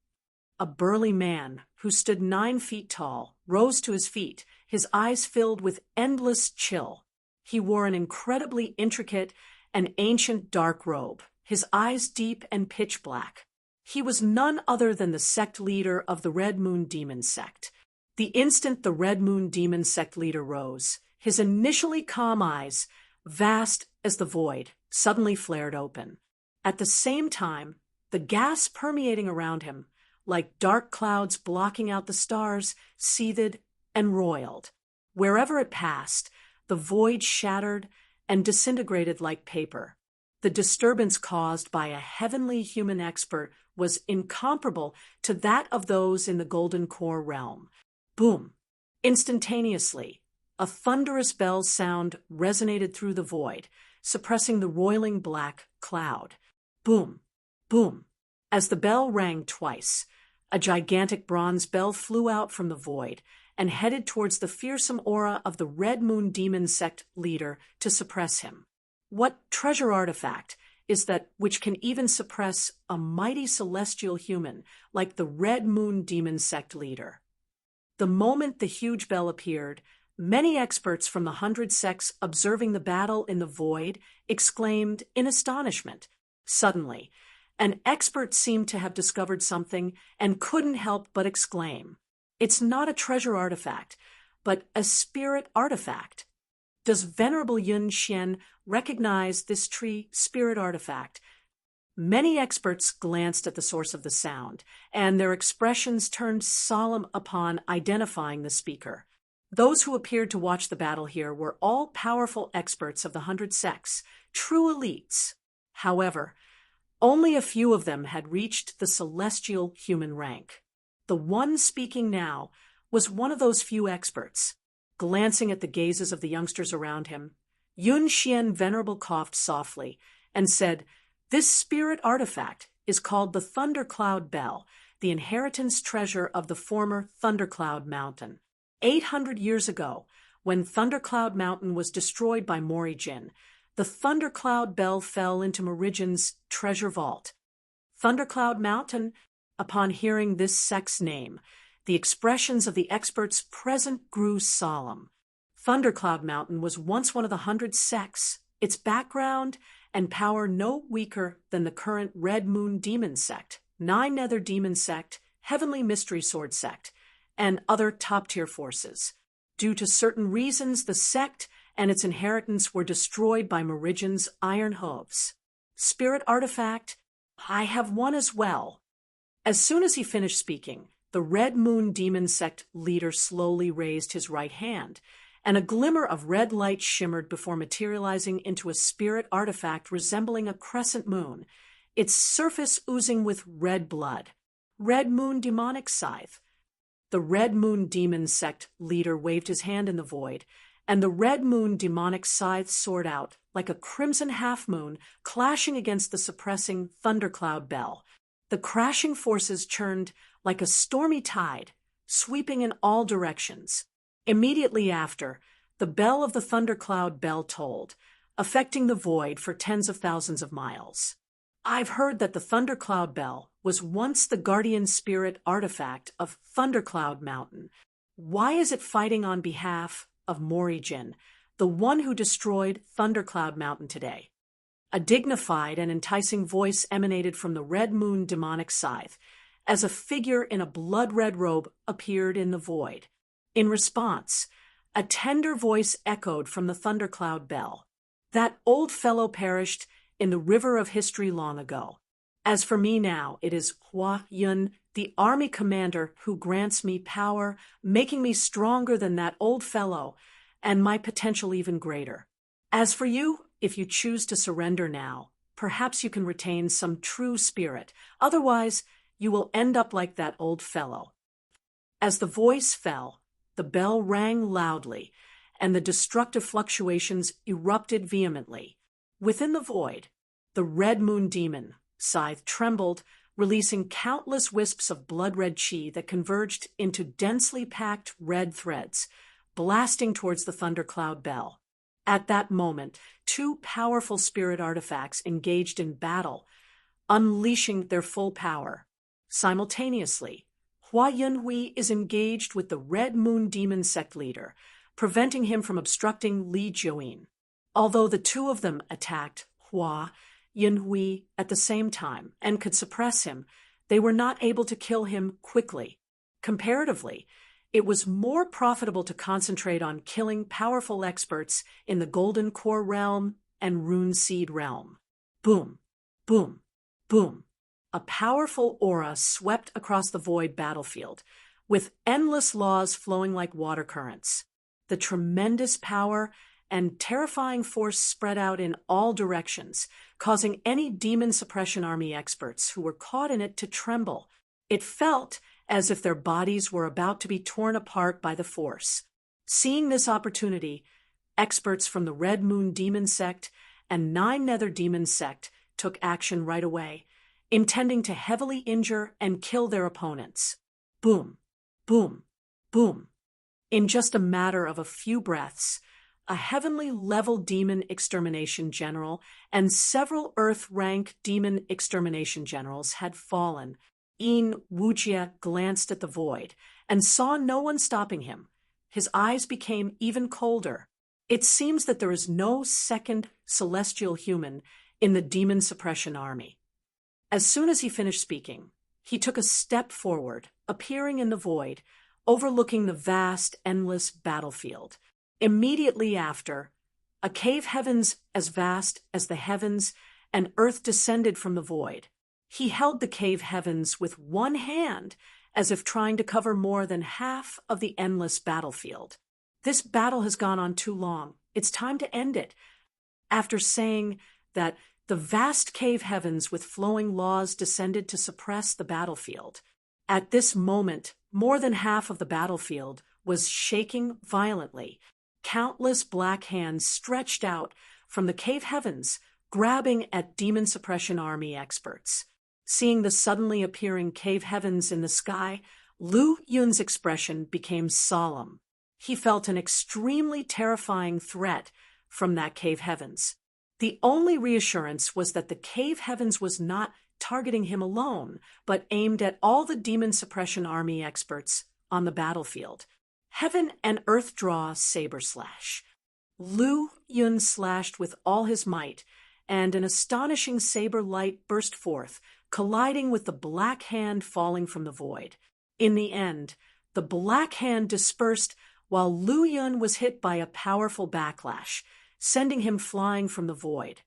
A: A burly man, who stood 9 feet tall, rose to his feet, his eyes filled with endless chill. He wore an incredibly intricate and ancient dark robe, his eyes deep and pitch black. He was none other than the sect leader of the Red Moon Demon Sect. The instant the Red Moon Demon Sect leader rose, his initially calm eyes, vast as the void, suddenly flared open. At the same time, the gas permeating around him, like dark clouds blocking out the stars, seethed and roiled. Wherever it passed, the void shattered and disintegrated like paper. The disturbance caused by a heavenly human expert was incomparable to that of those in the Golden Core realm. Boom! Instantaneously, a thunderous bell sound resonated through the void, suppressing the roiling black cloud. Boom! Boom! As the bell rang twice, a gigantic bronze bell flew out from the void and headed towards the fearsome aura of the Red Moon Demon Sect leader to suppress him. What treasure artifact is that which can even suppress a mighty celestial human like the Red Moon Demon Sect leader? The moment the huge bell appeared, many experts from the 100 sects observing the battle in the void exclaimed in astonishment. Suddenly, an expert seemed to have discovered something and couldn't help but exclaim, "It's not a treasure artifact, but a spirit artifact." Does Venerable Yun Xian recognize this tree spirit artifact? Many experts glanced at the source of the sound, and their expressions turned solemn upon identifying the speaker. Those who appeared to watch the battle here were all powerful experts of the 100 sects, true elites. However, only a few of them had reached the celestial human rank. The one speaking now was one of those few experts. Glancing at the gazes of the youngsters around him, Yun Xian Venerable coughed softly and said, "This spirit artifact is called the Thundercloud Bell, the inheritance treasure of the former Thundercloud Mountain. 800 years ago, when Thundercloud Mountain was destroyed by Mori Jin, the Thundercloud Bell fell into Morigin's treasure vault. Thundercloud Mountain." Upon hearing this sect's name, the expressions of the experts present grew solemn. Thundercloud Mountain was once one of the 100 sects, its background and power no weaker than the current Red Moon Demon Sect, Nine Nether Demon Sect, Heavenly Mystery Sword Sect, and other top-tier forces. Due to certain reasons, the sect and its inheritance were destroyed by Morigin's iron hooves. Spirit artifact, I have one as well. As soon as he finished speaking, the Red Moon Demon Sect leader slowly raised his right hand, and a glimmer of red light shimmered before materializing into a spirit artifact resembling a crescent moon, its surface oozing with red blood. Red Moon Demonic Scythe. The Red Moon Demon Sect leader waved his hand in the void, and the Red Moon Demonic Scythe soared out like a crimson half-moon clashing against the suppressing Thundercloud Bell. The crashing forces churned like a stormy tide, sweeping in all directions. Immediately after, the bell of the Thundercloud Bell tolled, affecting the void for tens of thousands of miles. I've heard that the Thundercloud Bell was once the guardian spirit artifact of Thundercloud Mountain. Why is it fighting on behalf of Mori Jin, the one who destroyed Thundercloud Mountain today? A dignified and enticing voice emanated from the Red Moon Demonic Scythe, as a figure in a blood-red robe appeared in the void. In response, a tender voice echoed from the Thundercloud Bell. "That old fellow perished in the river of history long ago. As for me now, it is Hua Yun, the army commander, who grants me power, making me stronger than that old fellow, and my potential even greater. As for you, if you choose to surrender now, perhaps you can retain some true spirit. Otherwise, you will end up like that old fellow. As the voice fell, the bell rang loudly, and the destructive fluctuations erupted vehemently. Within the void, the red moon demon, Scythe, trembled, releasing countless wisps of blood-red chi that converged into densely packed red threads, blasting towards the thundercloud bell. At that moment, two powerful spirit artifacts engaged in battle, unleashing their full power. Simultaneously, Hua Yunhui is engaged with the Red Moon Demon Sect leader, preventing him from obstructing Li Jiuyin. Although the two of them attacked Hua Yunhui at the same time and could suppress him, they were not able to kill him quickly. Comparatively, it was more profitable to concentrate on killing powerful experts in the Golden Core realm and Rune Seed realm. Boom, boom, boom. A powerful aura swept across the void battlefield, with endless laws flowing like water currents. The tremendous power and terrifying force spread out in all directions, causing any demon suppression army experts who were caught in it to tremble. It felt as if their bodies were about to be torn apart by the force. Seeing this opportunity, experts from the Red Moon Demon Sect and 9 Nether Demon Sect took action right away, intending to heavily injure and kill their opponents. Boom, boom, boom. In just a matter of a few breaths, a heavenly-level demon extermination general and several Earth-rank demon extermination generals had fallen. Yin Wujie glanced at the void and saw no one stopping him. His eyes became even colder. It seems that there is no second celestial human in the demon suppression army. As soon as he finished speaking, he took a step forward, appearing in the void, overlooking the vast, endless battlefield. Immediately after, a cave heavens as vast as the heavens and earth descended from the void. He held the cave heavens with one hand, as if trying to cover more than half of the endless battlefield. This battle has gone on too long. It's time to end it. After saying that the vast cave heavens with flowing laws descended to suppress the battlefield. At this moment, more than half of the battlefield was shaking violently. Countless black hands stretched out from the cave heavens, grabbing at demon suppression army experts. Seeing the suddenly appearing cave heavens in the sky, Lu Yun's expression became solemn. He felt an extremely terrifying threat from that cave heavens. The only reassurance was that the cave heavens was not targeting him alone, but aimed at all the demon suppression army experts on the battlefield. Heaven and earth draw saber slash. Lu Yun slashed with all his might, and an astonishing saber light burst forth, colliding with the black hand falling from the void. In the end, the black hand dispersed while Lu Yun was hit by a powerful backlash, sending him flying from the void.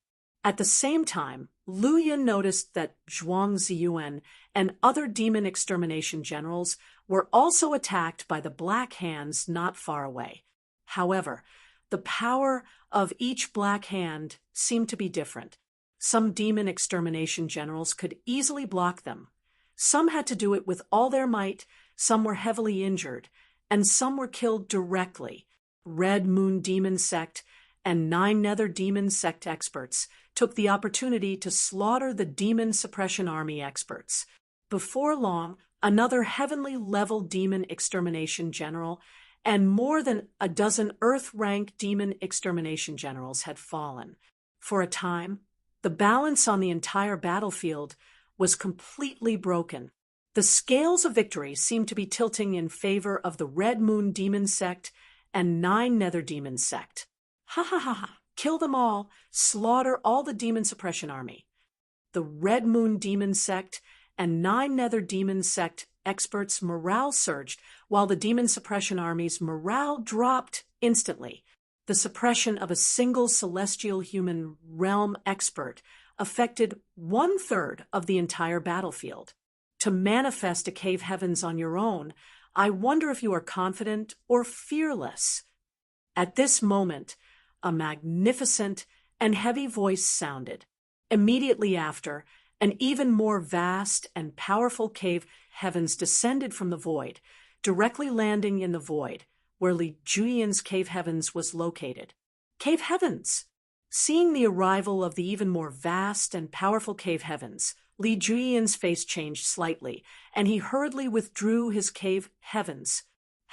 A: At the same time, Lu Yun noticed that Zhuang Ziyuan and other demon extermination generals were also attacked by the black hands not far away. However, the power of each black hand seemed to be different. Some demon extermination generals could easily block them. Some had to do it with all their might, some were heavily injured, and some were killed directly. Red Moon Demon Sect and 9 Nether Demon Sect experts took the opportunity to slaughter the demon suppression army experts. Before long, another heavenly-level demon extermination general and more than a dozen Earth-rank demon extermination generals had fallen. For a time, the balance on the entire battlefield was completely broken. The scales of victory seemed to be tilting in favor of the Red Moon Demon Sect and 9 Nether Demon Sect. Ha ha ha ha! Kill them all, slaughter all the demon suppression army. The Red Moon Demon Sect and 9 Nether Demon Sect experts' morale surged, while the demon suppression army's morale dropped instantly. The suppression of a single celestial human realm expert affected 1/3 of the entire battlefield. To manifest a cave heavens on your own, I wonder if you are confident or fearless. At this moment, a magnificent and heavy voice sounded. Immediately after, an even more vast and powerful cave heavens descended from the void, directly landing in the void, where Li Juyian's cave heavens was located. Cave heavens! Seeing the arrival of the even more vast and powerful cave heavens, Li Juyian's face changed slightly, and he hurriedly withdrew his cave heavens.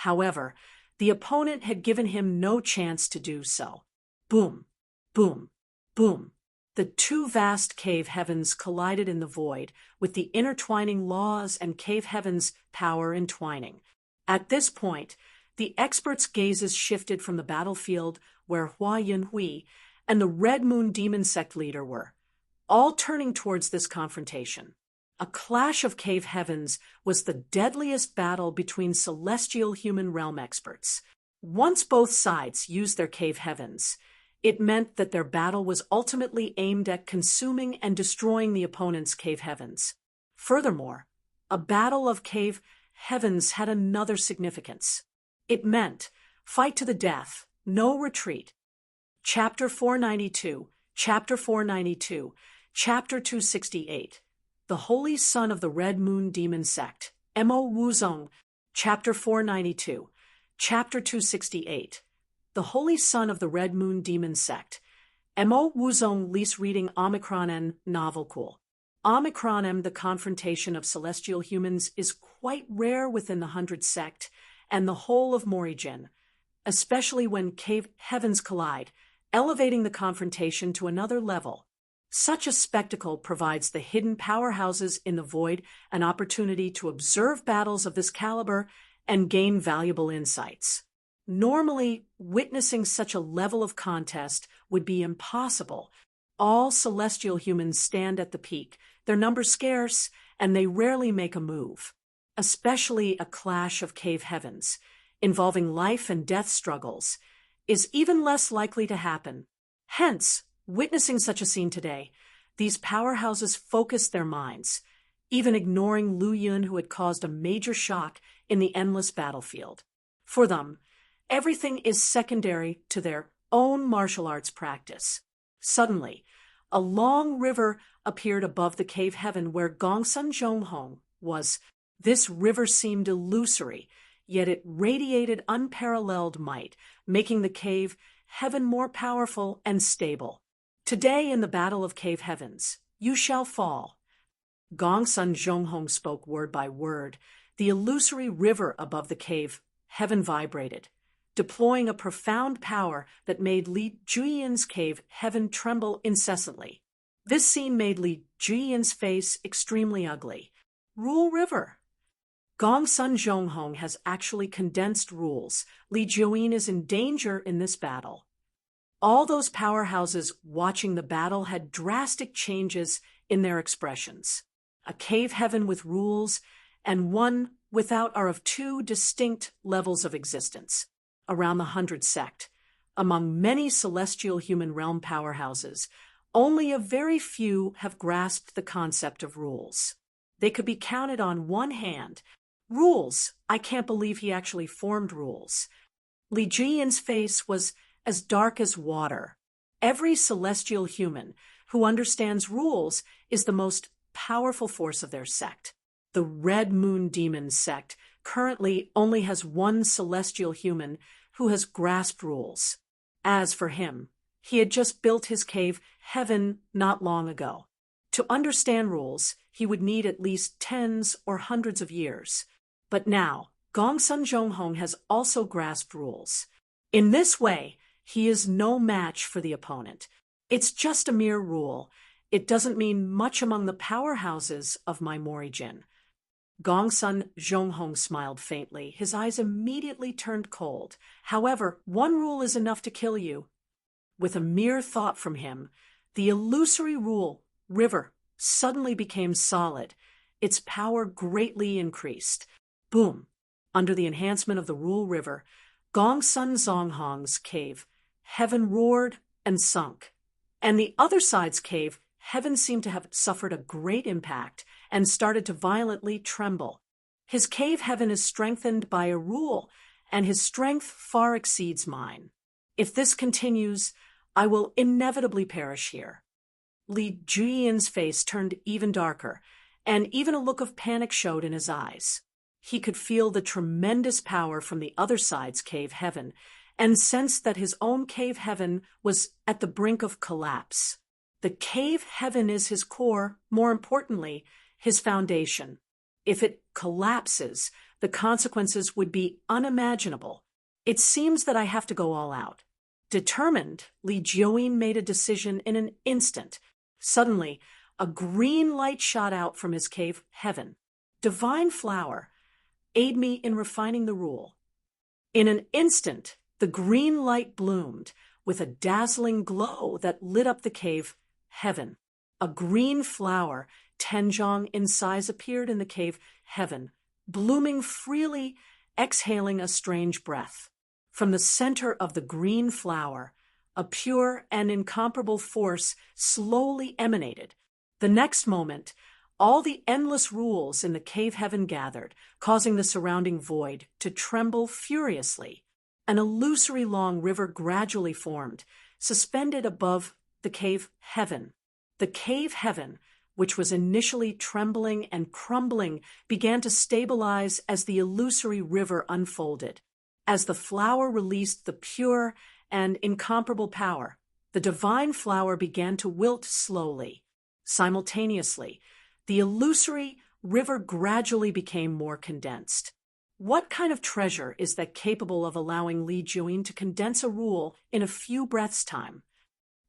A: However, the opponent had given him no chance to do so. Boom, boom, boom. The two vast cave heavens collided in the void, with the intertwining laws and cave heavens' power entwining. At this point, the experts' gazes shifted from the battlefield where Hua Yunhui and the Red Moon Demon Sect leader were, all turning towards this confrontation. A clash of cave heavens was the deadliest battle between celestial human realm experts. Once both sides used their cave heavens, it meant that their battle was ultimately aimed at consuming and destroying the opponent's cave heavens. Furthermore, a battle of cave heavens had another significance. It meant fight to the death, no retreat. Chapter 492, Chapter 492, Chapter 268. The Holy Son of the Red Moon Demon Sect, Mo Wuzong, Chapter 492, Chapter 268. The Holy Son of the Red Moon Demon Sect, Mo Wuzong Lease Reading Omicron N Novel Cool. Omicron M. The confrontation of celestial humans is quite rare within the 100 sect and the whole of Morijin, especially when cave heavens collide, elevating the confrontation to another level. Such a spectacle provides the hidden powerhouses in the void an opportunity to observe battles of this caliber and gain valuable insights. Normally, witnessing such a level of contest would be impossible. All celestial humans stand at the peak, their numbers scarce, and they rarely make a move. Especially a clash of cave heavens, involving life and death struggles, is even less likely to happen. Hence, witnessing such a scene today, these powerhouses focused their minds, even ignoring Lu Yun, who had caused a major shock in the endless battlefield. For them, everything is secondary to their own martial arts practice. Suddenly, a long river appeared above the cave heaven where Gongsun Zhonghong was. This river seemed illusory, yet it radiated unparalleled might, making the cave heaven more powerful and stable. Today in the battle of cave heavens, you shall fall. Gongsun Zhonghong spoke word by word. The illusory river above the cave heaven vibrated, deploying a profound power that made Li Juyian's cave heaven tremble incessantly. This scene made Li Juyian's face extremely ugly. Rule River. Gongsun Zhonghong has actually condensed rules. Li Juyin is in danger in this battle. All those powerhouses watching the battle had drastic changes in their expressions. A cave heaven with rules and one without are of two distinct levels of existence. Around the 100 sect, among many celestial human realm powerhouses, only a very few have grasped the concept of rules. They could be counted on one hand. Rules! I can't believe he actually formed rules. Li Juyian's face was as dark as water. Every celestial human who understands rules is the most powerful force of their sect. The Red Moon Demon Sect currently only has one celestial human who has grasped rules. As for him, he had just built his cave heaven not long ago. To understand rules, he would need at least tens or hundreds of years. But now, Gongsun Zhonghong has also grasped rules. In this way, he is no match for the opponent. It's just a mere rule. It doesn't mean much among the powerhouses of my Morijin. Gongsun Zhonghong smiled faintly. His eyes immediately turned cold. However, one rule is enough to kill you. With a mere thought from him, the illusory rule, river, suddenly became solid. Its power greatly increased. Boom! Under the enhancement of the rule river, Gongsun Zhonghong's cave, heaven roared and sunk. And the other side's cave, heaven seemed to have suffered a great impact and started to violently tremble. His cave heaven is strengthened by a rule, and his strength far exceeds mine. If this continues, I will inevitably perish here. Li Juyian's face turned even darker, and even a look of panic showed in his eyes. He could feel the tremendous power from the other side's cave heaven, and sensed that his own cave heaven was at the brink of collapse. The cave heaven is his core, more importantly, his foundation. If it collapses, the consequences would be unimaginable. It seems that I have to go all out. Determined, Li Juyin made a decision in an instant. Suddenly, a green light shot out from his cave heaven. Divine flower, aid me in refining the rule. In an instant, the green light bloomed with a dazzling glow that lit up the cave heaven. A green flower, Tenjong in size, appeared in the cave heaven, blooming freely, exhaling a strange breath. From the center of the green flower, a pure and incomparable force slowly emanated. The next moment, all the endless rules in the cave heaven gathered, causing the surrounding void to tremble furiously. An illusory long river gradually formed, suspended above the cave heaven. The cave heaven, which was initially trembling and crumbling, began to stabilize as the illusory river unfolded. As the flower released the pure and incomparable power, the divine flower began to wilt slowly. Simultaneously, the illusory river gradually became more condensed. What kind of treasure is that capable of allowing Li Juyin to condense a rule in a few breaths' time?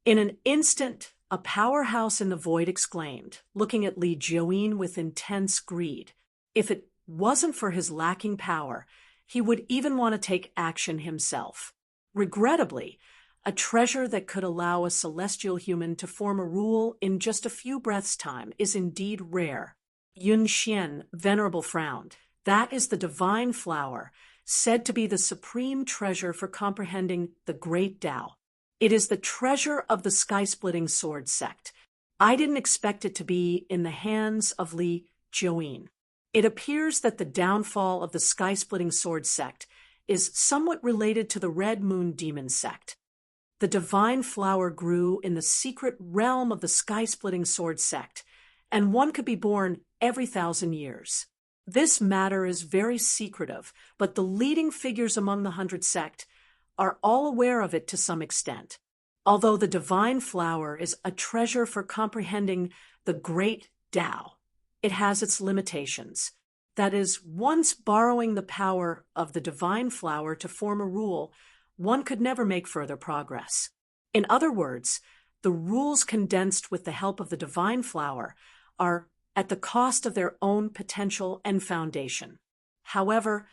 A: In an instant, a powerhouse in the void exclaimed, looking at Li Juyin with intense greed. If it wasn't for his lacking power, he would even want to take action himself. Regrettably, a treasure that could allow a celestial human to form a rule in just a few breaths' time is indeed rare. Yun Xian, venerable, frowned. That is the divine flower, said to be the supreme treasure for comprehending the great Tao. It is the treasure of the sky-splitting sword sect. I didn't expect it to be in the hands of Li Juyin. It appears that the downfall of the sky-splitting sword sect is somewhat related to the Red Moon Demon sect. The divine flower grew in the secret realm of the sky-splitting sword sect, and one could be born every 1,000 years. This matter is very secretive, but the leading figures among the 100 sect are all aware of it to some extent. Although the divine flower is a treasure for comprehending the great Tao, it has its limitations. That is, once borrowing the power of the divine flower to form a rule, one could never make further progress. In other words, the rules condensed with the help of the divine flower are at the cost of their own potential and foundation. However,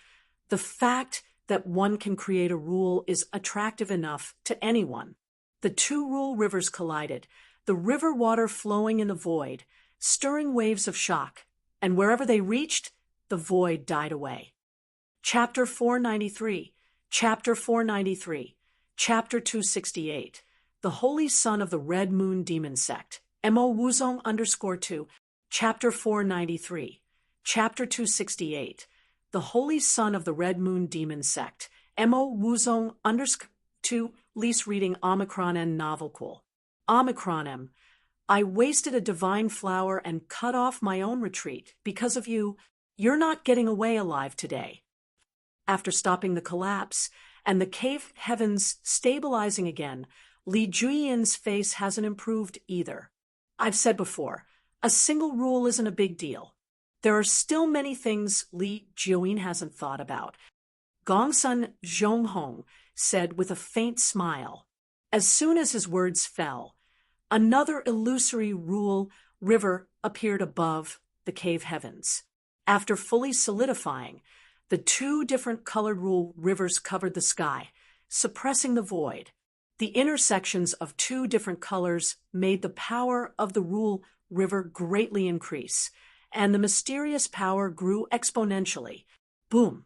A: the fact that one can create a rule is attractive enough to anyone. The two rule rivers collided, the river water flowing in the void, stirring waves of shock, and wherever they reached, the void died away. Chapter 493, Chapter 493, Chapter 268, The Holy Son of the Red Moon Demon Sect, Mo Wuzong _2, Chapter 493, Chapter 268, The Holy Son of the Red Moon Demon Sect, Mo Wuzong _2, lease reading Omicron and Novelcool. Omicron M. I wasted a divine flower and cut off my own retreat. Because of you, you're not getting away alive today. After stopping the collapse and the cave heavens stabilizing again, Li Juyian's face hasn't improved either. I've said before, a single rule isn't a big deal. There are still many things Li Juyin hasn't thought about. Gongsun Zhonghong said with a faint smile. As soon as his words fell, another illusory rule river appeared above the cave heavens. After fully solidifying, the two different colored rule rivers covered the sky, suppressing the void. The intersections of two different colors made the power of the rule river greatly increase, and the mysterious power grew exponentially. Boom,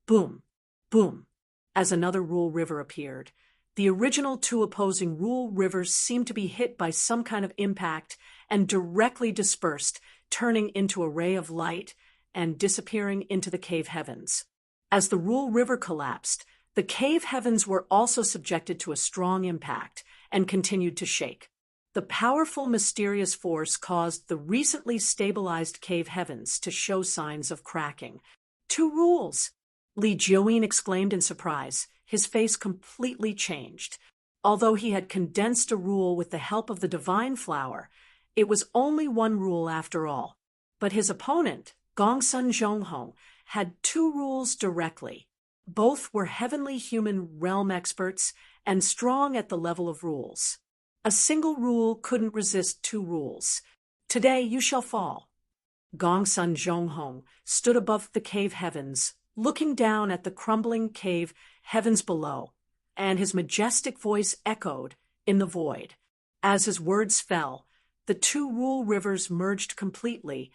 A: boom, boom. As another rule river appeared, The original two opposing rule rivers seemed to be hit by some kind of impact and directly dispersed, turning into a ray of light and disappearing into the cave heavens. As the Rule River collapsed, the cave heavens were also subjected to a strong impact and continued to shake. The powerful, mysterious force caused the recently stabilized cave heavens to show signs of cracking. Two rules! Li Jiuyin exclaimed in surprise. His face completely changed. Although he had condensed a rule with the help of the divine flower, it was only one rule after all. But his opponent, Gongsun Zhonghong, had two rules directly. Both were heavenly human realm experts and strong at the level of rules. A single rule couldn't resist two rules. Today you shall fall. Gongsun Zhonghong stood above the cave heavens, looking down at the crumbling cave heavens below, and his majestic voice echoed in the void. As his words fell, the two rule rivers merged completely,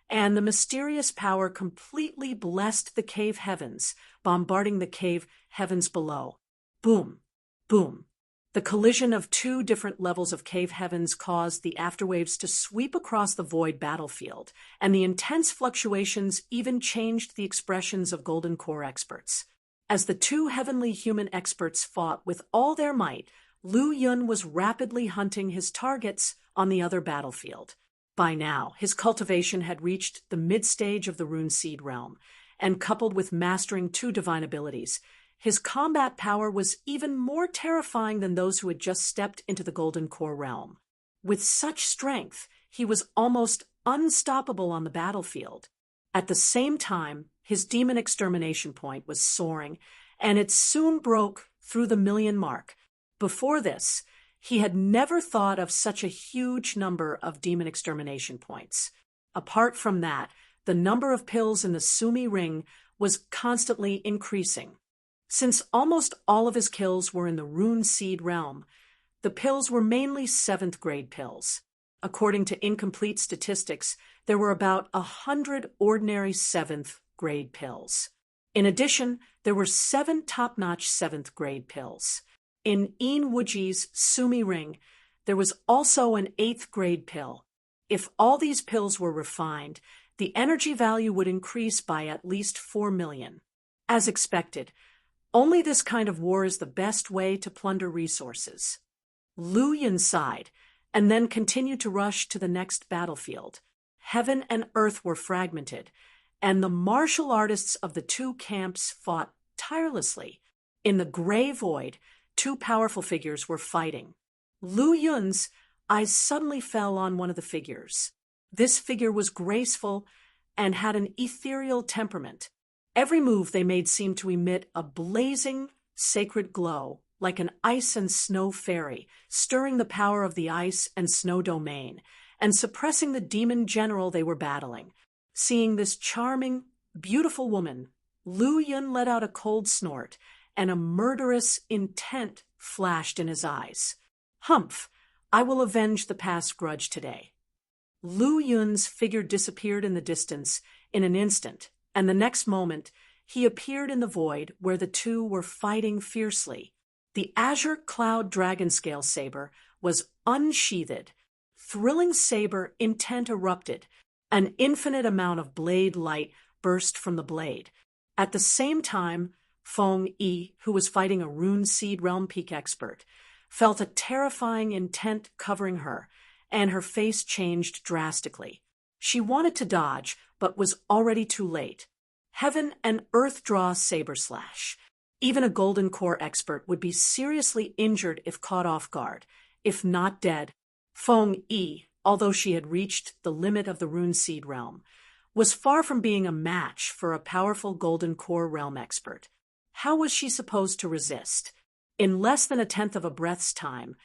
A: and the mysterious power completely blessed the cave heavens, bombarding the cave heavens below. Boom! Boom! The collision of two different levels of cave heavens caused the afterwaves to sweep across the void battlefield, and the intense fluctuations even changed the expressions of Golden Core experts. As the two heavenly human experts fought with all their might, Lu Yun was rapidly hunting his targets on the other battlefield. By now, his cultivation had reached the mid-stage of the Rune Seed realm, and coupled with mastering two divine abilities, his combat power was even more terrifying than those who had just stepped into the Golden Core realm. With such strength, he was almost unstoppable on the battlefield. At the same time, his demon extermination point was soaring, and it soon broke through the 1,000,000 mark. Before this, he had never thought of such a huge number of demon extermination points. Apart from that, the number of pills in the Sumi ring was constantly increasing. Since almost all of his kills were in the Rune Seed realm, the pills were mainly 7th grade pills. According to incomplete statistics, there were about 100 ordinary 7th grade pills. In addition, there were 7 top-notch 7th grade pills. In Yin Wuji's Sumi ring, there was also an 8th grade pill. If all these pills were refined, the energy value would increase by at least 4 million. As expected, only this kind of war is the best way to plunder resources. Lu Yun sighed, and then continued to rush to the next battlefield. Heaven and earth were fragmented, and the martial artists of the two camps fought tirelessly. In the gray void, two powerful figures were fighting. Lu Yun's eyes suddenly fell on one of the figures. This figure was graceful and had an ethereal temperament. Every move they made seemed to emit a blazing, sacred glow, like an ice and snow fairy, stirring the power of the ice and snow domain, and suppressing the demon general they were battling. Seeing this charming, beautiful woman, Lu Yun let out a cold snort, and a murderous intent flashed in his eyes. Humph! I will avenge the past grudge today. Lu Yun's figure disappeared in the distance in an instant, and the next moment he appeared in the void where the two were fighting fiercely. The azure cloud dragon scale saber was unsheathed. Thrilling saber intent erupted. An infinite amount of blade light burst from the blade. At the same time, Feng Yi, who was fighting a Rune Seed realm peak expert, felt a terrifying intent covering her, and her face changed drastically. She wanted to dodge, but was already too late. Heaven and earth draw saber slash. Even a Golden Core expert would be seriously injured if caught off guard, if not dead. Feng Yi, although she had reached the limit of the Rune Seed realm, was far from being a match for a powerful Golden Core realm expert. How was she supposed to resist? In less than 1/10 of a breath's time,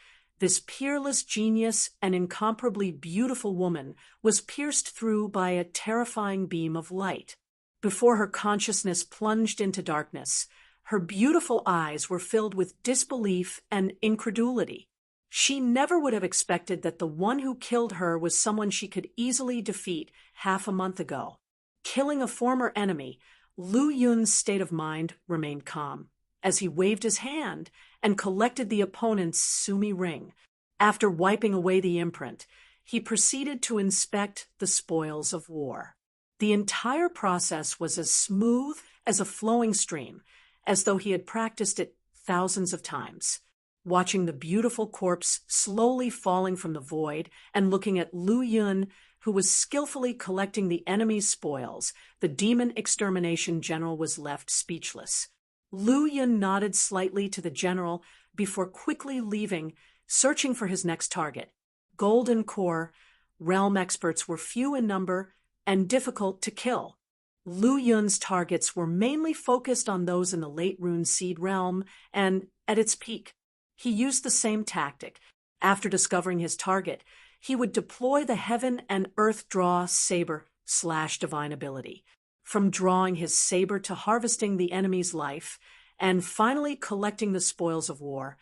A: this peerless genius and incomparably beautiful woman was pierced through by a terrifying beam of light. Before her consciousness plunged into darkness, her beautiful eyes were filled with disbelief and incredulity. She never would have expected that the one who killed her was someone she could easily defeat half a month ago. Killing a former enemy, Lu Yun's state of mind remained calm. as he waved his hand and collected the opponent's sumi ring. After wiping away the imprint, he proceeded to inspect the spoils of war. The entire process was as smooth as a flowing stream, as though he had practiced it thousands of times. Watching the beautiful corpse slowly falling from the void and looking at Lu Yun, who was skillfully collecting the enemy's spoils, the demon extermination general was left speechless. Lu Yun nodded slightly to the general before quickly leaving, searching for his next target. Golden Core realm experts were few in number and difficult to kill. Lu Yun's targets were mainly focused on those in the late Rune Seed realm, and at its peak, he used the same tactic. After discovering his target, he would deploy the Heaven and Earth Draw Saber/Divine ability. From drawing his saber to harvesting the enemy's life, and finally collecting the spoils of war,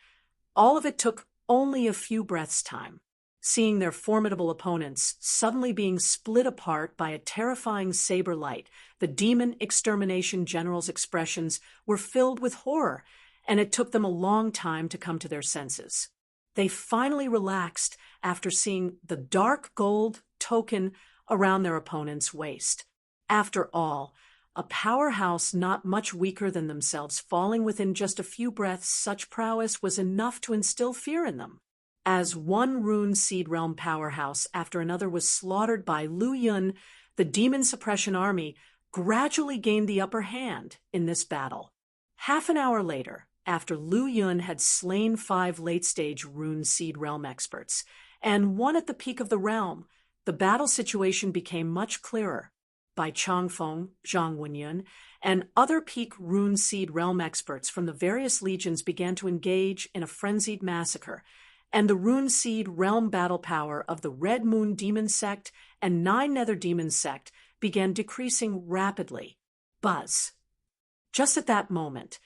A: all of it took only a few breaths' time. Seeing their formidable opponents suddenly being split apart by a terrifying saber light, the demon extermination general's expressions were filled with horror, and it took them a long time to come to their senses. They finally relaxed after seeing the dark gold token around their opponent's waist. After all, a powerhouse not much weaker than themselves falling within just a few breaths, such prowess was enough to instill fear in them. As one Rune Seed Realm powerhouse after another was slaughtered by Lu Yun, the demon suppression army gradually gained the upper hand in this battle. Half an hour later, after Lu Yun had slain 5 late-stage Rune Seed Realm experts, and one at the peak of the realm, the battle situation became much clearer. Bai Changfeng, Zhang Wenyun, and other peak Rune Seed Realm experts from the various legions began to engage in a frenzied massacre, and the Rune Seed Realm battle power of the Red Moon Demon Sect and 9 Nether Demon Sect began decreasing rapidly. Buzz. Just at that moment,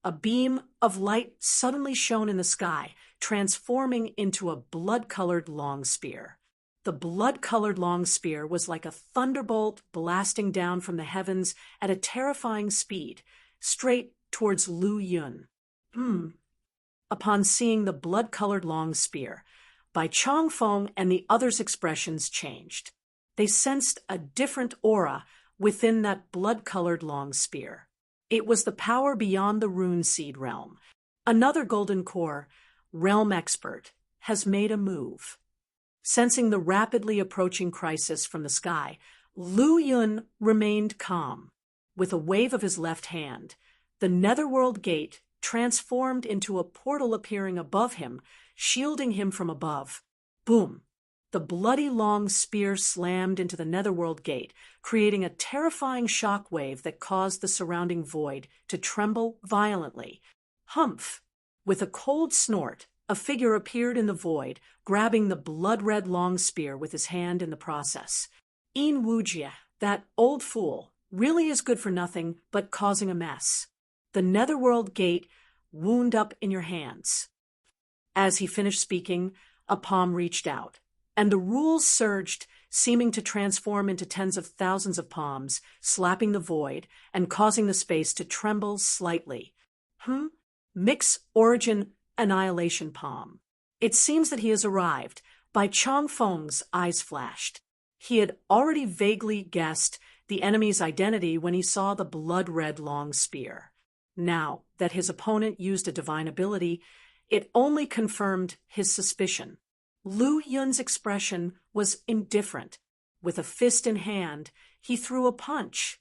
A: a beam of light suddenly shone in the sky, transforming into a blood-colored long spear. The blood-colored long spear was like a thunderbolt blasting down from the heavens at a terrifying speed, straight towards Lu Yun. Upon seeing the blood-colored long spear, Bai Changfeng and the others' expressions changed. They sensed a different aura within that blood-colored long spear. It was the power beyond the Rune Seed realm. Another Golden Core realm expert has made a move. Sensing the rapidly approaching crisis from the sky, Lu Yun remained calm. With a wave of his left hand, the Netherworld Gate transformed into a portal appearing above him, shielding him from above. Boom! The bloody long spear slammed into the Netherworld Gate, creating a terrifying shock wave that caused the surrounding void to tremble violently. Humph! With a cold snort, a figure appeared in the void, grabbing the blood-red long spear with his hand in the process. In Wujie, that old fool, really is good for nothing but causing a mess. The Netherworld Gate wound up in your hands. As he finished speaking, a palm reached out, and the rules surged, seeming to transform into tens of thousands of palms, slapping the void and causing the space to tremble slightly. Mix Origin Annihilation Palm. It seems that he has arrived. Bai Changfeng's eyes flashed. He had already vaguely guessed the enemy's identity when he saw the blood-red long spear. Now that his opponent used a divine ability, it only confirmed his suspicion. Lu Yun's expression was indifferent. With a fist in hand, he threw a punch.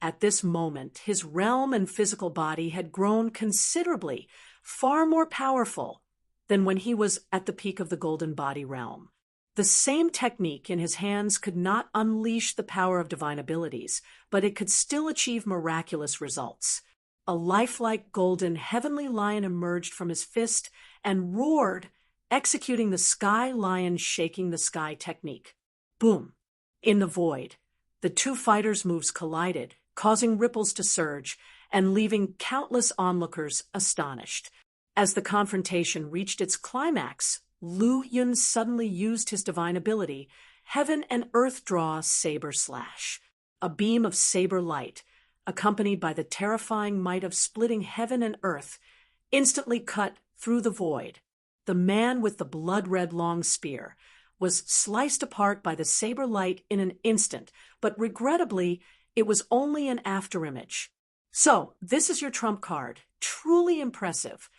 A: At this moment, his realm and physical body had grown considerably, far more powerful than when he was at the peak of the Golden Body realm. The same technique in his hands could not unleash the power of divine abilities, but it could still achieve miraculous results. A lifelike golden heavenly lion emerged from his fist and roared, executing the sky lion shaking the sky technique. Boom! In the void, the two fighters' moves collided, causing ripples to surge and leaving countless onlookers astonished. As the confrontation reached its climax, Lu Yun suddenly used his divine ability, Heaven and Earth Draw Saber Slash. A beam of saber light, accompanied by the terrifying might of splitting heaven and earth, instantly cut through the void. The man with the blood-red long spear was sliced apart by the saber light in an instant, but regrettably, it was only an afterimage. So, this is your trump card. Truly impressive.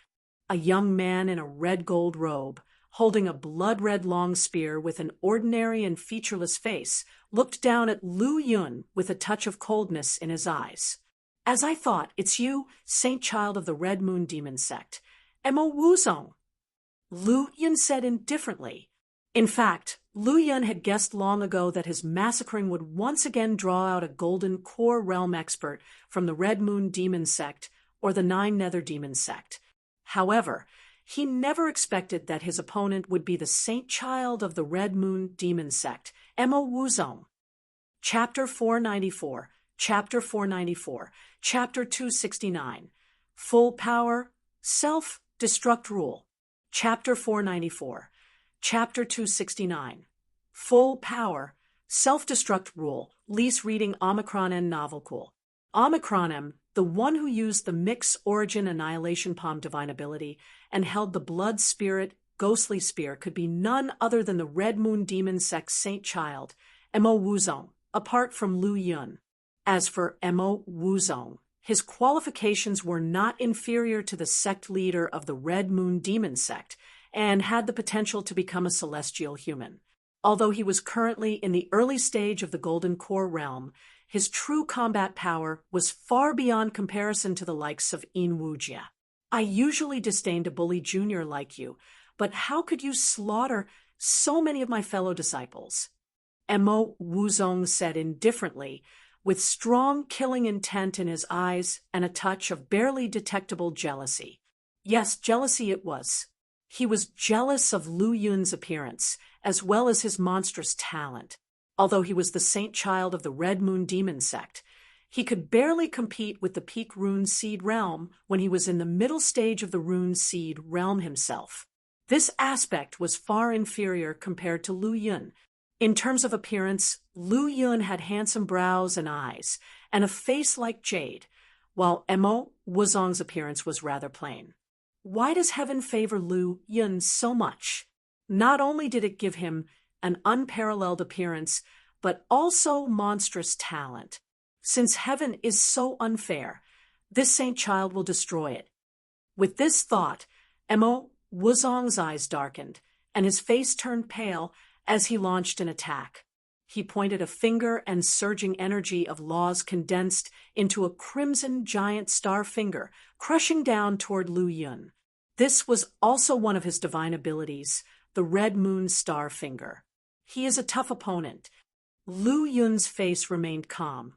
A: A young man in a red-gold robe, holding a blood-red long spear with an ordinary and featureless face, looked down at Lu Yun with a touch of coldness in his eyes. As I thought, it's you, Saint Child of the Red Moon Demon Sect. Emo Wuzong. Lu Yun said indifferently. In fact, Lu Yun had guessed long ago that his massacring would once again draw out a golden core realm expert from the Red Moon Demon Sect or the Nine Nether Demon Sect. However, he never expected that his opponent would be the Saint Child of the Red Moon Demon Sect, Emo Wuzong. Chapter 494, Chapter 494, Chapter 269, Full Power, Self-Destruct Rule. Chapter 494, Chapter 269, Full Power, Self-Destruct Rule, Lease Reading Omicron N Novel Cool. Omicron M, the one who used the Mix Origin Annihilation Palm Divine Ability and held the Blood Spirit Ghostly Spear, could be none other than the Red Moon Demon Sect Saint Child, Emo Wuzong, apart from Lu Yun. As for Emo Wuzong, his qualifications were not inferior to the sect leader of the Red Moon Demon Sect, and had the potential to become a celestial human. Although he was currently in the early stage of the Golden Core realm, his true combat power was far beyond comparison to the likes of In Wujia. I usually disdain to bully Junior like you, but how could you slaughter so many of my fellow disciples? Emo Wuzong said indifferently, with strong killing intent in his eyes and a touch of barely detectable jealousy. Yes, jealousy it was. He was jealous of Lu Yun's appearance, as well as his monstrous talent. Although he was the Saint Child of the Red Moon Demon Sect, he could barely compete with the peak Rune Seed realm when he was in the middle stage of the Rune Seed realm himself. This aspect was far inferior compared to Lu Yun. In terms of appearance, Lu Yun had handsome brows and eyes, and a face like jade, while Emo Wuzong's appearance was rather plain. Why does heaven favor Lu Yun so much? Not only did it give him an unparalleled appearance, but also monstrous talent. Since heaven is so unfair, this Saint Child will destroy it. With this thought, Emo Wuzong's eyes darkened, and his face turned pale as he launched an attack. He pointed a finger, and surging energy of laws condensed into a crimson giant star finger, crushing down toward Lu Yun. This was also one of his divine abilities, the Red Moon Star Finger. He is a tough opponent. Lu Yun's face remained calm,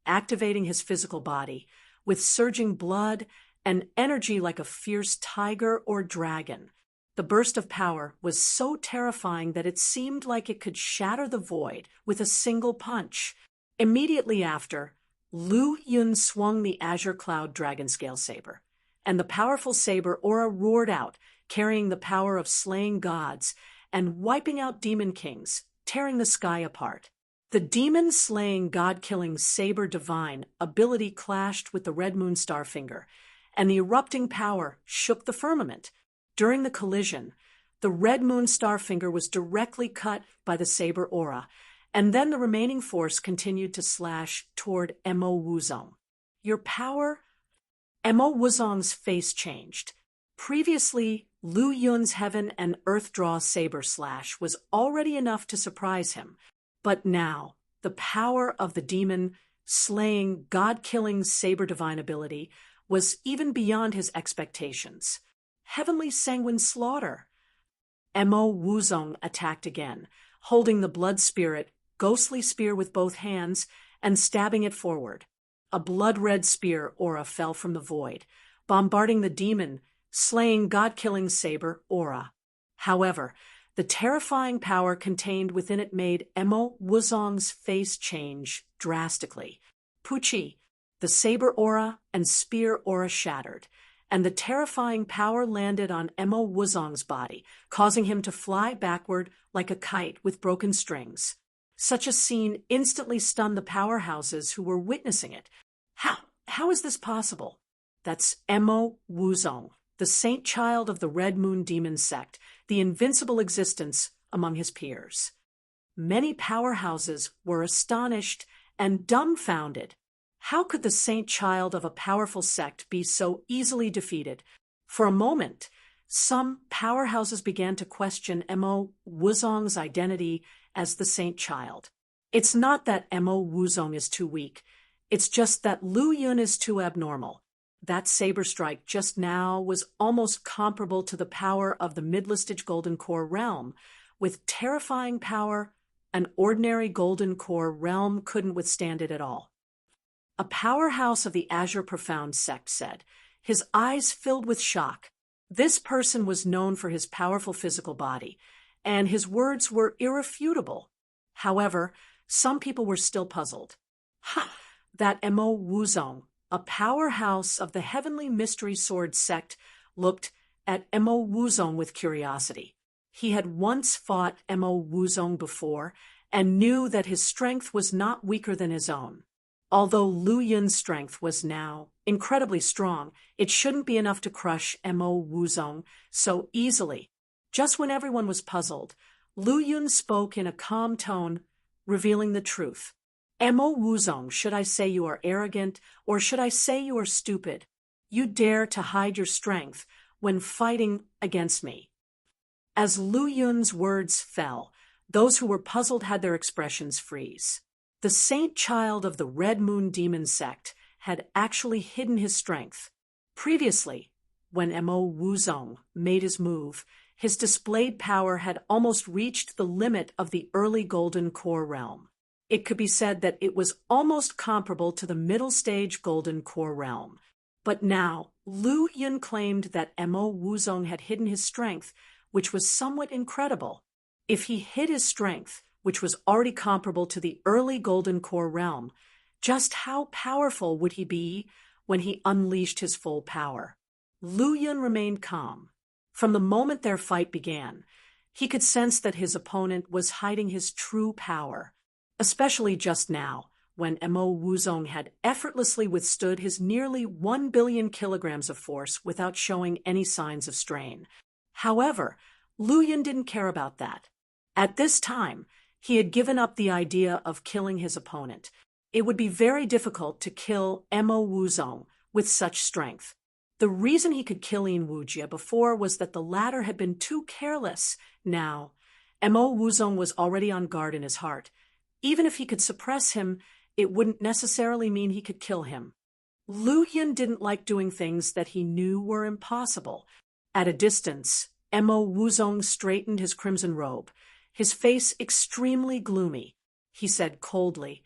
A: activating his physical body, with surging blood and energy like a fierce tiger or dragon. The burst of power was so terrifying that it seemed like it could shatter the void with a single punch. Immediately after, Lu Yun swung the Azure Cloud Dragon Scale Saber, and the powerful saber aura roared out, carrying the power of slaying gods and wiping out demon kings, tearing the sky apart. The demon-slaying, god-killing saber divine ability clashed with the Red Moon Star Finger, and the erupting power shook the firmament. During the collision, the Red Moon Star Finger was directly cut by the saber aura, and then the remaining force continued to slash toward Emo Wuzong. Your power? Emo Wuzong's face changed. Previously, Lu Yun's Heaven and Earth Draw saber slash was already enough to surprise him, but now, the power of the demon-slaying, god-killing saber divine ability was even beyond his expectations. Heavenly sanguine slaughter. Emo Wuzong attacked again, holding the blood spirit, ghostly spear with both hands and stabbing it forward. A blood-red spear aura fell from the void, bombarding the demon, slaying god-killing saber aura. However, the terrifying power contained within it made Emo Wuzong's face change drastically. Puchi, the saber aura and spear aura shattered, and the terrifying power landed on Emo Wuzong's body, causing him to fly backward like a kite with broken strings. Such a scene instantly stunned the powerhouses who were witnessing it. How how is this possible? That's Mo Wuzong, the saint child of the Red Moon Demon sect, the invincible existence among his peers. Many powerhouses were astonished and dumbfounded. How could the saint child of a powerful sect be so easily defeated? For a moment, some powerhouses began to question Mo Wuzong's identity as the saint child. It's not that Mo Wuzong is too weak. It's just that Lu Yun is too abnormal. That saber strike just now was almost comparable to the power of the mid-listage Golden Core realm. With terrifying power, an ordinary Golden Core realm couldn't withstand it at all. A powerhouse of the Azure Profound sect said, his eyes filled with shock. This person was known for his powerful physical body, and his words were irrefutable. However, some people were still puzzled. That Mo Wuzong, a powerhouse of the Heavenly Mystery Sword sect, looked at Mo Wuzong with curiosity. He had once fought Mo Wuzong before and knew that his strength was not weaker than his own. Although Lu Yun's strength was now incredibly strong, it shouldn't be enough to crush Mo Wuzong so easily. Just when everyone was puzzled, Lu Yun spoke in a calm tone, revealing the truth. Mo Wuzong, should I say you are arrogant, or should I say you are stupid? You dare to hide your strength when fighting against me. As Lu Yun's words fell, those who were puzzled had their expressions freeze. The saint child of the Red Moon Demon sect had actually hidden his strength. Previously, when Mo Wuzong made his move, his displayed power had almost reached the limit of the early Golden Core realm. It could be said that it was almost comparable to the middle stage Golden Core realm. But now, Lu Yun claimed that Mo Wuzong had hidden his strength, which was somewhat incredible. If he hid his strength, which was already comparable to the early Golden Core realm, just how powerful would he be when he unleashed his full power? Lu Yun remained calm. From the moment their fight began, he could sense that his opponent was hiding his true power, especially just now, when Mo Wuzong had effortlessly withstood his nearly 1 billion kilograms of force without showing any signs of strain. However, Lu Yun didn't care about that. At this time, he had given up the idea of killing his opponent. It would be very difficult to kill Mo Wuzong with such strength. The reason he could kill Yin Wujia before was that the latter had been too careless. Now, Mo Wuzong was already on guard in his heart. Even if he could suppress him, it wouldn't necessarily mean he could kill him. Lu Yun didn't like doing things that he knew were impossible. At a distance, Mo Wuzong straightened his crimson robe, his face extremely gloomy. He said coldly,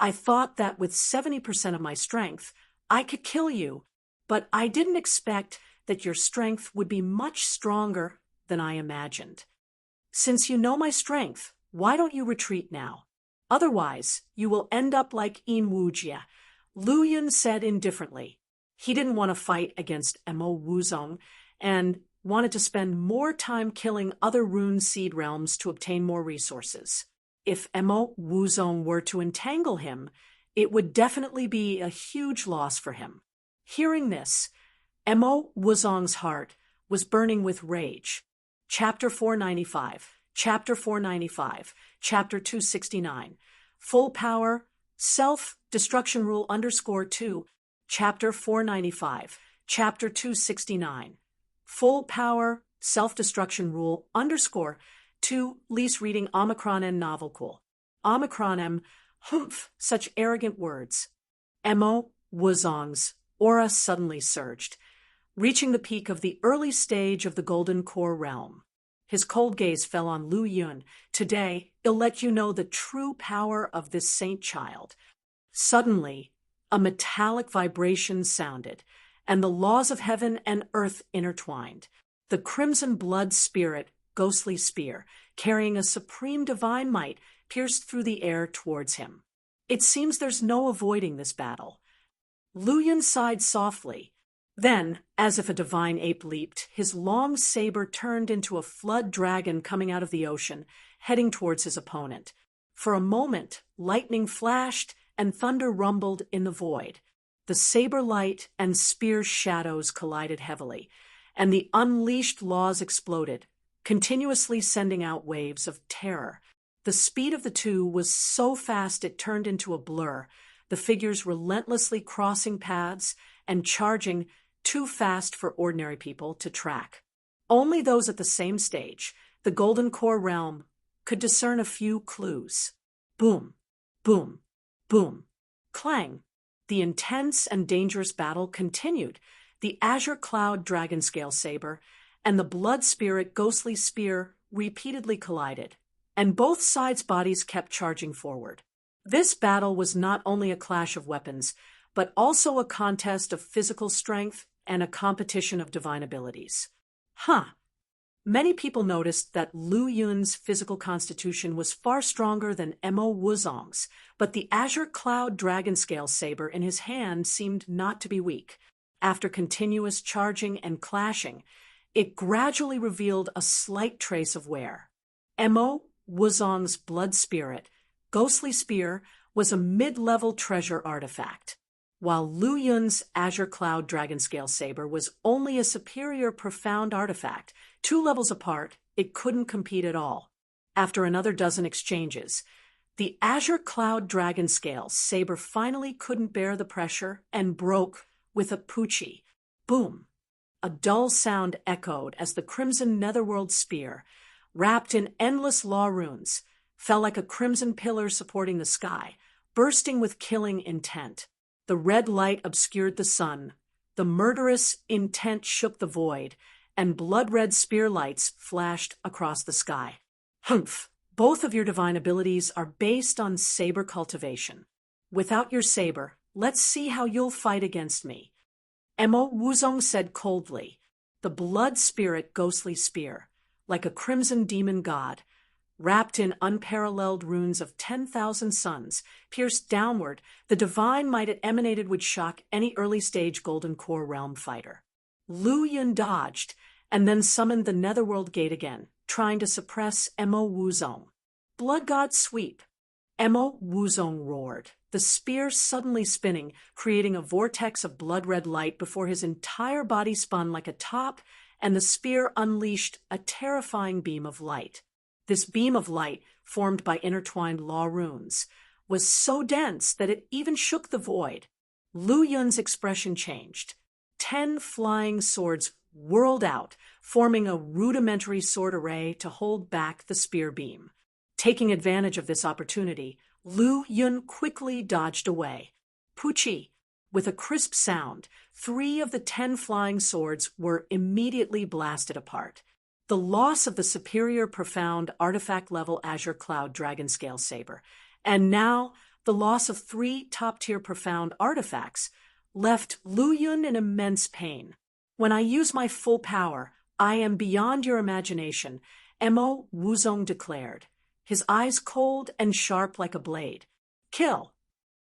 A: I thought that with 70% of my strength, I could kill you, but I didn't expect that your strength would be much stronger than I imagined. Since you know my strength, why don't you retreat now? Otherwise, you will end up like Yin Wujia, Lu Yun said indifferently. He didn't want to fight against Mo Wuzong and wanted to spend more time killing other rune seed realms to obtain more resources. If Mo Wuzong were to entangle him, it would definitely be a huge loss for him. Hearing this, Mo Wuzong's heart was burning with rage. Chapter 495, Chapter 495, Chapter 269, Full Power, Self-Destruction Rule _2, Chapter 495, Chapter 269, Full Power, Self-Destruction Rule _2, lease reading Omicron and Novel Cool. Omicron M, humph, such arrogant words. Mo Wuzong's aura suddenly surged, reaching the peak of the early stage of the Golden Core realm. His cold gaze fell on Lu Yun. Today, I'll let you know the true power of this saint child. Suddenly, a metallic vibration sounded, and the laws of heaven and earth intertwined. The crimson blood spirit, ghostly spear, carrying a supreme divine might, pierced through the air towards him. It seems there's no avoiding this battle. Lu Yun sighed softly. Then, as if a divine ape leaped, his long saber turned into a flood dragon coming out of the ocean, heading towards his opponent. For a moment, lightning flashed and thunder rumbled in the void. The saber light and spear shadows collided heavily, and the unleashed laws exploded, continuously sending out waves of terror. The speed of the two was so fast it turned into a blur, the figures relentlessly crossing paths and charging too fast for ordinary people to track. Only those at the same stage, the Golden Core realm, could discern a few clues. Boom, boom, boom, clang. The intense and dangerous battle continued. The Azure Cloud Dragonscale Saber and the Blood Spirit Ghostly Spear repeatedly collided, and both sides' bodies kept charging forward. This battle was not only a clash of weapons, but also a contest of physical strength and a competition of divine abilities. Many people noticed that Lu Yun's physical constitution was far stronger than Mo Wuzong's, but the Azure Cloud Dragonscale Saber in his hand seemed not to be weak. After continuous charging and clashing, it gradually revealed a slight trace of wear. Mo Wuzong's Blood Spirit, Ghostly Spear, was a mid-level treasure artifact, while Lu Yun's Azure Cloud Dragonscale Saber was only a superior profound artifact. 2 levels apart, it couldn't compete at all. After another dozen exchanges, the Azure Cloud Dragonscale Saber finally couldn't bear the pressure and broke with a poochie. Boom! A dull sound echoed as the crimson netherworld spear, wrapped in endless law runes, fell like a crimson pillar supporting the sky, bursting with killing intent. The red light obscured the sun, the murderous intent shook the void, and blood-red spear lights flashed across the sky. Humph! Both of your divine abilities are based on saber cultivation. Without your saber, let's see how you'll fight against me. Mo Wuzong said coldly. The Blood Spirit Ghostly Spear, like a crimson demon god, wrapped in unparalleled runes of 10,000 suns, pierced downward. The divine might it emanated would shock any early-stage Golden Core realm fighter. Lu Yun dodged, and then summoned the Netherworld Gate again, trying to suppress Mo Wuzong. Blood God Sweep. Mo Wuzong roared, the spear suddenly spinning, creating a vortex of blood-red light before his entire body spun like a top, and the spear unleashed a terrifying beam of light. This beam of light, formed by intertwined law runes, was so dense that it even shook the void. Lu Yun's expression changed. 10 flying swords whirled out, forming a rudimentary sword array to hold back the spear beam. Taking advantage of this opportunity, Lu Yun quickly dodged away. Poochie! With a crisp sound, 3 of the 10 flying swords were immediately blasted apart. The loss of the superior profound artifact-level Azure Cloud Dragonscale Saber, and now the loss of 3 top-tier profound artifacts, left Lu Yun in immense pain. When I use my full power, I am beyond your imagination, Mo Wuzong declared, his eyes cold and sharp like a blade. Kill!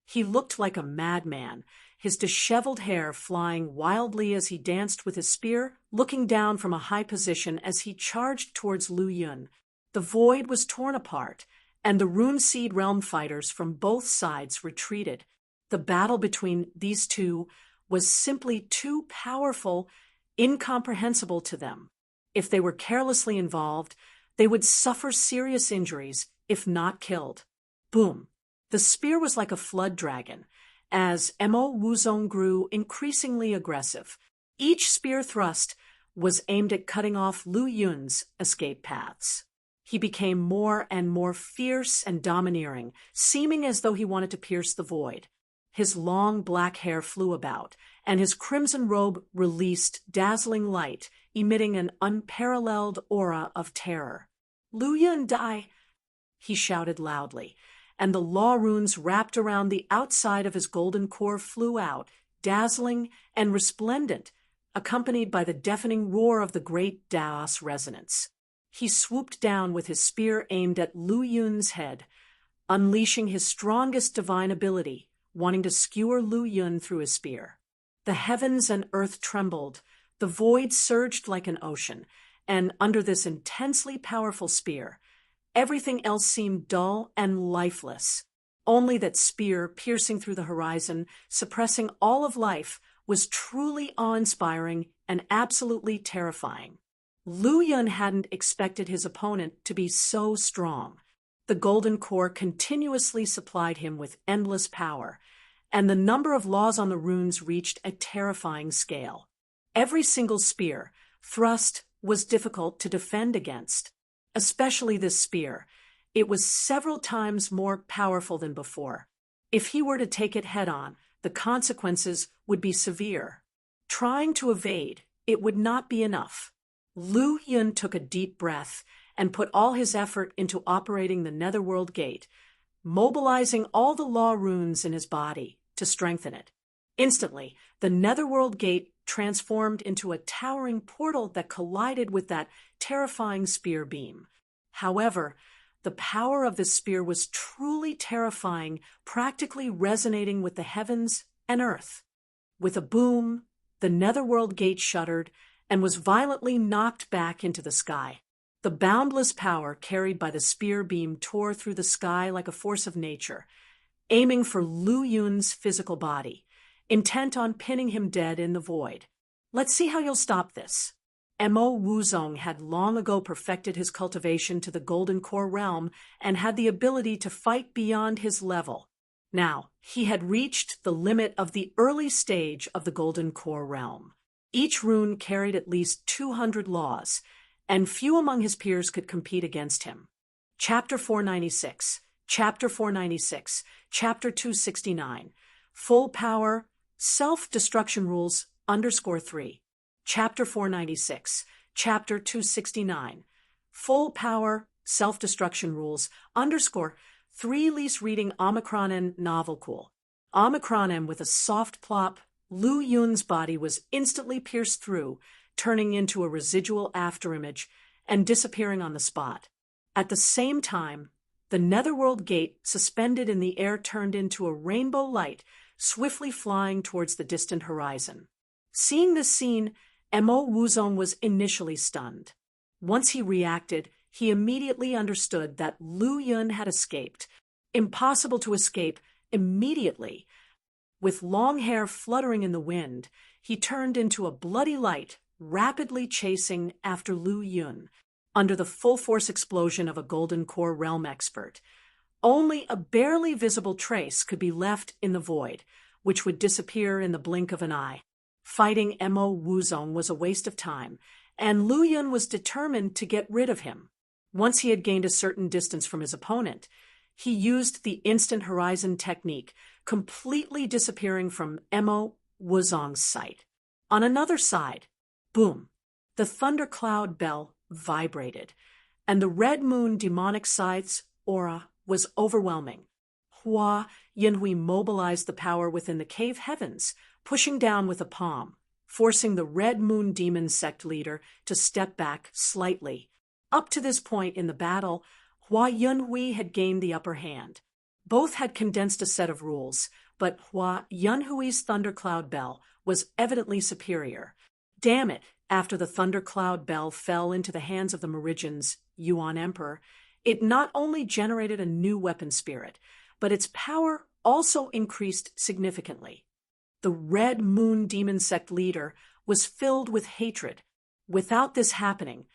A: He looked like a madman, his disheveled hair flying wildly as he danced with his spear, looking down from a high position as he charged towards Lu Yun. The void was torn apart, and the Rune Seed Realm fighters from both sides retreated. The battle between these two was simply too powerful, incomprehensible to them. If they were carelessly involved, they would suffer serious injuries, if not killed. Boom! The spear was like a flood dragon, as Mo Wuzong grew increasingly aggressive. Each spear thrust was aimed at cutting off Lu Yun's escape paths. He became more and more fierce and domineering, seeming as though he wanted to pierce the void. His long black hair flew about, and his crimson robe released dazzling light, emitting an unparalleled aura of terror. Lu Yun die! He shouted loudly, and the law runes wrapped around the outside of his golden core flew out, dazzling and resplendent, accompanied by the deafening roar of the great Daos resonance. He swooped down with his spear aimed at Lu Yun's head, unleashing his strongest divine ability, wanting to skewer Lu Yun through his spear. The heavens and earth trembled, the void surged like an ocean, and under this intensely powerful spear, everything else seemed dull and lifeless. Only that spear piercing through the horizon, suppressing all of life, was truly awe-inspiring and absolutely terrifying. Lu Yun hadn't expected his opponent to be so strong. The golden core continuously supplied him with endless power, and the number of laws on the runes reached a terrifying scale. Every single spear, thrust, was difficult to defend against. Especially this spear. It was several times more powerful than before. If he were to take it head-on, the consequences would be severe. Trying to evade, it would not be enough. Lu Yun took a deep breath and put all his effort into operating the Netherworld Gate, mobilizing all the law runes in his body to strengthen it. Instantly, the Netherworld Gate transformed into a towering portal that collided with that terrifying spear beam. However, the power of this spear was truly terrifying, practically resonating with the heavens and earth. With a boom, the Netherworld Gate shuddered and was violently knocked back into the sky. The boundless power carried by the spear beam tore through the sky like a force of nature, aiming for Lu Yun's physical body, intent on pinning him dead in the void. Let's see how you'll stop this. Mo Wuzong had long ago perfected his cultivation to the Golden Core realm and had the ability to fight beyond his level. Now, he had reached the limit of the early stage of the Golden Core realm. Each rune carried at least 200 laws, and few among his peers could compete against him. Chapter 496, Chapter 496, Chapter 269, Full Power, Self-Destruction Rules _3. Chapter 496, Chapter 269, Full Power, Self-Destruction Rules _3. Lease reading Omicron novel cool. Omicron with a soft plop, Lu Yun's body was instantly pierced through, turning into a residual afterimage and disappearing on the spot. At the same time, the Netherworld Gate suspended in the air turned into a rainbow light, swiftly flying towards the distant horizon. Seeing this scene, Mo Wuzong was initially stunned. Once he reacted, he immediately understood that Lu Yun had escaped. Impossible to escape immediately. With long hair fluttering in the wind, he turned into a bloody light, rapidly chasing after Lu Yun, under the full-force explosion of a Golden Core realm expert. Only a barely visible trace could be left in the void, which would disappear in the blink of an eye. Fighting Mo Wuzong was a waste of time, and Lu Yun was determined to get rid of him. Once he had gained a certain distance from his opponent, he used the instant horizon technique, completely disappearing from Mo Wuzong's sight. On another side, boom, the thundercloud bell vibrated, and the red moon demonic scythe's aura was overwhelming. Hua Yinhui mobilized the power within the cave heavens, pushing down with a palm, forcing the red moon demon sect leader to step back slightly. Up to this point in the battle, Hua Yunhui had gained the upper hand. Both had condensed a set of rules, but Hua Yunhui's thundercloud bell was evidently superior. Damn it, after the thundercloud bell fell into the hands of the Meridian's Yuan Emperor, it not only generated a new weapon spirit, but its power also increased significantly. The Red Moon Demon Sect leader was filled with hatred. Without this happening,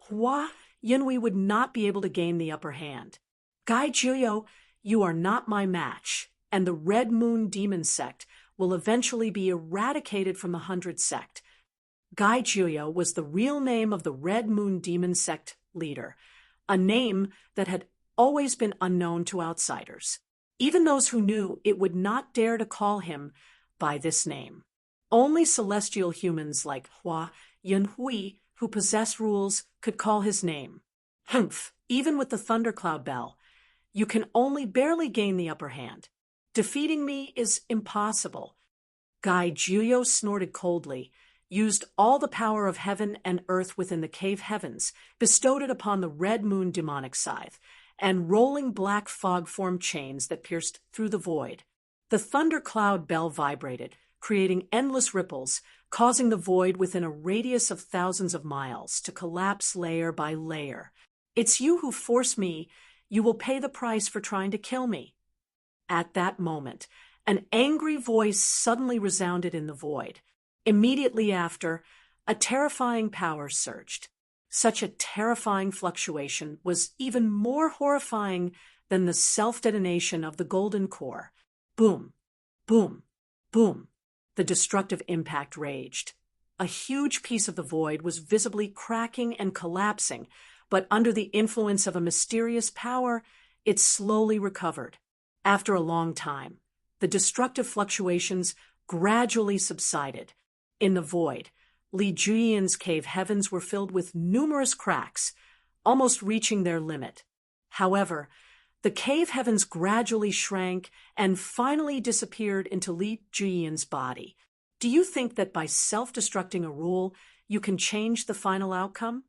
A: Hua Yunhui would not be able to gain the upper hand. Gai Juyo, you are not my match, and the Red Moon Demon Sect will eventually be eradicated from the 100 Sect. Gai Juyo was the real name of the Red Moon Demon Sect leader, a name that had always been unknown to outsiders. Even those who knew it would not dare to call him by this name. Only celestial humans like Hua Yunhui, who possess rules, could call his name. Humph, even with the thundercloud bell, you can only barely gain the upper hand. Defeating me is impossible. Gai Juyo snorted coldly, used all the power of heaven and earth within the cave heavens, bestowed it upon the Red Moon demonic scythe, and rolling black fog formed chains that pierced through the void. The thundercloud bell vibrated, creating endless ripples, causing the void within a radius of thousands of miles to collapse layer by layer. It's you who force me. You will pay the price for trying to kill me. At that moment, an angry voice suddenly resounded in the void. Immediately after, a terrifying power surged. Such a terrifying fluctuation was even more horrifying than the self-detonation of the golden core. Boom, boom, boom. The destructive impact raged. A huge piece of the void was visibly cracking and collapsing, but under the influence of a mysterious power, it slowly recovered. After a long time, the destructive fluctuations gradually subsided. In the void, Li Juyian's cave heavens were filled with numerous cracks, almost reaching their limit. However, the cave heavens gradually shrank and finally disappeared into Li Juyian's body. Do you think that by self-destructing a rule, you can change the final outcome?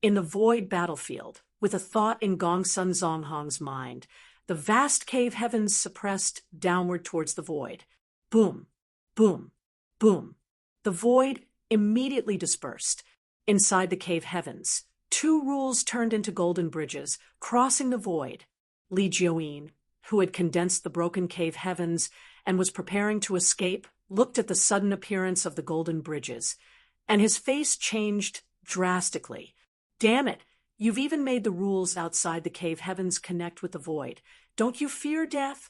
A: In the void battlefield, with a thought in Gongsun Zonghong's mind, the vast cave heavens suppressed downward towards the void. Boom, boom, boom. The void immediately dispersed. Inside the cave heavens, two rules turned into golden bridges, crossing the void. Li Juyin, who had condensed the broken cave heavens and was preparing to escape, looked at the sudden appearance of the golden bridges, and his face changed drastically. Damn it, you've even made the rules outside the cave heavens connect with the void. Don't you fear death?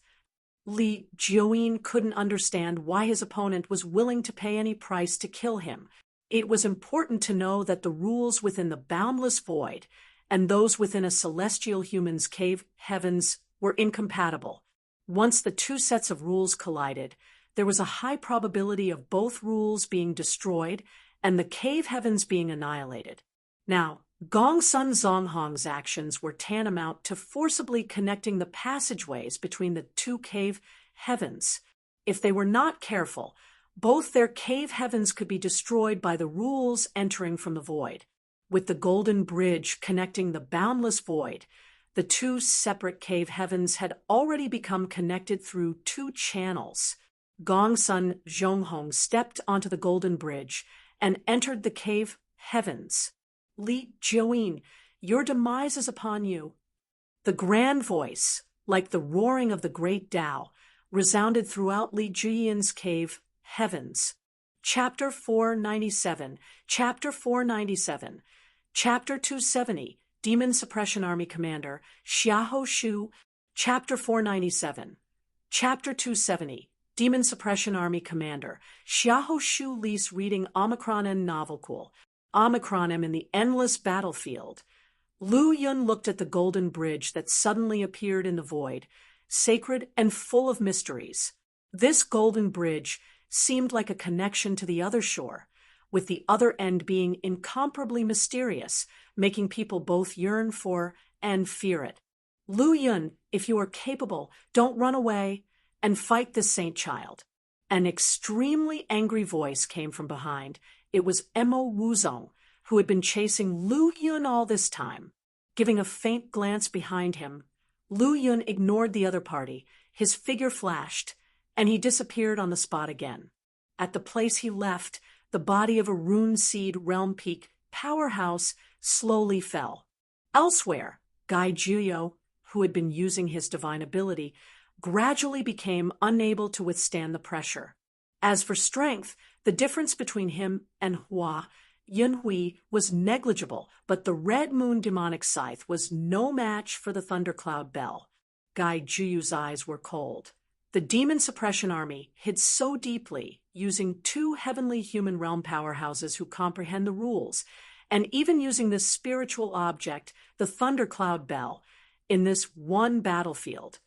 A: Li Juyin couldn't understand why his opponent was willing to pay any price to kill him. It was important to know that the rules within the boundless void and those within a celestial human's cave heavens were incompatible. Once the two sets of rules collided, there was a high probability of both rules being destroyed and the cave heavens being annihilated. Now, Gongsun Zonghong's actions were tantamount to forcibly connecting the passageways between the two cave heavens. If they were not careful, both their cave heavens could be destroyed by the rules entering from the void. With the golden bridge connecting the boundless void, the two separate cave heavens had already become connected through two channels. Gongsun Zonghong stepped onto the golden bridge and entered the cave heavens. Li Juyin, your demise is upon you. The grand voice, like the roaring of the great Tao, resounded throughout Li Juyian's cave heavens. Chapter 497, Chapter 497, Chapter 270, Demon Suppression Army Commander, Xiahou Shu, Chapter 497, Chapter 270, Demon Suppression Army Commander, Xiahou Shu Li's reading Omicronem Novelcool, Omicronem in the endless battlefield. Lu Yun looked at the golden bridge that suddenly appeared in the void, sacred and full of mysteries. This golden bridge seemed like a connection to the other shore, with the other end being incomparably mysterious, making people both yearn for and fear it. Lu Yun, if you are capable, don't run away and fight this saint child. An extremely angry voice came from behind. It was Emo Wuzong, who had been chasing Lu Yun all this time. Giving a faint glance behind him, Lu Yun ignored the other party. His figure flashed, and he disappeared on the spot again. At the place he left, the body of a Rune Seed Realm Peak powerhouse slowly fell. Elsewhere, Gai Juyo, who had been using his divine ability, gradually became unable to withstand the pressure. As for strength, the difference between him and Hua Yunhui was negligible, but the Red Moon Demonic Scythe was no match for the Thundercloud Bell. Gai Juyu's eyes were cold. The Demon Suppression Army hid so deeply, using two heavenly human realm powerhouses who comprehend the rules, and even using this spiritual object, the Thundercloud Bell, in this one battlefield.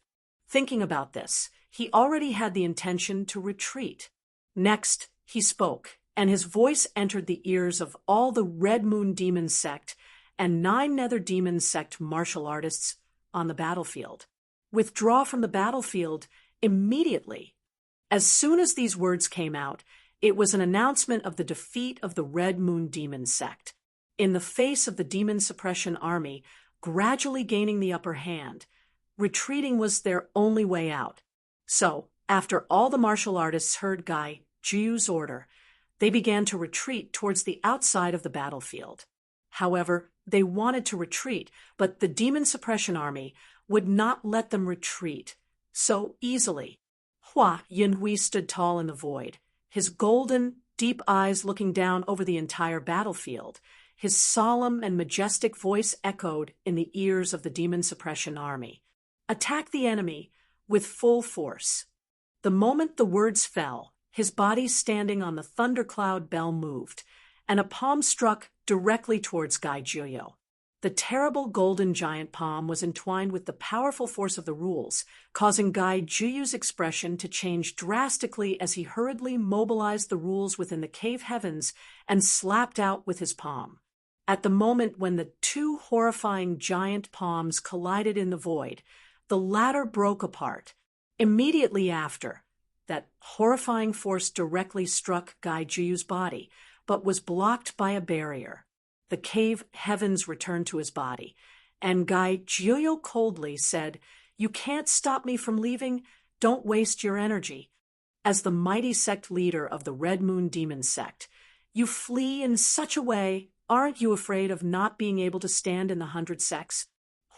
A: Thinking about this, he already had the intention to retreat. Next, he spoke, and his voice entered the ears of all the Red Moon Demon Sect and 9 Nether Demon Sect martial artists on the battlefield. Withdraw from the battlefield immediately. As soon as these words came out, it was an announcement of the defeat of the Red Moon Demon Sect. In the face of the Demon Suppression Army gradually gaining the upper hand, retreating was their only way out. So, after all the martial artists heard Gai Juyu's order, they began to retreat towards the outside of the battlefield. However, they wanted to retreat, but the Demon Suppression Army would not let them retreat. so easily. Hua Yinhui stood tall in the void, his golden, deep eyes looking down over the entire battlefield. His solemn and majestic voice echoed in the ears of the demon suppression army. Attack the enemy with full force. The moment the words fell, his body standing on the thundercloud bell moved, and a palm struck directly towards Gai Juyo. The terrible golden giant palm was entwined with the powerful force of the rules, causing Gai Juyu's expression to change drastically as he hurriedly mobilized the rules within the cave heavens and slapped out with his palm. At the moment when the two horrifying giant palms collided in the void, the latter broke apart. Immediately after, that horrifying force directly struck Gai Juyu's body, but was blocked by a barrier. The cave heavens returned to his body, and Gai Juyo coldly said, "You can't stop me from leaving. Don't waste your energy." As the mighty sect leader of the Red Moon Demon sect, you flee in such a way. Aren't you afraid of not being able to stand in the 100 sects?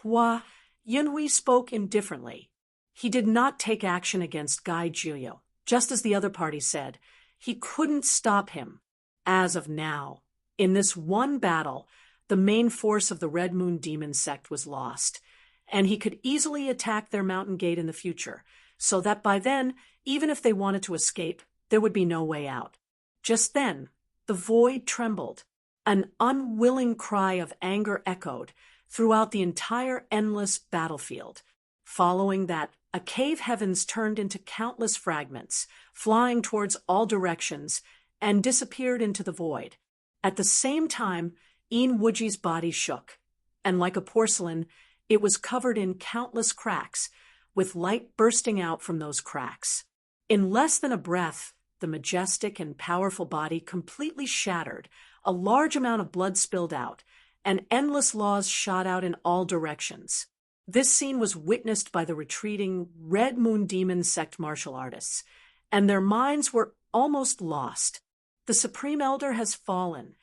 A: Hua Yinhui spoke indifferently. He did not take action against Gai Juyo, just as the other party said. He couldn't stop him. As of now, in this one battle, the main force of the Red Moon Demon sect was lost, and he could easily attack their mountain gate in the future, so that by then, even if they wanted to escape, there would be no way out. Just then, the void trembled. An unwilling cry of anger echoed throughout the entire endless battlefield. Following that, a cave heavens turned into countless fragments, flying towards all directions, and disappeared into the void. At the same time, Yin Wuji's body shook, and like a porcelain, it was covered in countless cracks, with light bursting out from those cracks. In less than a breath, the majestic and powerful body completely shattered, a large amount of blood spilled out, and endless laws shot out in all directions. This scene was witnessed by the retreating Red Moon Demon sect martial artists, and their minds were almost lost. The Supreme Elder has fallen.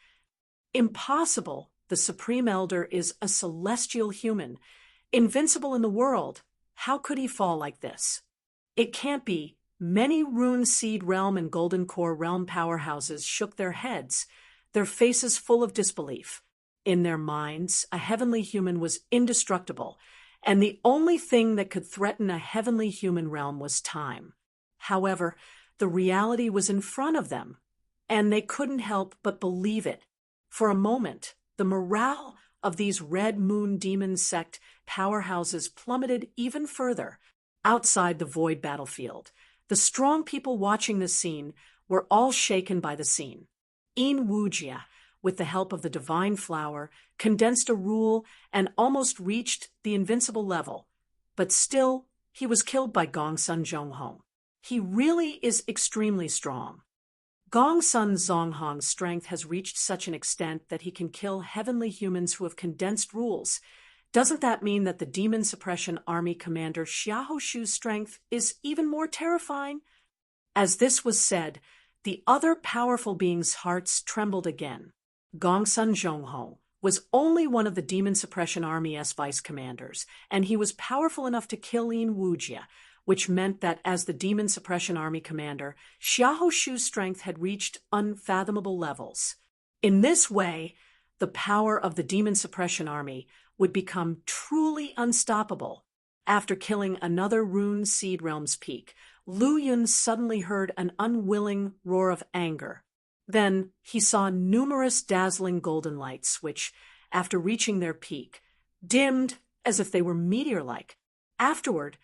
A: Impossible! The Supreme Elder is a celestial human, invincible in the world. How could he fall like this? It can't be. Many Rune Seed Realm and Golden Core Realm powerhouses shook their heads, their faces full of disbelief. In their minds, a heavenly human was indestructible, and the only thing that could threaten a heavenly human realm was time. However, the reality was in front of them, and they couldn't help but believe it. For a moment, the morale of these Red Moon Demon sect powerhouses plummeted even further. Outside the void battlefield, the strong people watching the scene were all shaken by the scene. Yin Wujia, with the help of the divine flower, condensed a rule and almost reached the invincible level. But still, he was killed by Gongsun Zhonghong. He really is extremely strong. Gongsun Zhonghong's strength has reached such an extent that he can kill heavenly humans who have condensed rules. Doesn't that mean that the Demon Suppression Army commander Xiahou strength is even more terrifying? As this was said, the other powerful beings' hearts trembled again. Gongsun Zhonghong was only one of the Demon Suppression Army's vice commanders, and he was powerful enough to kill Yin Wujia, which meant that as the Demon Suppression Army commander, Xiahou strength had reached unfathomable levels. In this way, the power of the Demon Suppression Army would become truly unstoppable. After killing another Rune Seed Realm's peak, Lu Yun suddenly heard an unwilling roar of anger. Then he saw numerous dazzling golden lights which, after reaching their peak, dimmed as if they were meteor-like. Afterward,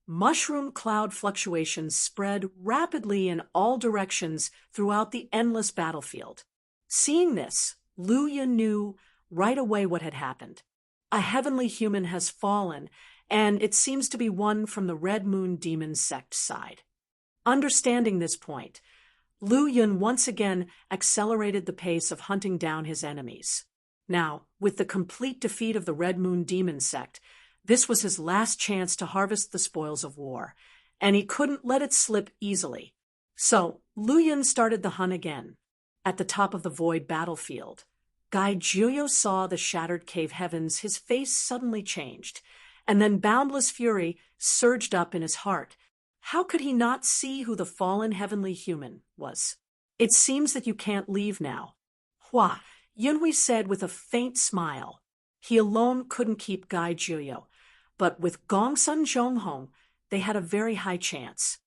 A: mushroom cloud fluctuations spread rapidly in all directions throughout the endless battlefield. Seeing this, Lu Yun knew right away what had happened. A heavenly human has fallen, and it seems to be one from the Red Moon Demon sect side. Understanding this point, Lu Yun once again accelerated the pace of hunting down his enemies. Now, with the complete defeat of the Red Moon Demon sect, this was his last chance to harvest the spoils of war, and he couldn't let it slip easily. So, Lu Yun started the hunt again. At the top of the void battlefield, Gai Juyo saw the shattered cave heavens. His face suddenly changed, and then boundless fury surged up in his heart. How could he not see who the fallen heavenly human was? It seems that you can't leave now. Hua, Yunhui said with a faint smile. He alone couldn't keep Gai Juyo, but with Gongsun Zhonghong, they had a very high chance.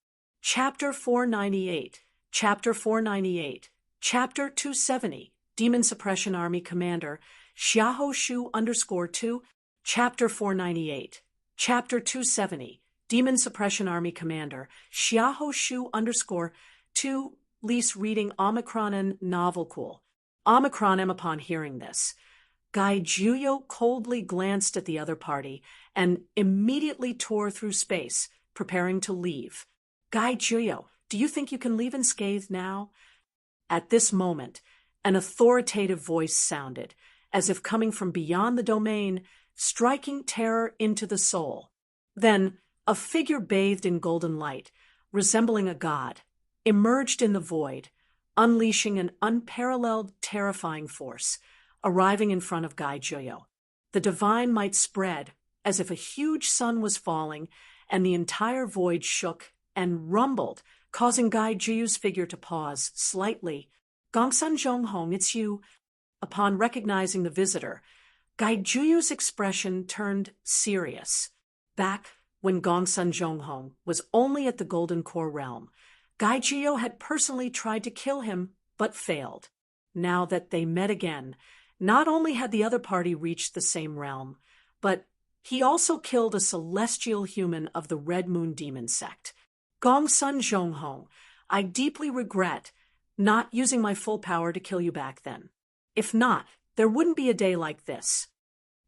A: Chapter 498, Chapter 498, Chapter 270, Demon Suppression Army Commander, Xiahou Shu _2, Chapter 498, Chapter 270, Demon Suppression Army Commander, Xiahou Shu _2, Lise reading Omicron and Novel Cool. Omicron M upon hearing this. Gai Juyo coldly glanced at the other party and immediately tore through space, preparing to leave. Gai Juyo, do you think you can leave unscathed now? At this moment, an authoritative voice sounded, as if coming from beyond the domain, striking terror into the soul. Then, a figure bathed in golden light, resembling a god, emerged in the void, unleashing an unparalleled, terrifying force, arriving in front of Gai Juyo. The divine might spread, as if a huge sun was falling, and the entire void shook and rumbled, causing Gai Juyo's figure to pause slightly. Gongsun Zhonghong, it's you. Upon recognizing the visitor, Gai Juyo's expression turned serious. Back when Gongsun Zhonghong was only at the Golden Core realm, Gai Juyo had personally tried to kill him, but failed. Now that they met again, not only had the other party reached the same realm, but he also killed a celestial human of the Red Moon Demon sect. Gongsun Zhonghong, I deeply regret not using my full power to kill you back then. If not, there wouldn't be a day like this,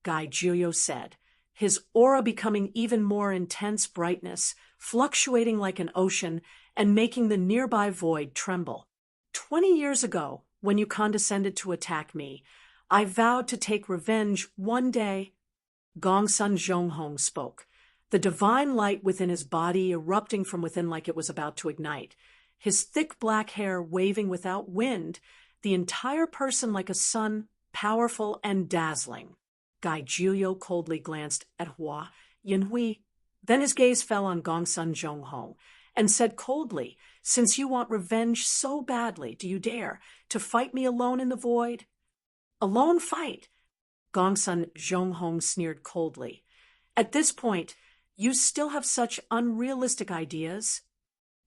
A: Gai Juyo said, his aura becoming even more intense brightness, fluctuating like an ocean and making the nearby void tremble. 20 years ago, when you condescended to attack me, I vowed to take revenge one day. Gongsun Zhonghong spoke, the divine light within his body erupting from within like it was about to ignite, his thick black hair waving without wind, the entire person like a sun, powerful and dazzling. Gai Juyo coldly glanced at Hua Yunhui. Then his gaze fell on Gongsun Zhonghong and said coldly, since you want revenge so badly, do you dare to fight me alone in the void? Alone fight? Gongsun Zhonghong sneered coldly. At this point, you still have such unrealistic ideas?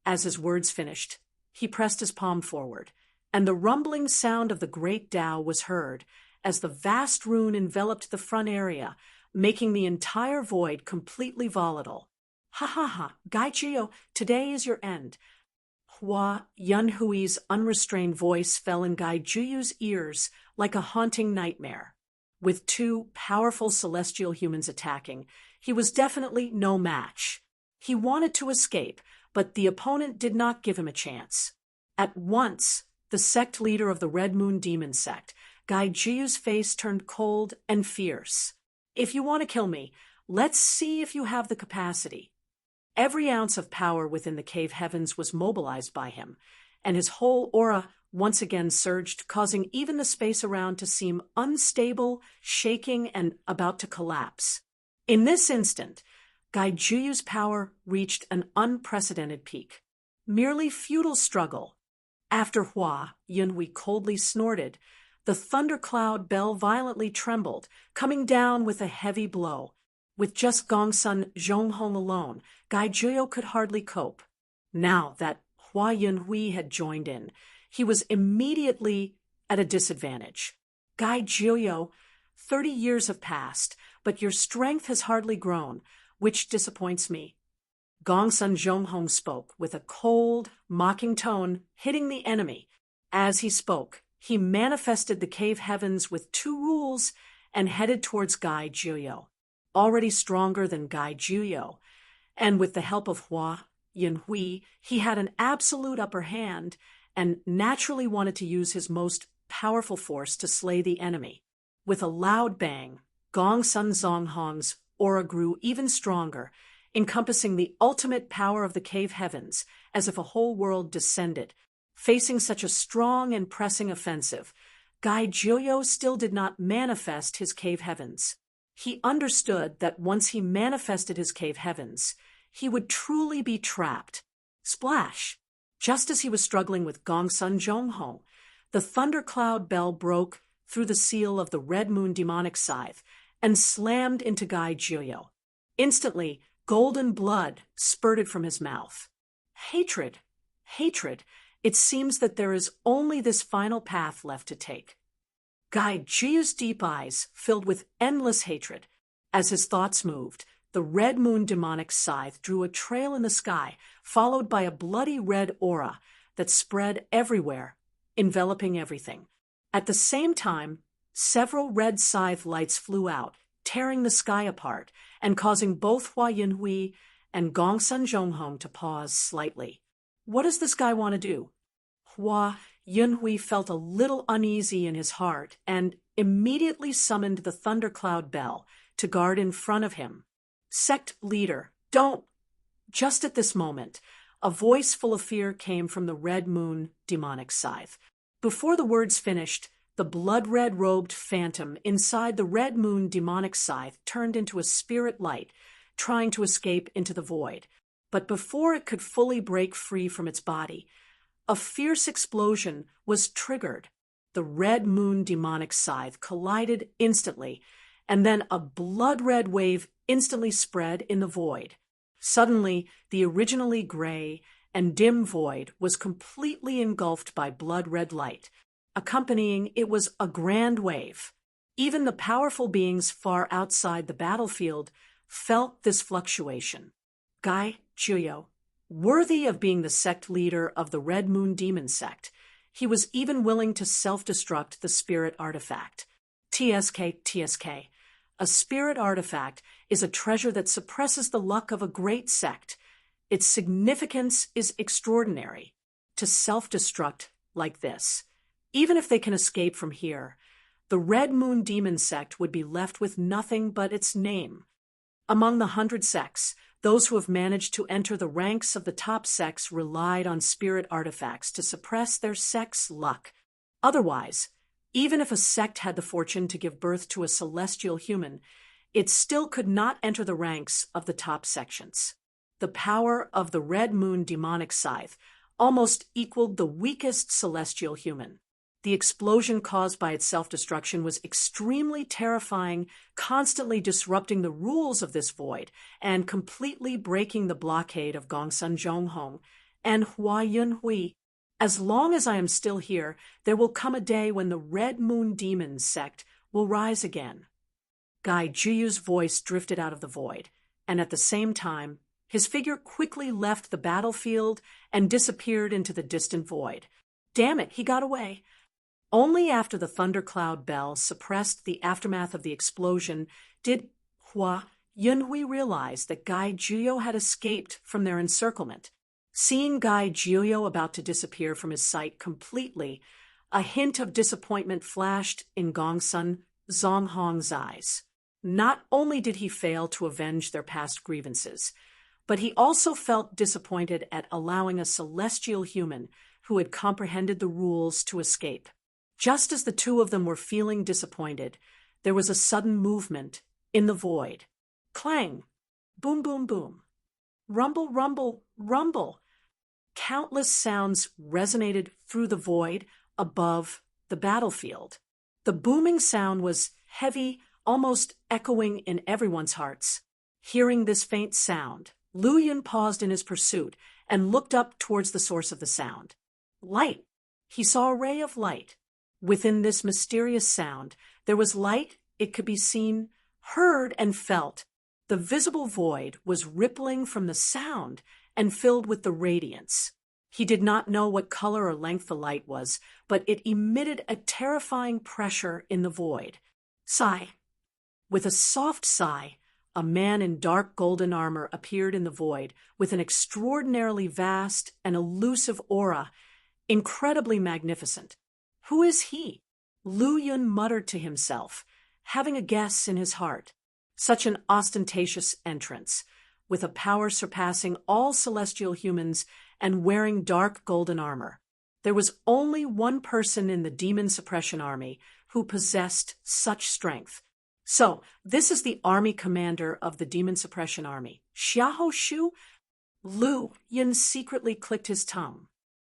A: As his words finished, he pressed his palm forward, and the rumbling sound of the great Tao was heard as the vast rune enveloped the front area, making the entire void completely volatile. Ha ha ha, Gai Juyo, today is your end. Hua Yunhui's unrestrained voice fell in Gai Juyo's ears like a haunting nightmare. With two powerful celestial humans attacking, he was definitely no match. He wanted to escape, but the opponent did not give him a chance. At once, the sect leader of the Red Moon Demon sect, Gai Juyo's face turned cold and fierce. If you want to kill me, let's see if you have the capacity. Every ounce of power within the cave heavens was mobilized by him, and his whole aura once again surged, causing even the space around to seem unstable, shaking, and about to collapse. In this instant, Gai Juyo's power reached an unprecedented peak. Merely futile struggle. After Hua Yunhui coldly snorted, the thundercloud bell violently trembled, coming down with a heavy blow. With just Gongsun Zhonghong alone, Gai Juyo could hardly cope. Now that Hua Yunhui had joined in, he was immediately at a disadvantage. Gai Juyo, 30 years have passed, but your strength has hardly grown, which disappoints me. Gongsun Zhonghong spoke with a cold, mocking tone, hitting the enemy. As he spoke, he manifested the cave heavens with 2 rules and headed towards Gai Juyo, already stronger than Gai Juyo, and with the help of Hua Yunhui, he had an absolute upper hand and naturally wanted to use his most powerful force to slay the enemy. With a loud bang, Gongsun Zhonghong's aura grew even stronger, encompassing the ultimate power of the cave heavens, as if a whole world descended. Facing such a strong and pressing offensive, Gai Juyo still did not manifest his cave heavens. He understood that once he manifested his cave heavens, he would truly be trapped. Splash! Just as he was struggling with Gongsun Zhonghong, the thundercloud bell broke through the seal of the Red Moon demonic scythe and slammed into Gai Jiuyo. Instantly, golden blood spurted from his mouth. Hatred! Hatred! It seems that there is only this final path left to take. Gai Jiu's deep eyes filled with endless hatred. As his thoughts moved, the Red Moon demonic scythe drew a trail in the sky, followed by a bloody red aura that spread everywhere, enveloping everything. At the same time, several red scythe lights flew out, tearing the sky apart and causing both Hua Yinhui and Gongsun Zhonghong to pause slightly. What does this guy want to do? Hua Yinhui felt a little uneasy in his heart and immediately summoned the thundercloud bell to guard in front of him. Sect leader, don't! Just at this moment, a voice full of fear came from the Red Moon demonic scythe. Before the words finished, the blood-red-robed phantom inside the Red Moon demonic scythe turned into a spirit light, trying to escape into the void. But before it could fully break free from its body, a fierce explosion was triggered. The Red Moon demonic scythe collided instantly, and then a blood-red wave instantly spread in the void. Suddenly, the originally gray and dim void was completely engulfed by blood-red light. Accompanying it was a grand wave. Even the powerful beings far outside the battlefield felt this fluctuation. Gai Jiuyo, worthy of being the sect leader of the Red Moon Demon sect, he was even willing to self-destruct the spirit artifact. TSK. A spirit artifact is a treasure that suppresses the luck of a great sect. Its significance is extraordinary. To self-destruct like this, even if they can escape from here, the Red Moon Demon sect would be left with nothing but its name. Among the 100 sects, those who have managed to enter the ranks of the top sects relied on spirit artifacts to suppress their sect's luck. Otherwise, even if a sect had the fortune to give birth to a celestial human, it still could not enter the ranks of the top sections. The power of the Red Moon demonic scythe almost equaled the weakest celestial human. The explosion caused by its self-destruction was extremely terrifying, constantly disrupting the rules of this void and completely breaking the blockade of Gongsun Zhonghong and Hua Yinhui. As long as I am still here, there will come a day when the Red Moon Demon sect will rise again. Gai Jiyu's voice drifted out of the void, and at the same time, his figure quickly left the battlefield and disappeared into the distant void. Damn it, he got away. Only after the thundercloud bell suppressed the aftermath of the explosion did Hua Yinhui realize that Gai Jiuyo had escaped from their encirclement. Seeing Gai Jiuyo about to disappear from his sight completely, a hint of disappointment flashed in Gongsun Zhonghong's eyes. Not only did he fail to avenge their past grievances, but he also felt disappointed at allowing a celestial human who had comprehended the rules to escape. Just as the two of them were feeling disappointed, there was a sudden movement in the void. Clang! Boom, boom, boom. Rumble, rumble, rumble. Countless sounds resonated through the void above the battlefield. The booming sound was heavy, almost echoing in everyone's hearts. Hearing this faint sound, Lu Yun paused in his pursuit and looked up towards the source of the sound. Light! He saw a ray of light. Within this mysterious sound, there was light. It could be seen, heard, and felt. The visible void was rippling from the sound and filled with the radiance. He did not know what color or length the light was, but it emitted a terrifying pressure in the void. Sigh. With a soft sigh, a man in dark golden armor appeared in the void with an extraordinarily vast and elusive aura, incredibly magnificent. Who is he? Lu Yun muttered to himself, having a guess in his heart. Such an ostentatious entrance, with a power surpassing all celestial humans and wearing dark golden armor. There was only one person in the demon suppression army who possessed such strength. So, this is the army commander of the Demon Suppression Army. Xiahou Shu? Lu Yun secretly clicked his tongue.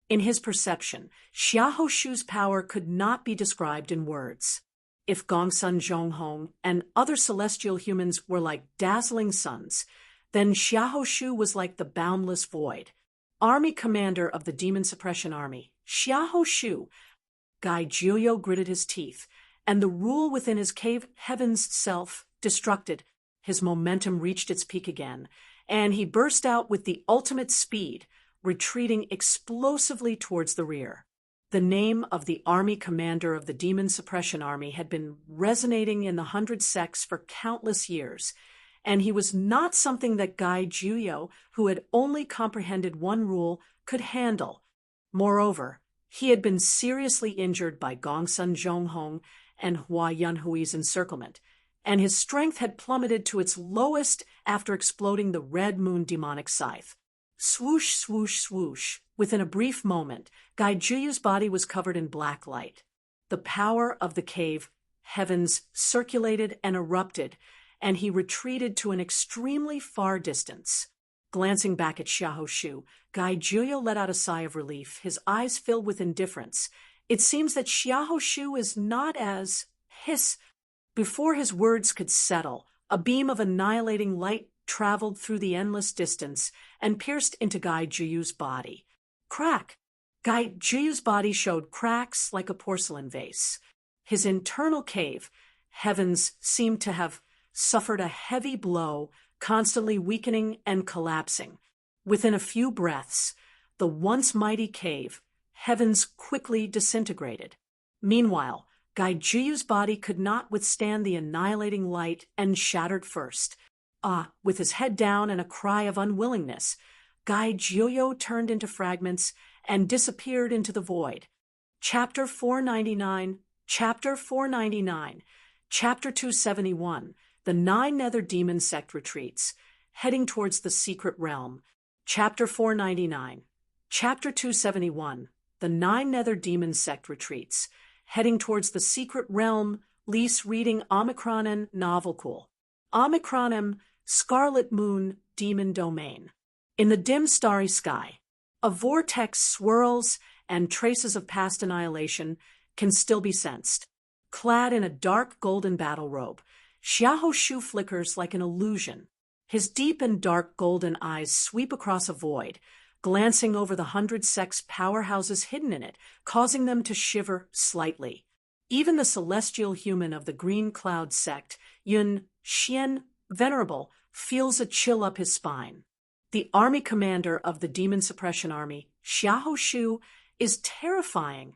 A: In his perception, Xiahou Shu's power could not be described in words. If Gongsun Zhonghong and other celestial humans were like dazzling suns, then Xiahou Shu was like the boundless void. Army commander of the Demon Suppression Army, Xiahou Shu. Gai Jiuyo gritted his teeth, and the rule within his cave heaven's self-destructed. His momentum reached its peak again, and he burst out with the ultimate speed, retreating explosively towards the rear. The name of the army commander of the Demon Suppression Army had been resonating in the 100 sects for countless years, and he was not something that Gai Jiuyo, who had only comprehended one rule, could handle. Moreover, he had been seriously injured by Gongsun Zhonghong and Hua Yunhui's encirclement, and his strength had plummeted to its lowest after exploding the Red Moon demonic scythe. Swoosh, swoosh, swoosh. Within a brief moment, Gai Jiuyo's body was covered in black light. The power of the cave heavens circulated and erupted, and he retreated to an extremely far distance. Glancing back at Xiahou Shu, Gai Jiuyo let out a sigh of relief, his eyes filled with indifference. It seems that Xiahou Shu is not as his. Before his words could settle, a beam of annihilating light traveled through the endless distance and pierced into Gai Jiuyo's body. Crack! Gai Jiuyo's body showed cracks like a porcelain vase. His internal cave heavens seemed to have suffered a heavy blow, constantly weakening and collapsing. Within a few breaths, the once mighty cave heavens quickly disintegrated. Meanwhile, Gai Jiuyo's body could not withstand the annihilating light and shattered first. With his head down and a cry of unwillingness, Gai Jiuyo turned into fragments and disappeared into the void. Chapter 499, Chapter 499, Chapter 271, The 9 Nether Demon Sect Retreats, Heading Towards the Secret Realm. Chapter 499, Chapter 271, The 9 Nether Demon Sect Retreats, Heading Towards the Secret Realm. Lease reading Omicronen Novelcool. Omicronem Scarlet Moon Demon Domain. In the dim starry sky, a vortex swirls and traces of past annihilation can still be sensed. Clad in a dark golden battle robe, Xiahou Shu flickers like an illusion. His deep and dark golden eyes sweep across a void, glancing over the 100 sects powerhouses hidden in it, causing them to shiver slightly. Even the celestial human of the Green Cloud sect, Yun Xian Venerable, feels a chill up his spine. The army commander of the Demon Suppression Army, Xiahou Shu, is terrifying.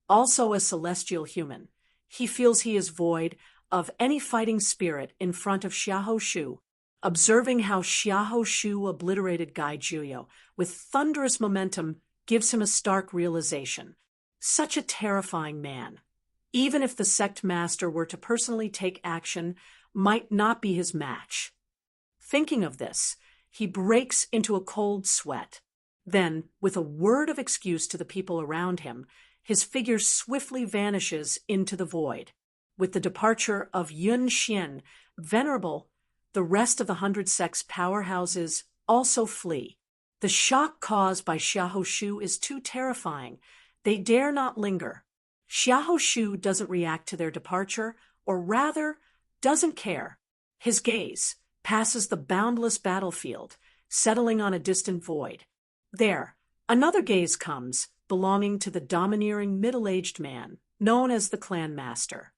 A: Also a celestial human, he feels he is void of any fighting spirit in front of Xiahou Shu. Observing how Xiahou Shu obliterated Gai Jiuyo with thunderous momentum gives him a stark realization. Such a terrifying man, even if the sect master were to personally take action, might not be his match. Thinking of this, he breaks into a cold sweat. Then, with a word of excuse to the people around him, his figure swiftly vanishes into the void. With the departure of Yun Xian, Venerable, the rest of the 100 sects powerhouses also flee. The shock caused by Xiahou Shu is too terrifying. They dare not linger. Xiahou Shu doesn't react to their departure, or rather, doesn't care. His gaze passes the boundless battlefield, settling on a distant void. There, another gaze comes, belonging to the domineering middle-aged man, known as the Clan Master.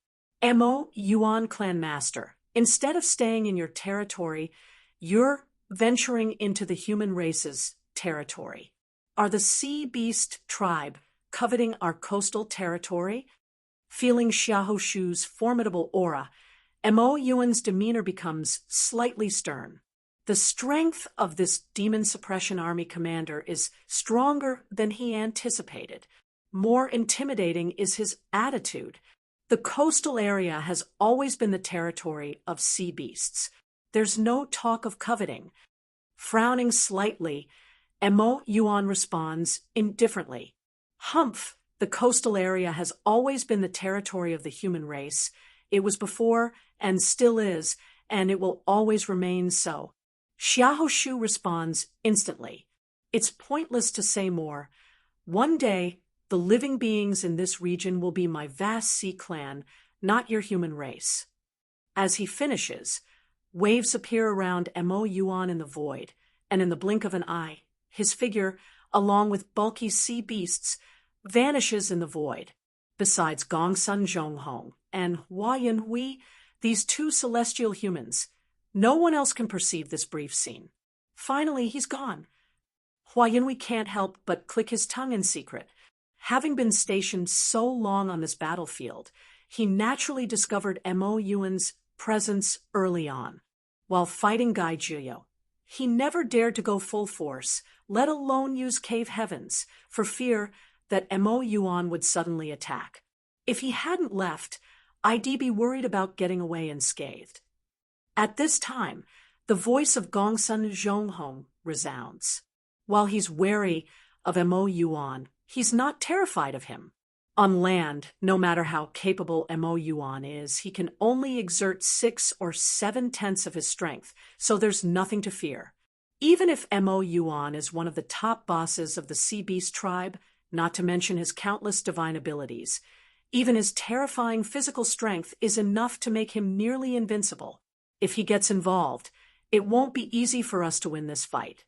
A: Mo Yuan Clan Master, instead of staying in your territory, you're venturing into the human race's territory. Are the Sea Beast tribe coveting our coastal territory? Feeling Xiahou Shu's formidable aura, Mo Yuan's demeanor becomes slightly stern. The strength of this Demon Suppression Army commander is stronger than he anticipated. More intimidating is his attitude. The coastal area has always been the territory of sea beasts. There's no talk of coveting. Frowning slightly, Mo Yuan responds indifferently. Humph, the coastal area has always been the territory of the human race. It was before, and still is, and it will always remain so. Xiahou responds instantly. It's pointless to say more. One day, the living beings in this region will be my vast sea clan, not your human race. As he finishes, waves appear around Mo Yuan in the void, and in the blink of an eye, his figure, along with bulky sea beasts, vanishes in the void. Besides Gongsun Zhonghong and Hua Yinhui, these two celestial humans, no one else can perceive this brief scene. Finally, he's gone. Hua Yinhui can't help but click his tongue in secret. Having been stationed so long on this battlefield, he naturally discovered Mo Yuan's presence early on. While fighting Gai Jiyo, he never dared to go full force, let alone use cave heavens, for fear that Mo Yuan would suddenly attack. If he hadn't left, I'd be worried about getting away unscathed. At this time, the voice of Gongsun Zhonghong resounds. While he's wary of Mo Yuan, he's not terrified of him. On land, no matter how capable Mo Yuan is, he can only exert 6 or 7/10 of his strength, so there's nothing to fear. Even if Mo Yuan is one of the top bosses of the Sea Beast tribe, not to mention his countless divine abilities, even his terrifying physical strength is enough to make him nearly invincible. If he gets involved, it won't be easy for us to win this fight.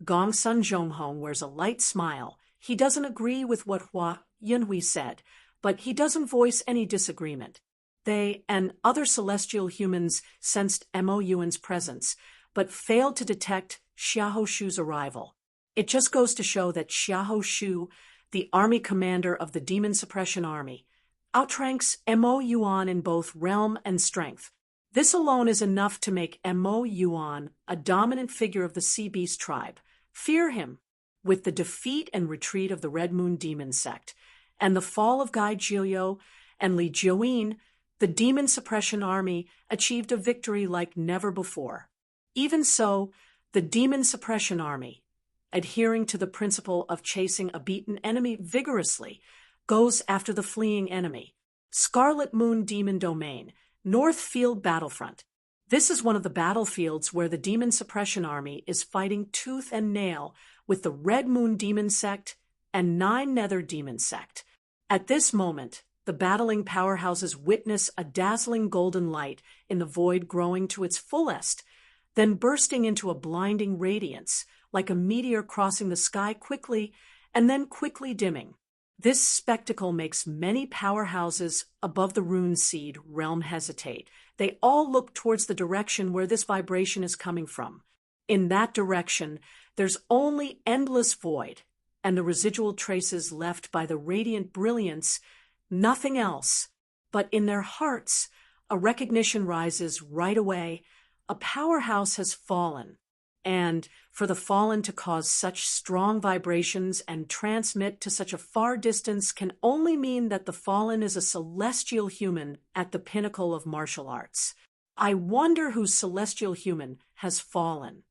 A: Gongsun Zhonghong wears a light smile. He doesn't agree with what Hua Yinhui said, but he doesn't voice any disagreement. They and other celestial humans sensed Mo Yuan's presence, but failed to detect Xiahou arrival. It just goes to show that Xiahou, the army commander of the Demon Suppression Army, outranks Mo Yuan in both realm and strength. This alone is enough to make Mo Yuan a dominant figure of the Sea Beast tribe. Fear him. With the defeat and retreat of the Red Moon Demon sect, and the fall of Gai Jiyo and Li Jiuyin, the Demon Suppression Army achieved a victory like never before. Even so, the Demon Suppression Army, adhering to the principle of chasing a beaten enemy vigorously, goes after the fleeing enemy. Scarlet Moon Demon Domain, Northfield Battlefront. This is one of the battlefields where the Demon Suppression Army is fighting tooth and nail with the Red Moon Demon Sect and 9 Nether Demon Sect. At this moment, the battling powerhouses witness a dazzling golden light in the void growing to its fullest, then bursting into a blinding radiance, like a meteor crossing the sky quickly and then quickly dimming. This spectacle makes many powerhouses above the Rune Seed realm hesitate. They all look towards the direction where this vibration is coming from. In that direction, there's only endless void, and the residual traces left by the radiant brilliance, nothing else. But in their hearts, a recognition rises right away. A powerhouse has fallen, and for the fallen to cause such strong vibrations and transmit to such a far distance can only mean that the fallen is a celestial human at the pinnacle of martial arts. I wonder whose celestial human has fallen.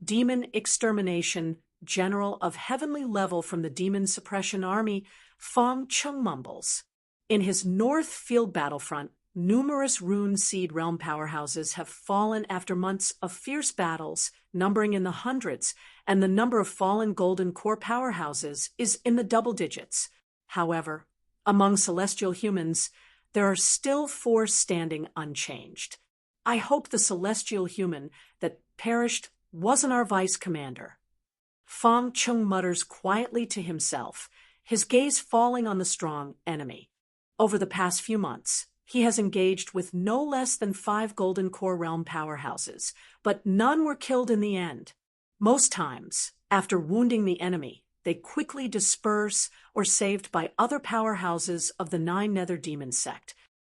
A: Demon Extermination General of heavenly level from the Demon Suppression Army, Fong Chung mumbles. In his North Field Battlefront, numerous Rune Seed realm powerhouses have fallen after months of fierce battles, numbering in the hundreds, and the number of fallen Golden Core powerhouses is in the double digits. However, among celestial humans, there are still 4 standing unchanged. I hope the celestial human that perished wasn't our vice commander. Fong Chung mutters quietly to himself, his gaze falling on the strong enemy. Over the past few months, he has engaged with no less than 5 Golden Core realm powerhouses, but none were killed in the end. Most times, after wounding the enemy, they quickly disperse or saved by other powerhouses of the 9 Nether Demon sect.